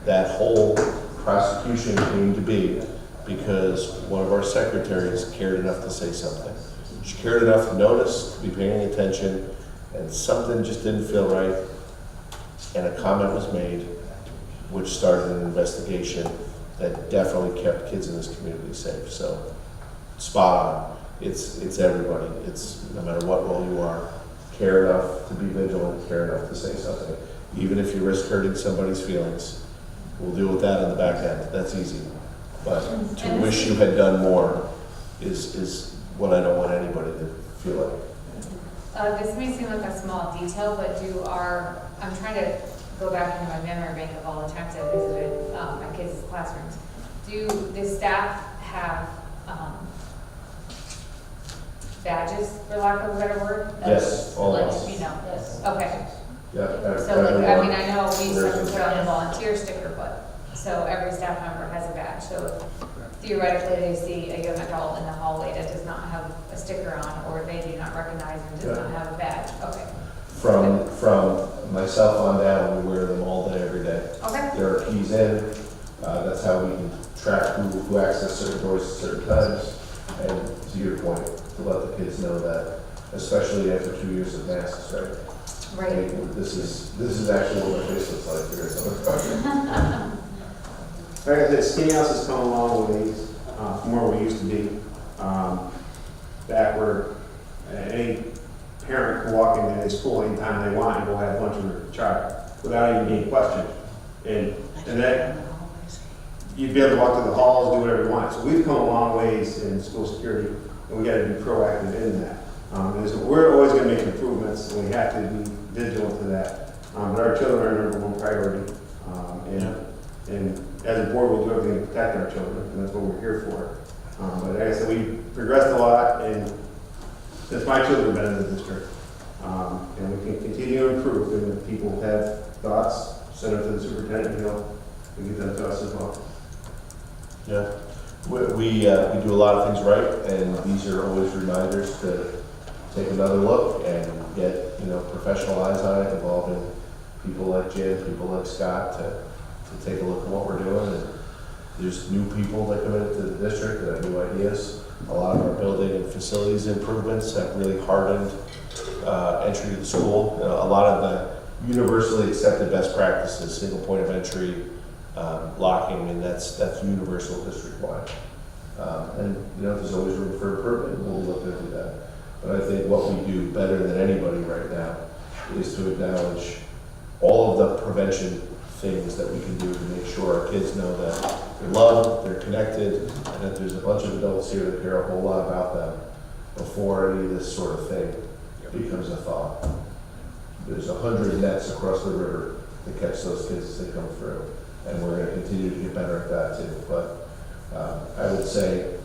Speaker 4: that whole prosecution came to be because one of our secretaries cared enough to say something. She cared enough to notice, to be paying attention, and something just didn't feel right, and a comment was made, which started an investigation that definitely kept kids in this community safe. So, spot on. It's everybody. It's no matter what role you are, care enough to be vigilant, care enough to say something. Even if you risk hurting somebody's feelings, we'll deal with that on the back end. That's easy. But to wish you had done more is what I don't want anybody to feel like.
Speaker 9: This may seem like a small detail, but I'm trying to go back into my memory bank of all the times I visited my kids' classrooms. Do the staff have badges, for lack of a better word?
Speaker 4: Yes, all of us.
Speaker 2: Yes.
Speaker 9: Okay.
Speaker 4: Yeah.
Speaker 9: So like, I mean, I know we used to put on the volunteer sticker, but, so every staff member has a badge. So theoretically, they see a young adult in the hallway that does not have a sticker on, or they do not recognize and does not have a badge. Okay.
Speaker 4: From myself on down, we wear them all day, every day.
Speaker 9: Okay.
Speaker 4: There are keys in. That's how we can track who access certain doors at certain times. And to your point, to let the kids know that, especially after 2 years of masks, right?
Speaker 9: Right.
Speaker 4: Hey, this is actually what my face looks like here at some project.
Speaker 8: Like I said, Skinny House has come a long ways from where we used to be. Back where any parent can walk into any school anytime they want and go have lunch with their child without even being questioned. And that you'd be able to walk to the halls, do whatever you want. So we've come a long ways in school security, and we got to be proactive in that. And so we're always going to make improvements, and we have to be vigilant to that. But our children are our number one priority, and as a board, we'll do everything to protect our children, and that's what we're here for. But like I said, we've progressed a lot, and since my children have been in the district, and we can continue to improve. And if people have thoughts, send them to the superintendent, and he'll give them to us as well.
Speaker 4: Yeah, we do a lot of things right, and these are always reminders to take another look and get professional eyes on it, involving people like Jim, people like Scott to take a look at what we're doing. And there's new people that come into the district that have new ideas. A lot of our building and facilities improvements have really hardened entry to the school. A lot of the universally accepted best practices, single point of entry, locking, and that's universal district-wide. And there's always room for improvement, and we'll look into that. But I think what we do better than anybody right now is to acknowledge all of the prevention things that we can do to make sure our kids know that they're loved, they're connected, and that there's a bunch of adults here that care a whole lot about them before any of this sort of thing becomes a thought. There's 100 nets across the river to catch those kids as they come through, and we're going to continue to get better at that too. But I would say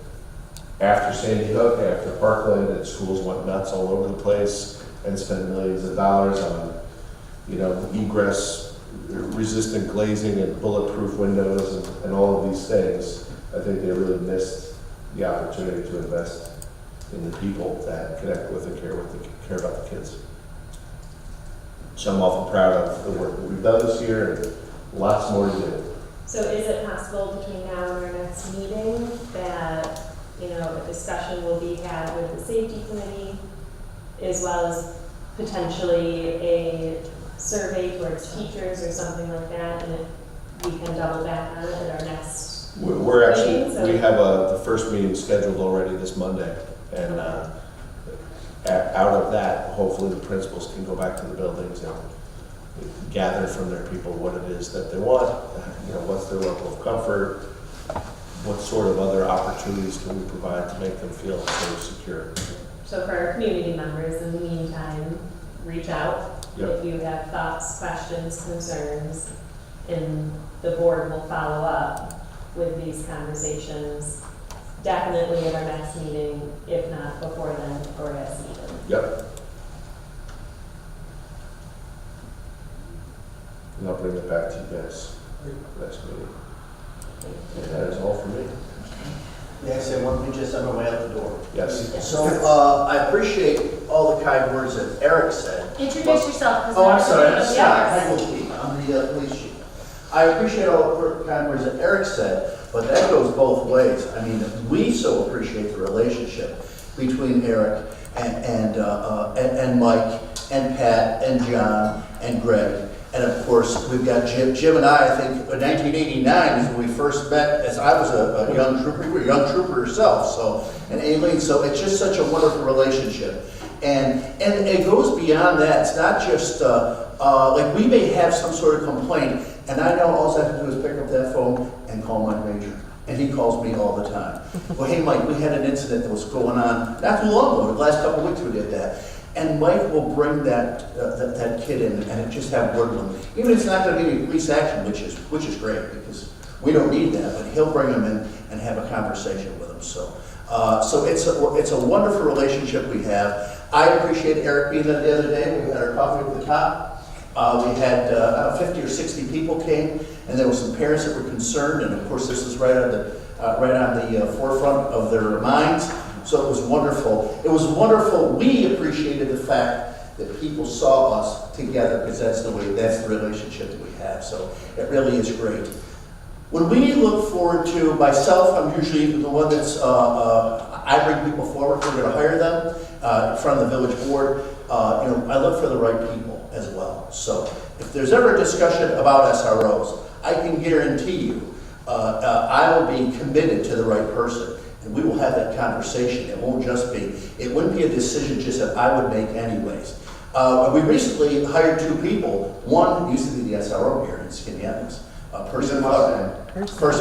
Speaker 4: after Sandy Hook, after Parkland, and schools went nuts all over the place and spent millions of dollars on egress resistant glazing and bulletproof windows and all of these things. I think they really missed the opportunity to invest in the people that connect with and care about the kids. So I'm awful proud of the work that we've done this year, and lots more to do.
Speaker 3: So is it possible between now and our next meeting that, a discussion will be had with the safety committee, as well as potentially a survey towards teachers or something like that, and we can double back on it at our next
Speaker 4: We're actually,
Speaker 3: meeting? So
Speaker 4: we have the first meeting scheduled already this Monday, and out of that, hopefully the principals can go back to the buildings and gather from their people what it is that they want, what's their level of comfort, what sort of other opportunities can we provide to make them feel so secure.
Speaker 3: So for our community members, in the meantime, reach out.
Speaker 4: Yep.
Speaker 3: If you have thoughts, questions, concerns, and the board will follow up with these conversations, definitely at our next meeting, if not before then, or as needed.
Speaker 4: Yep. And I'll bring it back to you guys for the next meeting. And that is all for me.
Speaker 14: May I say one thing just on my way out the door?
Speaker 4: Yes.
Speaker 14: So I appreciate all the kind words that Eric said.
Speaker 2: Introduce yourself.
Speaker 14: Oh, I'm sorry. I'm
Speaker 2: Yes.
Speaker 14: Scott. I'm the police chief. I appreciate all the kind words that Eric said, but that goes both ways. I mean, we so appreciate the relationship between Eric and Mike and Pat and John and Greg. And of course, we've got Jim. Jim and I think, in 1989 is when we first met, as I was a young trooper. You were a young trooper yourself, so, and Aileen, so it's just such a wonderful relationship. And it goes beyond that. It's not just, like we may have some sort of complaint, and I know all I have to do is pick up that phone and call Mike Major. And he calls me all the time. Well, hey Mike, we had an incident that was going on not too long ago, the last couple of weeks we did that. And Mike will bring that kid in and just have word with him. Even if it's not going to be any police action, which is great because we don't need that, but he'll bring him in and have a conversation with him. So it's a wonderful relationship we have. I appreciate Eric being there the other day. We had our coffee at the top. We had 50 or 60 people came, and there were some parents that were concerned, and of course this is right on the forefront of their minds. So it was wonderful. It was wonderful. We appreciated the fact that people saw us together because that's the relationship that we have. So it really is great. When we look forward to myself, I'm usually the one that's I bring people forward. We're going to hire them in front of the village board. I look for the right people as well. So if there's ever a discussion about SROs, I can guarantee you I will be committed to the right person. And we will have that conversation. It won't just be, it wouldn't be a decision just that I would make anyways. We recently hired 2 people. One used to be the SRO here in Skaneateles, Percy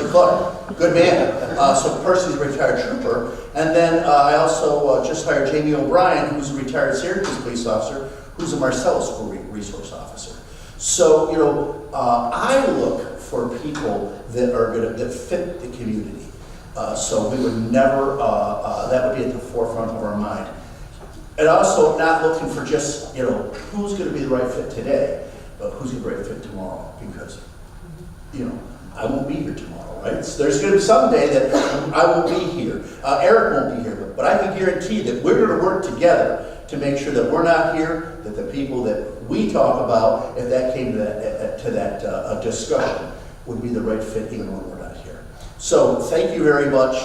Speaker 14: Clark. Good man. So Percy's a retired trooper. And then I also just hired Jamie O'Brien, who's a retired Syracuse police officer, who's a Marcellus School resource officer. So, I look for people that fit the community. So we would never, that would be at the forefront of our mind. And also not looking for just, who's going to be the right fit today, but who's the right fit tomorrow. Because, I won't be here tomorrow, right? So there's going to be some day that I won't be here. Eric won't be here, but I can guarantee that we're going to work together to make sure that we're not here, that the people that we talk about, if that came to that discussion, would be the right fit even when we're not here. So thank you very much.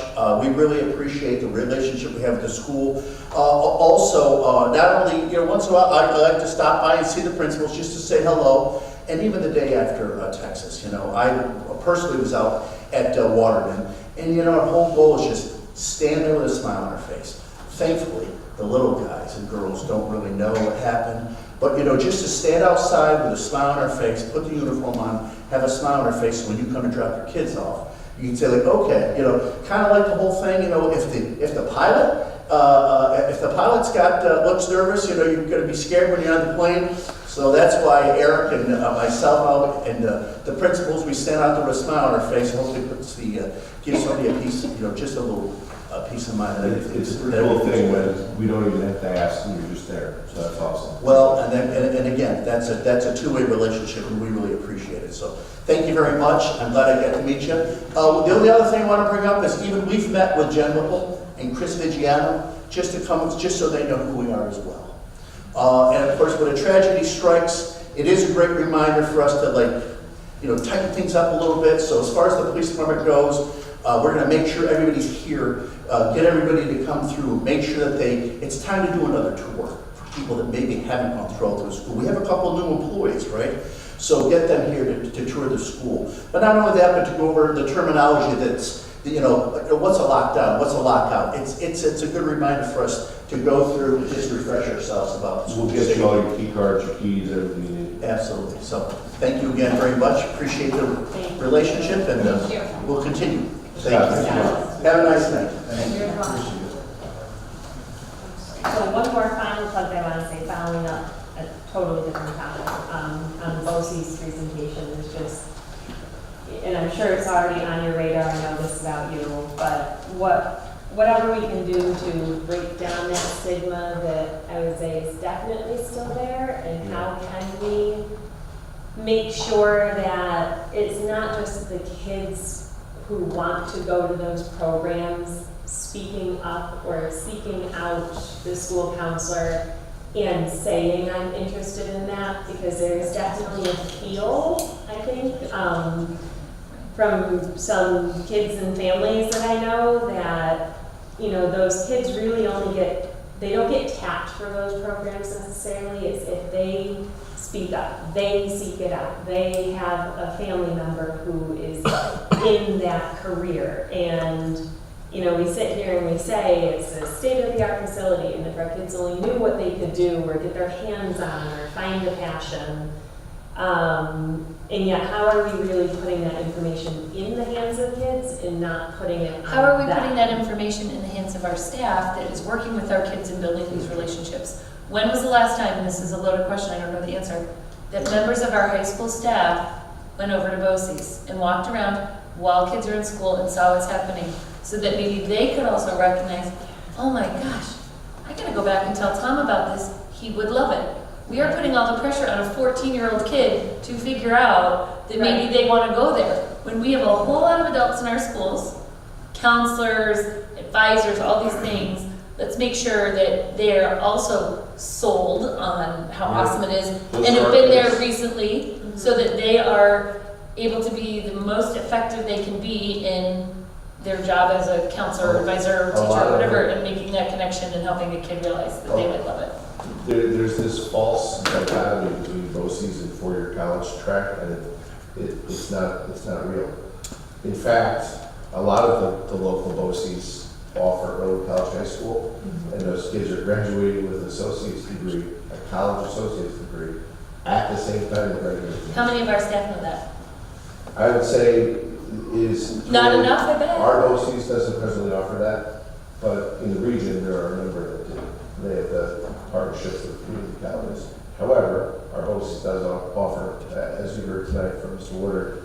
Speaker 14: We really appreciate the relationship we have with the school. Also, not only, once in a while, I like to stop by and see the principals just to say hello. And even the day after Texas, I personally was out at Waterman, and our whole goal is just stand there with a smile on our face. Thankfully, the little guys and girls don't really know what happened, but just to stand outside with a smile on our face, put the uniform on, have a smile on our face, so when you come to drop your kids off, you can say like, okay, kind of like the whole thing, if the pilot's looks nervous, you're going to be scared when you're on the plane. So that's why Eric and myself and the principals, we stand out there with a smile on our face, and hopefully gives somebody a piece, just a little peace of mind.
Speaker 4: It's a pretty cool thing when we don't even have to ask, and you're just there. So that's awesome.
Speaker 14: Well, and again, that's a two-way relationship, and we really appreciate it. So thank you very much. I'm glad I got to meet you. The only other thing I want to bring up is even we've met with Jen Whipple and Chris Vigiano just so they know who we are as well. And of course, when a tragedy strikes, it is a great reminder for us to tighten things up a little bit. So as far as the police department goes, we're going to make sure everybody's here, get everybody to come through, make sure that it's time to do another tour for people that maybe haven't gone through the school. We have a couple of new employees, right? So get them here to tour the school. But not only that, but to go over the terminology that's, what's a lockdown, what's a lockout. It's a good reminder for us to go through and just refresh ourselves about the school.
Speaker 4: We'll get you all your key cards, your keys, everything you need.
Speaker 14: Absolutely. So thank you again very much. Appreciate the relationship, and we'll continue. Thank you. Have a nice night. Thank you.
Speaker 3: So one more final plug that I want to say, following up a totally different topic on BOCES presentation is just, and I'm sure it's already on your radar, I know this about you, but whatever we can do to break down that stigma that I would say is definitely still there, and how can we make sure that it's not just the kids who want to go to those programs speaking up or seeking out the school counselor and saying I'm interested in that, because there's definitely a feel, I think, from some kids and families that I know that, those kids really they don't get tapped for those programs necessarily. It's if they speak up, they seek it out, they have a family member who is in that career, and you know, we sit here and we say it's a state-of-the-art facility, and if our kids only knew what they could do or get their hands on or find a passion, and yet how are we really putting that information in the hands of kids and not putting it on
Speaker 2: How are we
Speaker 3: them?
Speaker 2: putting that information in the hands of our staff that is working with our kids and building these relationships? When was the last time, and this is a loaded question, I don't know the answer, that members of our high school staff went over to BOCES and walked around while kids are in school and saw what's happening, so that maybe they could also recognize, oh my gosh, I gotta go back and tell Tom about this, he would love it. We are putting all the pressure on a 14-year-old kid to figure out that maybe they wanna go there. When we have a whole lot of adults in our schools, counselors, advisors, all these things, let's make sure that they're also sold on how awesome it is and have been there recently, so that they are able to be the most effective they can be in their job as a counselor, advisor, teacher, whatever, and making that connection and helping a kid realize that they might love it.
Speaker 4: There's this false dichotomy between BOCES and four-year college track, and it's not real. In fact, a lot of the local BOCES offer early college high school, and those kids are graduating with an associate's degree, a college associate's degree, at the same time they're graduating.
Speaker 2: How many of our staff know that?
Speaker 4: I would say is...
Speaker 2: Not enough, I bet.
Speaker 4: Our BOCES doesn't presently offer that, but in the region, there are a number that do. They have the partnerships with community colleges. However, our BOCES does offer, as you heard tonight from Mr. Woodard,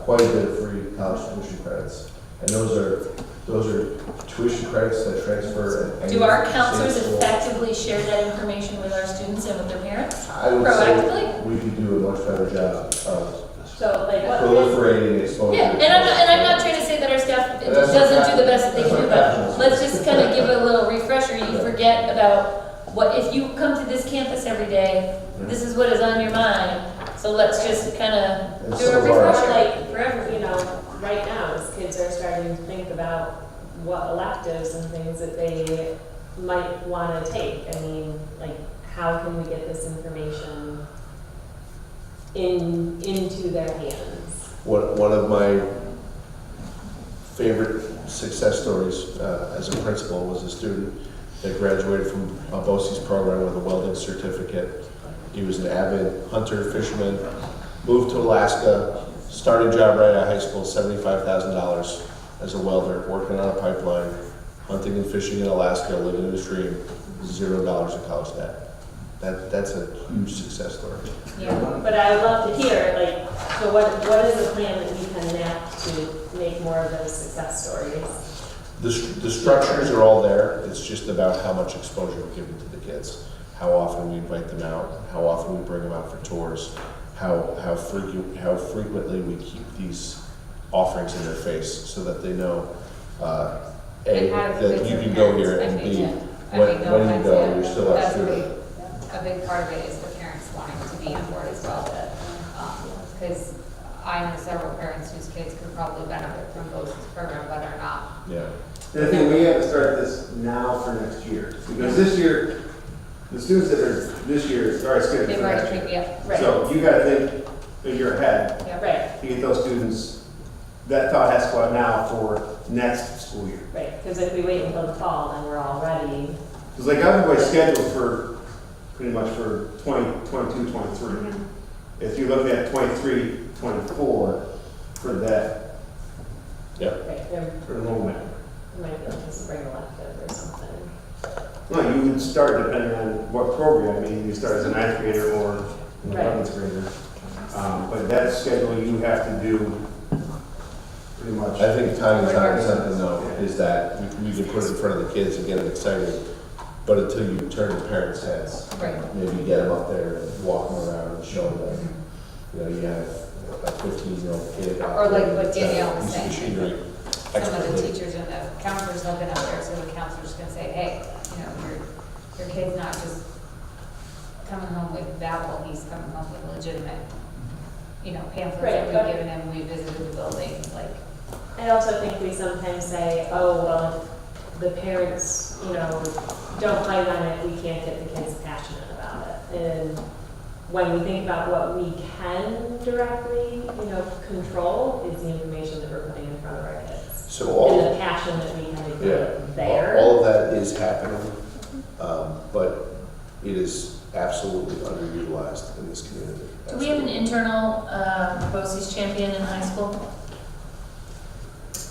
Speaker 4: quite a bit of free college tuition credits. And those are tuition credits that transfer.
Speaker 2: Do our counselors effectively share that information with our students and with their parents?
Speaker 4: I would
Speaker 2: Proactively?
Speaker 4: say we could do a much better job of
Speaker 3: So, like, what
Speaker 4: proliferating exposure.
Speaker 2: Yeah, and I'm not trying to say that our staff doesn't do the best that they can do, but let's just kind of give a little refresher. You forget about what, if you come to this campus every day, this is what is on your mind. So let's just kind of do a refresher.
Speaker 3: Like, forever, you know, right now, as kids are starting to think about what electives and things that they might want to take. I mean, like, how can we get this information into their hands?
Speaker 4: One of my favorite success stories as a principal was a student that graduated from a BOCES program with a welding certificate. He was an avid hunter, fisherman, moved to Alaska, starting job right out of high school, $75,000 as a welder, working on a pipeline, hunting and fishing in Alaska, living in his dream, $0 in college debt. That's a huge success story.
Speaker 3: Yeah, but I would love to hear, like, so what is the plan that we can enact to make more of those success stories?
Speaker 4: The structures are all there. It's just about how much exposure we're giving to the kids, how often we invite them out, how often we bring them out for tours, how frequently we keep these offerings in their face so that they know, A, that you can go here, and B, when you go, you're still a student.
Speaker 9: A big part of it is the parents wanting to be on board as well. Because I know several parents whose kids could probably benefit from BOCES program, whether or not.
Speaker 4: Yeah.
Speaker 8: And I think we have to start this now for next year. Because this year, the students that are this year are scheduled
Speaker 9: They've
Speaker 8: for
Speaker 9: already
Speaker 8: next year.
Speaker 9: taken, yeah, right.
Speaker 8: So you gotta think a year ahead.
Speaker 9: Yeah.
Speaker 3: Right,
Speaker 8: To get those students, that thought has to go out now for next school year.
Speaker 3: right, because if we wait until the fall, then we're already.
Speaker 8: Because like everybody's scheduled for, pretty much for 22, 23. If you look at 23, 24 for that,
Speaker 3: Right, there
Speaker 8: for the moment.
Speaker 3: might be like a spring elective or something.
Speaker 8: No, you would start depending on what program. I mean, you start as a ninth grader or an
Speaker 3: Right.
Speaker 8: 11th grader. But that schedule you have to do pretty much.
Speaker 4: I think time and time something though is that we can put it in front of the kids and get them excited, but until you turn the parents' heads,
Speaker 9: Right.
Speaker 4: maybe get them up there and walk them around and show them, you know, you have a 15-year-old kid.
Speaker 9: Or like what Danielle was
Speaker 4: piece of
Speaker 9: saying.
Speaker 4: machinery
Speaker 9: Some of the
Speaker 4: expertly.
Speaker 9: teachers and the counselors have been out there, so the counselors can say, hey, you know, your kid's not just coming home with babble, he's coming home with legitimate, you know, pamphlets that
Speaker 3: Right,
Speaker 9: we've given him, we visited the building, like.
Speaker 3: I also think we sometimes say, oh, well, if the parents, you know, don't fight on it, we can't get the kids passionate about it. And when we think about what we can directly, you know, control, is the information that we're putting in front of our kids.
Speaker 4: So all,
Speaker 3: And the passion passion that we had to
Speaker 4: Yeah,
Speaker 3: get there.
Speaker 4: all of that is happening, but it is absolutely underutilized in this community.
Speaker 2: Do we have an internal BOCES champion in high school?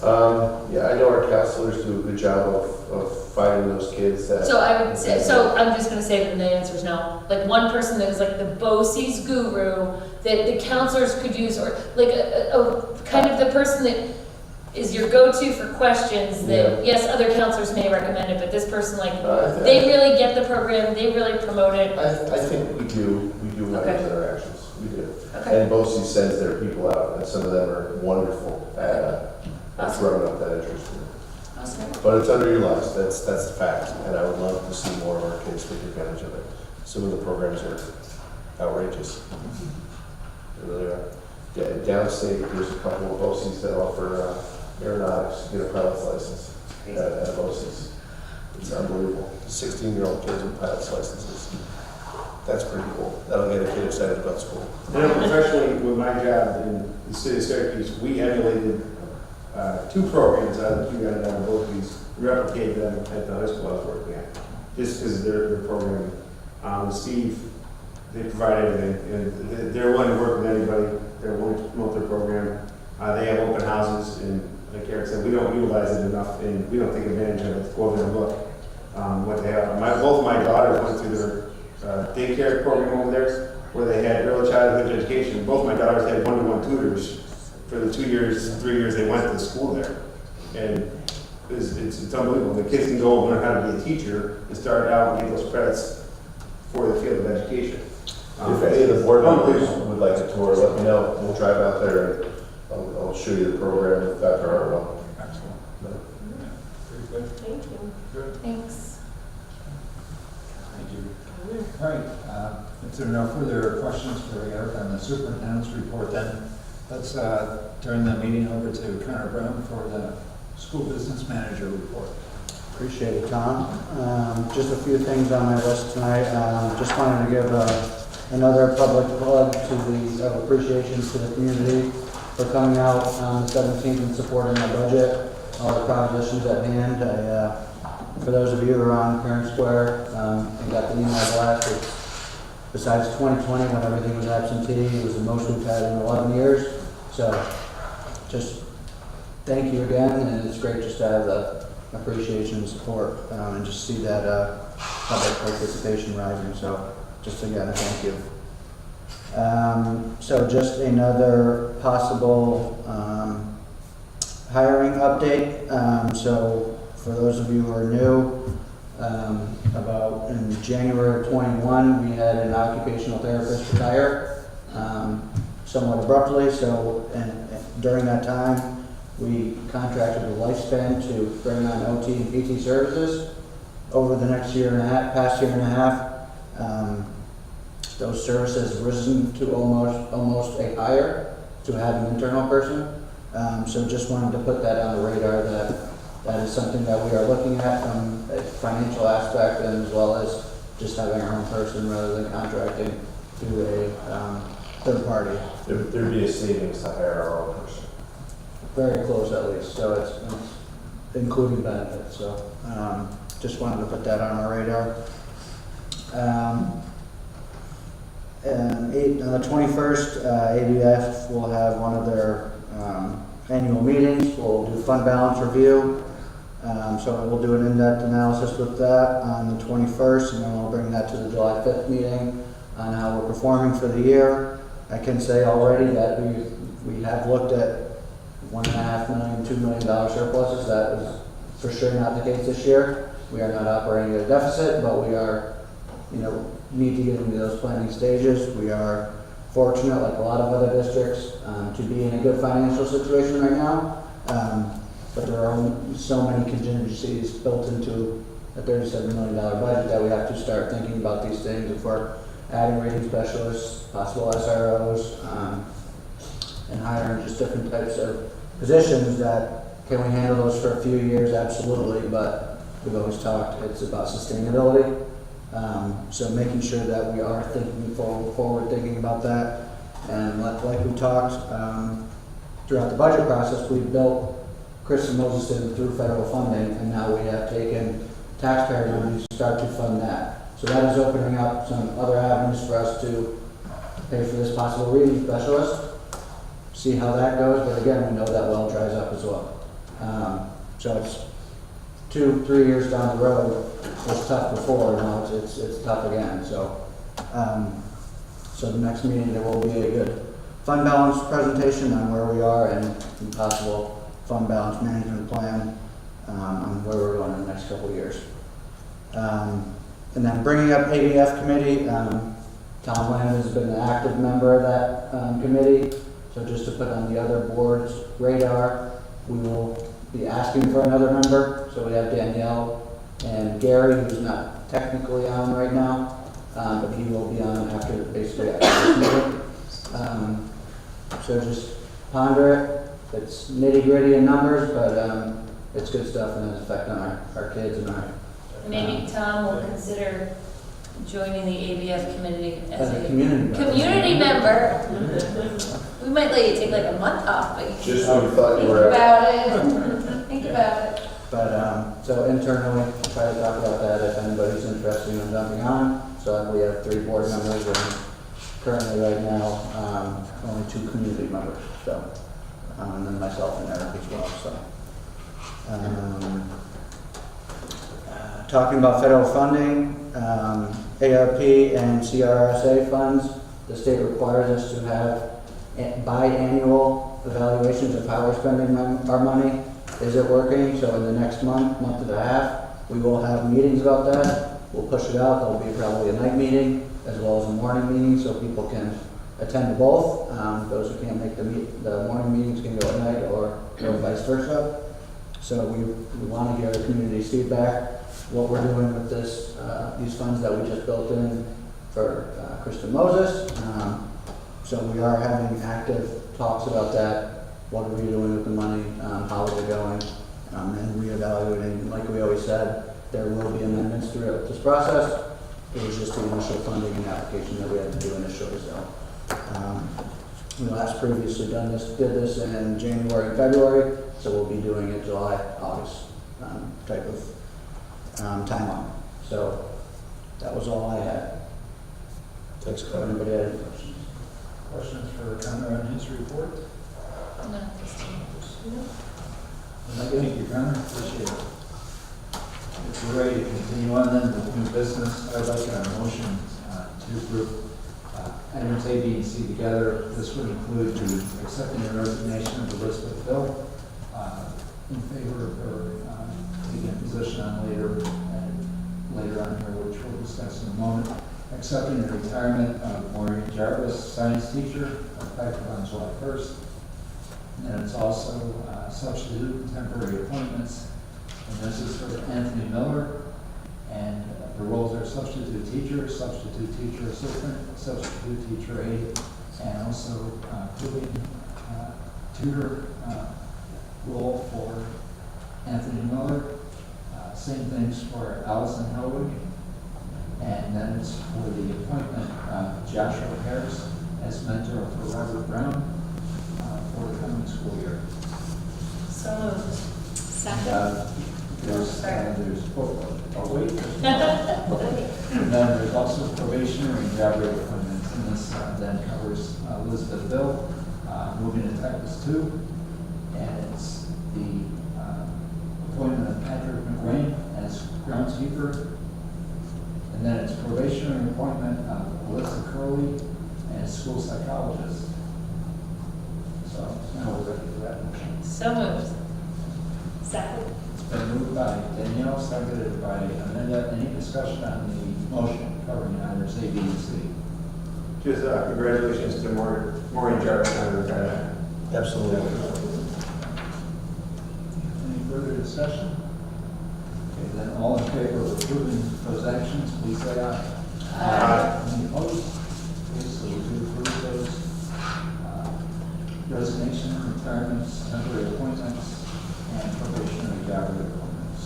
Speaker 4: Yeah, I know our counselors do a good job of finding those kids that.
Speaker 2: So I would say, so I'm just gonna say that the answer is no. Like one person that is like the BOCES guru that the counselors could use, or like a kind of the person that is your go-to for questions that, yes, other counselors may recommend it, but this person, like, they really get the program, they really promote it.
Speaker 4: I think we do have
Speaker 2: Okay.
Speaker 4: those interactions, we do.
Speaker 2: Okay.
Speaker 4: And BOCES sends their people out, and some of them are wonderful at throwing up that interest in it.
Speaker 2: Awesome.
Speaker 4: But it's underutilized, that's the fact, and I would love to see more of our kids take advantage of it. Some of the programs are outrageous. They really are. Yeah, downstate, there's a couple of BOCES that offer aeronautics, get a pilot's license at BOCES. It's unbelievable. 16-year-old kids with pilot's licenses. That's pretty cool. That'll get a kid excited about school.
Speaker 8: I know professionally, with my job in the city of Syracuse, we emulated two programs out of the two guys out of both these, replicated them at the high school I was working at, just because their program. Steve, they provide everything, and they're willing to work with anybody. They're willing to promote their program. They have open houses, and like Eric said, we don't utilize it enough, and we don't take advantage of it. Go over and look what they have. Both of my daughters went through their daycare program over there, where they had early childhood education. Both my daughters had one-to-one tutors for the 2 years, 3 years they went to school there. And it's unbelievable. The kids can go and learn how to be a teacher and start out and get those credits for the field of education.
Speaker 4: If any of the board members would like a tour, let me know. We'll drive out there and I'll show you the program with Dr. Hartwell.
Speaker 1: Excellent.
Speaker 3: Thank you.
Speaker 1: Good.
Speaker 2: Thanks.
Speaker 1: Thank you. All right, if there are no further questions for Eric on the superintendent's report, then let's turn the meeting over to Connor Brown for the school business manager report.
Speaker 11: Appreciate it, Tom. Just a few things on my list tonight. Just wanted to give another public plug to the appreciation to the community for coming out on the 17th and supporting my budget, all the propositions at hand. For those of you who are on Parent Square and got the email blast, besides 2020 when everything was absentee, it was the most we've had in 11 years. So just thank you again, and it's great just to have the appreciation and support and just see that public participation rising. So just again, thank you. So just another possible hiring update. So for those of you who are new, about in January of 21, we had an occupational therapist retire somewhat abruptly. So and during that time, we contracted with Lifespan to bring on OT and PT services. Over the next past year and a half, those services have risen to almost a higher to have an internal person. So just wanted to put that on the radar that is something that we are looking at from a financial aspect, and as well as just having our own person rather than contracting to a third party.
Speaker 4: There'd be a savings to hire our own person.
Speaker 11: Very close at least, so it's including benefits. So just wanted to put that on our radar. And on the 21st, ABF will have one of their annual meetings. We'll do fund balance review. So we'll do an in-depth analysis with that on the 21st, and then we'll bring that to the July 5th meeting on how we're performing for the year. I can say already that we have looked at $1.5 million, $2 million surpluses. That is for sure not the case this year. We are not operating at a deficit, but we are, need to get into those planning stages. We are fortunate, like a lot of other districts, to be in a good financial situation right now. But there are so many contingencies built into a $37 million budget that we have to start thinking about these things. If we're adding rating specialists, possible SROs, and hiring just different types of positions, that can we handle those for a few years? Absolutely, but we've always talked, it's about sustainability. So making sure that we are thinking forward thinking about that. And like we talked throughout the budget process, we've built Kristen Moses did through federal funding, and now we have taken taxpayer money to start to fund that. So that is opening up some other avenues for us to pay for this possible reading specialist, see how that goes, but again, we know that well dries up as well. So it's 2-3 years down the road. It was tough before, now it's tough again. So so the next meeting there will be a good fund balance presentation on where we are and possible fund balance management plan on where we're going in the next couple of years. And then bringing up ABF committee, Tom Land has been an active member of that committee. So just to put on the other board's radar, we will be asking for another member. So we have Danielle and Gary, who's not technically on right now, but he will be on basically after this meeting. So just ponder it. It's nitty gritty in numbers, but it's good stuff and has effect on our kids and our.
Speaker 2: Maybe Tom will consider joining the ABF committee as a
Speaker 11: community
Speaker 2: member. We might let you take like a month off, but you can
Speaker 4: Just when you thought you
Speaker 2: think
Speaker 4: were
Speaker 2: about it. Think about it.
Speaker 11: But so internally, try to talk about that if anybody's interested in jumping on. So we have 3 board members and currently right now only 2 community members. So and then myself and Eric as well. So. Talking about federal funding, ARP and CRSA funds, the state requires us to have biannual evaluations of how we're spending our money. Is it working? So in the next month and a half, we will have meetings about that. We'll push it out. There'll be probably a night meeting as well as a morning meeting so people can attend to both. Those who can't make the morning meetings can go at night or vice versa. So we want to hear the community's feedback, what we're doing with these funds that we just built in for Kristen Moses. So we are having active talks about that. What are we doing with the money? How is it going? And reevaluating. Like we always said, there will be amendments throughout this process. It was just the initial funding and application that we had to do initially. So we last previously did this in January and February. So we'll be doing it July, August type of timeline. So that was all I had.
Speaker 1: Thanks,
Speaker 11: Connor. Anybody had any questions?
Speaker 1: Questions for Connor on his report?
Speaker 2: No, this time.
Speaker 1: Thank you, Connor. Appreciate it. If we're ready to continue on then with new business, I'd like a motion to group items A, B, and C together. This would include the accepting the resignation of Elizabeth Bill in favor of her taking a position on later on here, which we'll discuss in a moment. Accepting the retirement of Maureen Jarvis, science teacher, effective on July 1st. And then it's also substitute and temporary appointments. And this is for Anthony Miller. And the roles are substitute teacher assistant, substitute teacher aide, and also tutoring tutor role for Anthony Miller. Same things for Allison Helwig. And then it's for the appointment of Joshua Harris as mentor for Robert Brown for the coming school year.
Speaker 2: So moved. Second.
Speaker 1: There's and then there's also probationary and job rate appointments, and this then covers Elizabeth Bill, moving to Texas 2, and it's the appointment of Patrick McWayne as groundskeeper, and then it's probationary appointment of Alyssa Curley as school psychologist. So now we're ready for that motion.
Speaker 2: So moved.
Speaker 3: Second.
Speaker 1: Been moved by Danielle, seconded by Amanda. Any discussion on the motion covering items A, B, and C?
Speaker 8: Just congratulations to Maureen Jarvis on her retirement.
Speaker 1: Absolutely. Any further discussion? Okay, then all in favor of approving those actions, please say aye.
Speaker 8: Aye.
Speaker 1: Any opposed? Okay, so we do approve those resignation, retirements, temporary appointments, and probationary job appointments.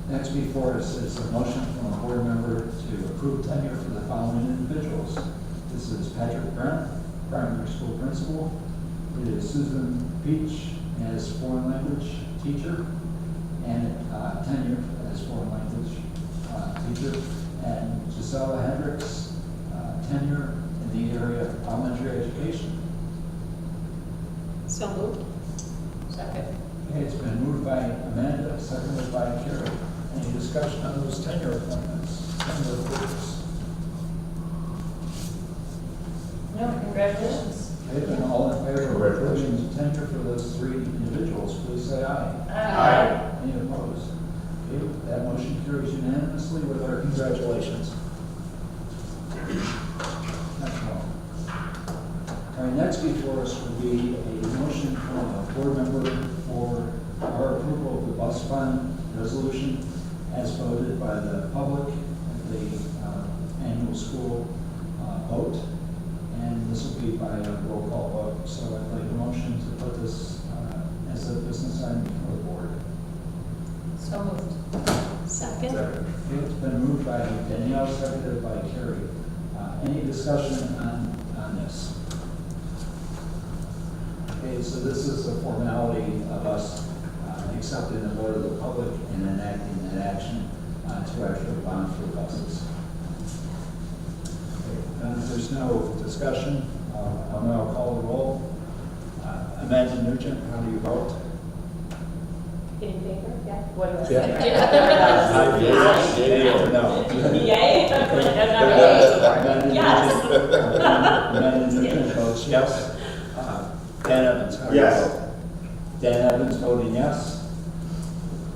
Speaker 1: Next before us is a motion from a board member to approve tenure for the following individuals. This is Patrick Brown, primary school principal. It is Susan Peach as foreign language teacher, and tenure as foreign language teacher, and Gisela Hendricks, tenure in the area of elementary education.
Speaker 3: So moved.
Speaker 16: Second.
Speaker 1: Okay, it's been moved by Amanda, seconded by Carrie. Any discussion on those tenure appointments? Tenure appointments?
Speaker 2: No, congratulations.
Speaker 1: Okay, then all in favor of approving tenure for those three individuals, please say aye.
Speaker 2: Aye.
Speaker 1: Any opposed? Okay, that motion carries unanimously with our congratulations. Next one. All right, next before us will be a motion from a board member for our approval of the bus fund resolution as voted by the public at the annual school vote. And this will be by a roll call vote. So I'd like a motion to put this as a business item before the board.
Speaker 2: So moved.
Speaker 3: Second.
Speaker 1: Okay, it's been moved by Danielle, seconded by Carrie. Any discussion on this? Okay, so this is a formality of us accepting the vote of the public and enacting that action to actually bond for buses. Okay, if there's no discussion, I'll now call the roll. Amanda Nugent, how do you vote?
Speaker 3: In favor? Yeah. What do I
Speaker 1: Yeah.
Speaker 3: say?
Speaker 1: Yay or no?
Speaker 3: Yay? Yes.
Speaker 1: Amanda Nugent votes yes. Dan Evans, how do you
Speaker 8: Yes.
Speaker 1: vote? Dan Evans voting yes.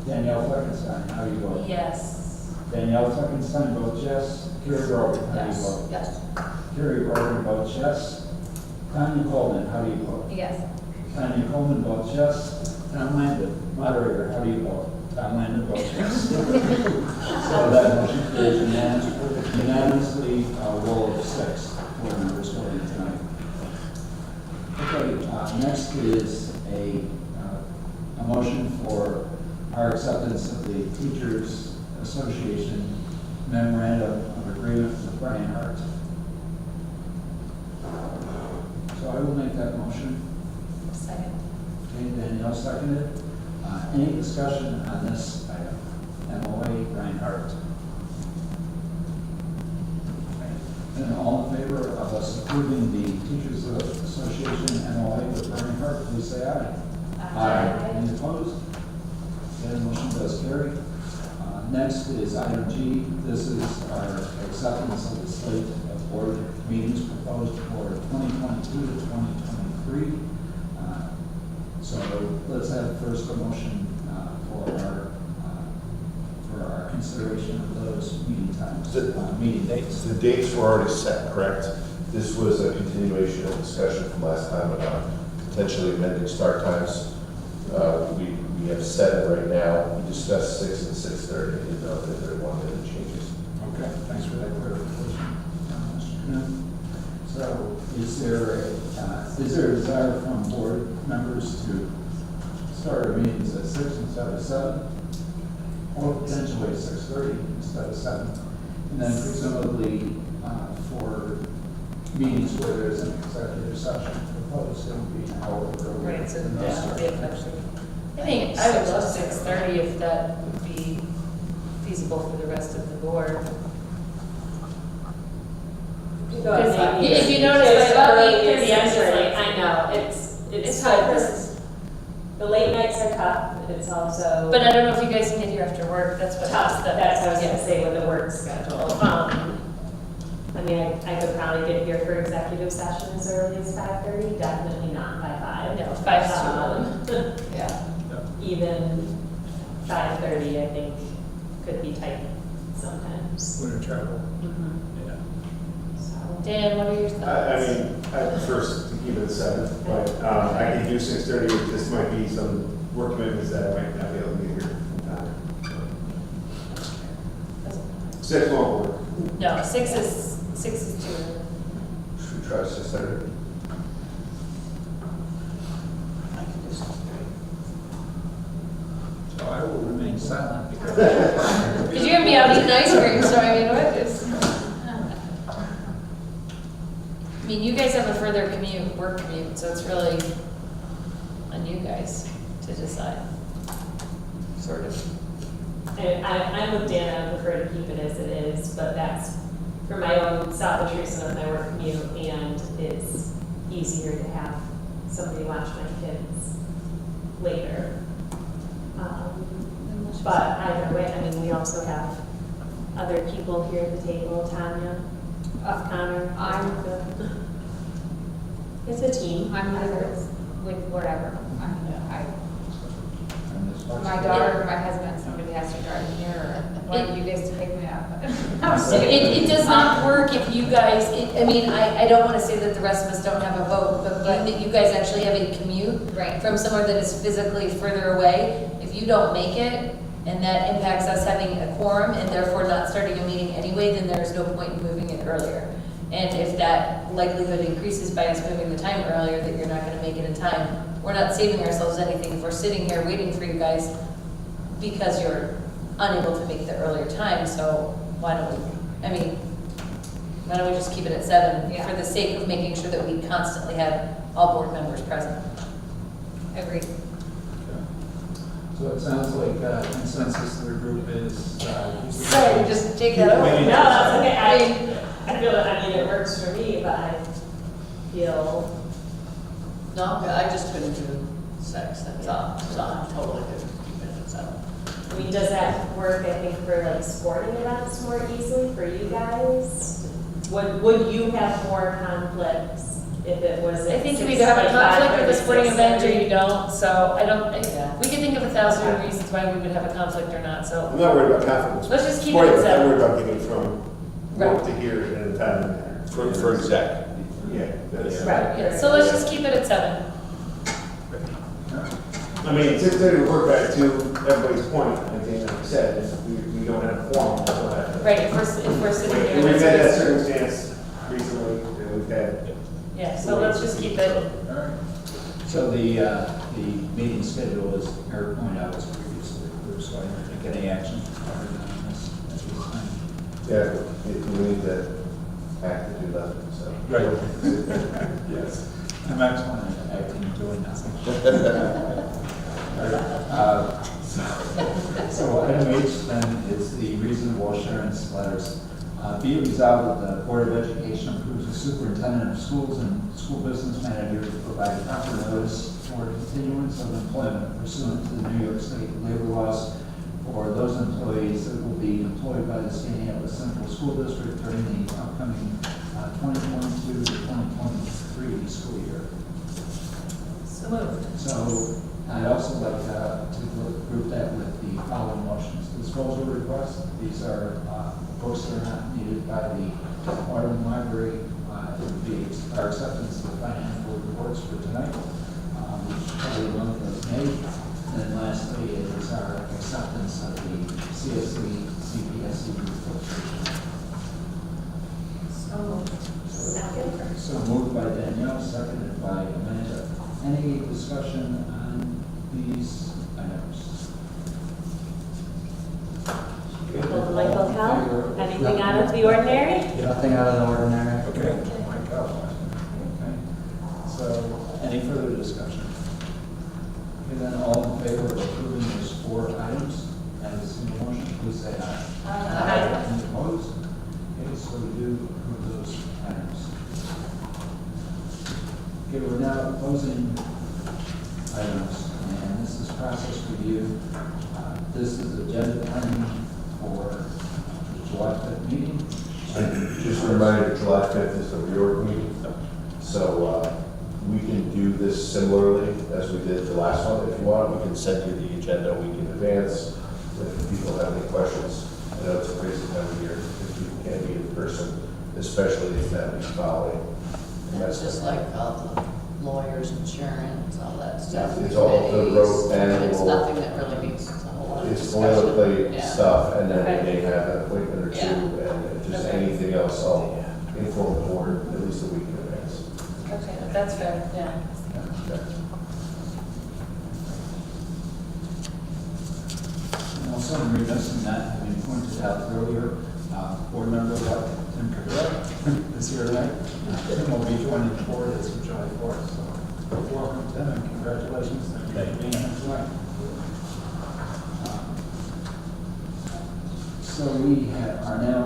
Speaker 1: Danielle Fleckenstein, how do you vote?
Speaker 2: Yes.
Speaker 1: Danielle Fleckenstein votes yes. Carrie Brogan, how do you vote?
Speaker 16: Yes.
Speaker 1: Carrie Brogan votes yes. Tanya Coleman, how do you vote?
Speaker 2: Yes.
Speaker 1: Tanya Coleman votes yes. Tom Landon, moderator, how do you vote? Tom Landon votes yes. So that motion carries unanimously, roll of 6 board members voting tonight. Okay, next is a motion for our acceptance of the Teachers Association Memorandum of Agreement with Brian Hart. So I will make that motion.
Speaker 2: Second.
Speaker 1: Okay, Danielle seconded. Any discussion on this item? MOA Brian Hart. Okay. And all in favor of us approving the Teachers Association MOA with Brian Hart, please say aye. Aye. Any opposed? Okay, the motion does carry. Next is item G. This is our acceptance of the slate of board meetings proposed for 2022 to 2023. So let's have first a motion for our consideration of those meeting times, meeting dates.
Speaker 4: The dates were already set, correct? This was a continuation of discussion from last time about potentially amending start times. We have set it right now. We discussed 6 and 6:30. I didn't know if there wanted any changes.
Speaker 1: Okay, thanks for that clarification. So is there a desire from board members to start our meetings at 6 instead of 7? Or potentially 6:30 instead of 7? And then presumably for meetings where there's an executive session proposed, it would be an hour earlier.
Speaker 2: Right, so
Speaker 1: than those
Speaker 2: that would be a
Speaker 1: start.
Speaker 2: question. I think I would love 6:30 if that would be feasible for the rest of the board. If you notice, by about 8:30, I'm just like,
Speaker 3: I know, it's tough, because the late nights are tough, it's also.
Speaker 2: But I don't know if you guys can get here after work, that's what.
Speaker 3: Tough, that's what I was gonna say with the work schedule. I mean, I could probably get here for executive session as early as 5:30, definitely not by 5.
Speaker 2: No, 5's too early.
Speaker 3: Yeah. Even 5:30, I think, could be tight sometimes.
Speaker 1: Winter travel. Yeah.
Speaker 3: So.
Speaker 2: Dan, what are your thoughts?
Speaker 8: I mean, I prefer to keep it at 7, but I can do 6:30. This might be some work commitments that I might not be able to get here in time. 6 won't work.
Speaker 2: No, 6 is too early.
Speaker 4: Should we try 6:30?
Speaker 1: So I will remain silent because.
Speaker 2: Because you're gonna be out eating ice cream, so I mean, what is? I mean, you guys have a further commute, work commute, so it's really,
Speaker 19: on you guys to decide, sort of.
Speaker 3: I'm with Dan, I prefer to keep it as it is, but that's for my own selfish reason of my work commute, and it's easier to have somebody watch my kids later. But either way, I mean, we also have other people here at the table, Tanya, Connor. It's a team.
Speaker 9: I'm with wherever. My daughter, my husband, somebody has to drive me here, or one of you guys to pick me up.
Speaker 2: It does not work if you guys, I mean, I don't want to say that the rest of us don't have a vote, but being that you guys actually have a commute from somewhere that is physically further away, if you don't make it, and that impacts us having a quorum and therefore not starting a meeting anyway, then there's no point in moving it earlier. And if that likelihood increases by us moving the time earlier, that you're not going to make it in time, we're not saving ourselves anything if we're sitting here waiting for you guys because you're unable to make the earlier time. So why don't we just keep it at 7 for the sake of making sure that we constantly have all board members present.
Speaker 9: Agreed.
Speaker 1: So it sounds like consensus of the group is.
Speaker 2: Sorry, just take that over.
Speaker 3: No, that's okay. I feel that, I mean, it works for me, but I feel.
Speaker 16: No, I just couldn't do 6, that's all, so I'm totally good with keeping it at 7.
Speaker 3: I mean, does that work, I think, for like sporting events more easily for you guys? Would you have more conflicts if it was?
Speaker 2: I think you either have a conflict with a sporting event or you don't, so we can think of 1,000 reasons why we would have a conflict or not, so.
Speaker 8: I'm not worried about confidence.
Speaker 2: Let's just keep it at 7.
Speaker 8: I'm worried about getting from work to here in a timely manner.
Speaker 5: For exec.
Speaker 8: Yeah.
Speaker 2: Right, yeah, so let's just keep it at 7.
Speaker 8: I mean, it's to work back to everybody's point, I think, like I said, is we don't have a forum, so that.
Speaker 2: Right, if we're sitting here.
Speaker 8: We've had that circumstance recently, and we've had.
Speaker 2: Yeah, so let's just keep it.
Speaker 1: All right. So the meeting schedule is, Eric pointed out, was previously approved, so I don't think any action is covered on this at this time.
Speaker 4: Yeah, we need to act to do that, so.
Speaker 1: Right. Yes. I'm actually acting and doing nothing. All right. So item H then is the reasonable assurance letters. Be it resolved that the Board of Education approves the superintendent of schools and school business manager to provide proper notice for continuance of employment pursuant to the New York State labor laws for those employees that will be employed by the Skaneateles Central School District during the upcoming 2022 to 2023 school year.
Speaker 2: So moved.
Speaker 1: So I'd also like to group that with the following motions. Disposal requests, these are books that are not needed by the Waterman Library. It would be our acceptance of the financial reports for tonight, which cover the month of May. And then lastly, it is our acceptance of the CSD, CPSD reports. So moved by Danielle, seconded by Amanda. Any discussion on these items?
Speaker 3: Michael Cal, anything out of the ordinary?
Speaker 11: Nothing out of the ordinary.
Speaker 1: Okay. Okay. So, any further discussion? Okay, then all in favor of approving those 4 items as a single motion, please say aye.
Speaker 2: Aye.
Speaker 1: Any opposed? Okay, so we do approve those items. Okay, we're now closing items, and this is process review. This is agenda planning for the July 5th meeting.
Speaker 4: Just a reminder, July 5th is the reorg meeting, so we can do this similarly as we did the last one. If you want, we can send you the agenda a week in advance. If people have any questions, I know it's a crazy time of year if people can't meet in person, especially if that week following. And
Speaker 16: That's just like all the lawyers, insurance, all that stuff.
Speaker 4: It's all the road annual.
Speaker 16: It's nothing that really needs a whole lot of
Speaker 4: It's
Speaker 16: discussion.
Speaker 4: boilerplate
Speaker 16: Yeah.
Speaker 4: stuff, and then we may have an appointment or two,
Speaker 16: Yeah.
Speaker 4: and if there's anything else, I'll inform the board at least a week in advance.
Speaker 2: Okay, that's fair, yeah.
Speaker 1: And also, I'm remiss in not having pointed out earlier, board member Tim Cabrera is here tonight. Tim will be joining the board as of July 4th, so Welcome, Tim, and congratulations. Thank you for being here tonight. So we are now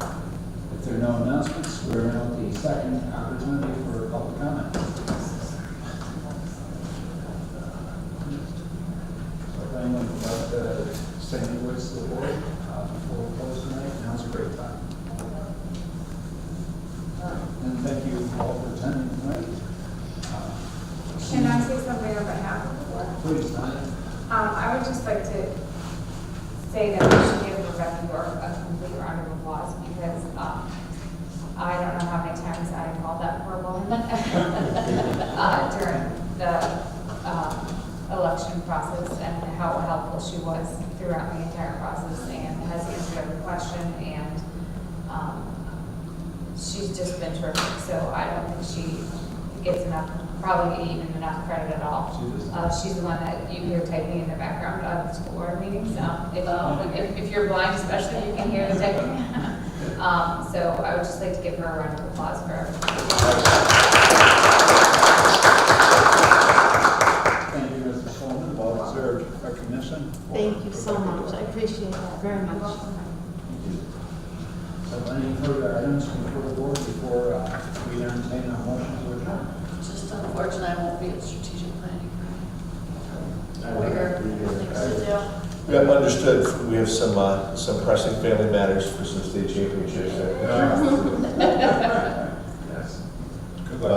Speaker 1: at, if there are no announcements, we're now at the second opportunity for public comment. So if anyone would like to say any words to the board before we close tonight, now's a great time. All right, and thank you all for attending tonight.
Speaker 9: Can I say something on behalf of the board?
Speaker 1: Please, Tanya.
Speaker 9: I would just like to say that we should give Rebecca York a complete round of applause because I don't know how many times I called that poor woman during the election process and how helpful she was throughout the entire process and has answered every question and she's just been terrific. So I don't think she gets enough, probably even enough credit at all. She's the one that you hear typing in the background of the school board meetings. If you're blind, especially, you can hear the typing. So I would just like to give her a round of applause for everything.
Speaker 1: Thank you, Mr. Coleman. Well-deserved recognition.
Speaker 12: Thank you so much. I appreciate that very much.
Speaker 1: So any further items before the board before we entertain a motion to adjourn?
Speaker 16: Just unfortunately, I won't be at strategic planning.
Speaker 4: Yeah, understood. We have some pressing family matters for some state championships.
Speaker 1: Yes.
Speaker 4: For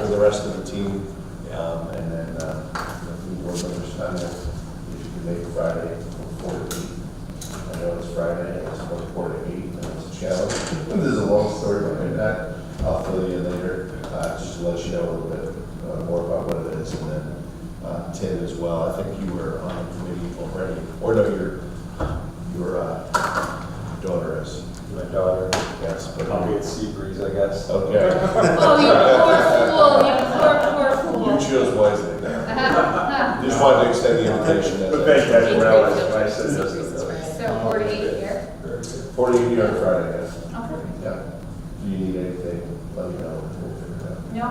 Speaker 4: the rest of the team, and then the board members time if you can make Friday from 4 to 8. I know it's Friday, and it's from 4 to 8, and it's a challenge. There's a long story behind that. I'll fill you in later, just to let you know a little bit more about what it is, and then Tim as well. I think you were on the committee already, or no, your daughter is.
Speaker 7: My daughter.
Speaker 4: Yes, but
Speaker 7: I'll be at Seabreeze, I guess.
Speaker 4: Okay.
Speaker 9: Oh, you poor fool.
Speaker 4: You chose wisely. Just wanted to extend the invitation.
Speaker 7: But thank you, that's what I said this.
Speaker 9: So 4 to 8 here?
Speaker 4: 4 to 8 here on Friday, yes.
Speaker 9: Okay.
Speaker 4: Yeah. Do you need anything? Let me know. We'll figure it out.
Speaker 9: No,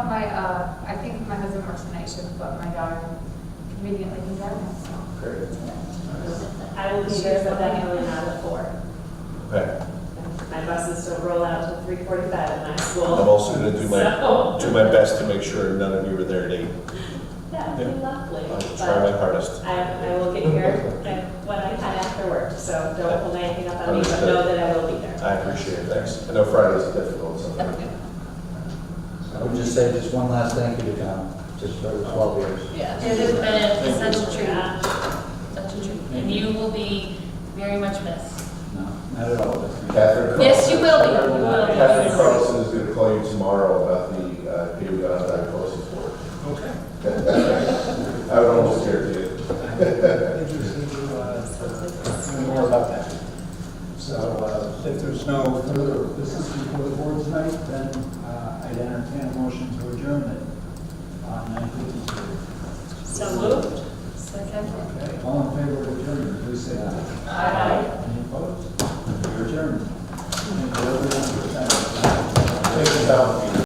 Speaker 9: I think my husband works the night shift, but my daughter conveniently can drive now, so.
Speaker 4: Great.
Speaker 3: I will be there, but definitely not at 4.
Speaker 4: Okay.
Speaker 3: My buses don't roll out till 3:45 at my school.
Speaker 4: I'm also going to do my
Speaker 3: So-
Speaker 4: best to make sure none of you are there at 8.
Speaker 3: That would be lovely.
Speaker 4: I'll
Speaker 3: but
Speaker 4: try my hardest.
Speaker 3: I will get here when I can after work, so don't hold anything up on me, but know that I will be there.
Speaker 4: I appreciate it. Thanks. I know Friday's difficult sometimes.
Speaker 11: I would just say just one last thank you to Tom, just for the 12 years.
Speaker 2: Yeah, it has been such a treat, such a treat, and you will be very much missed.
Speaker 11: No, not at all.
Speaker 4: Catherine.
Speaker 2: Yes, you will be. You will be.
Speaker 4: Catherine Carlson is going to call you tomorrow about the David Untitled Chapter board.
Speaker 1: Okay.
Speaker 4: I would almost guarantee it.
Speaker 1: Interesting to learn more about that. So if there's no further business before the board tonight, then I'd entertain a motion to adjourn at 9:52.
Speaker 3: So moved.
Speaker 2: Second.
Speaker 1: Okay, all in favor of adjournment, please say aye.
Speaker 2: Aye.
Speaker 1: Any opposed? You're adjourned. Thank you, everyone, for attending.
Speaker 4: Thank you, Tom.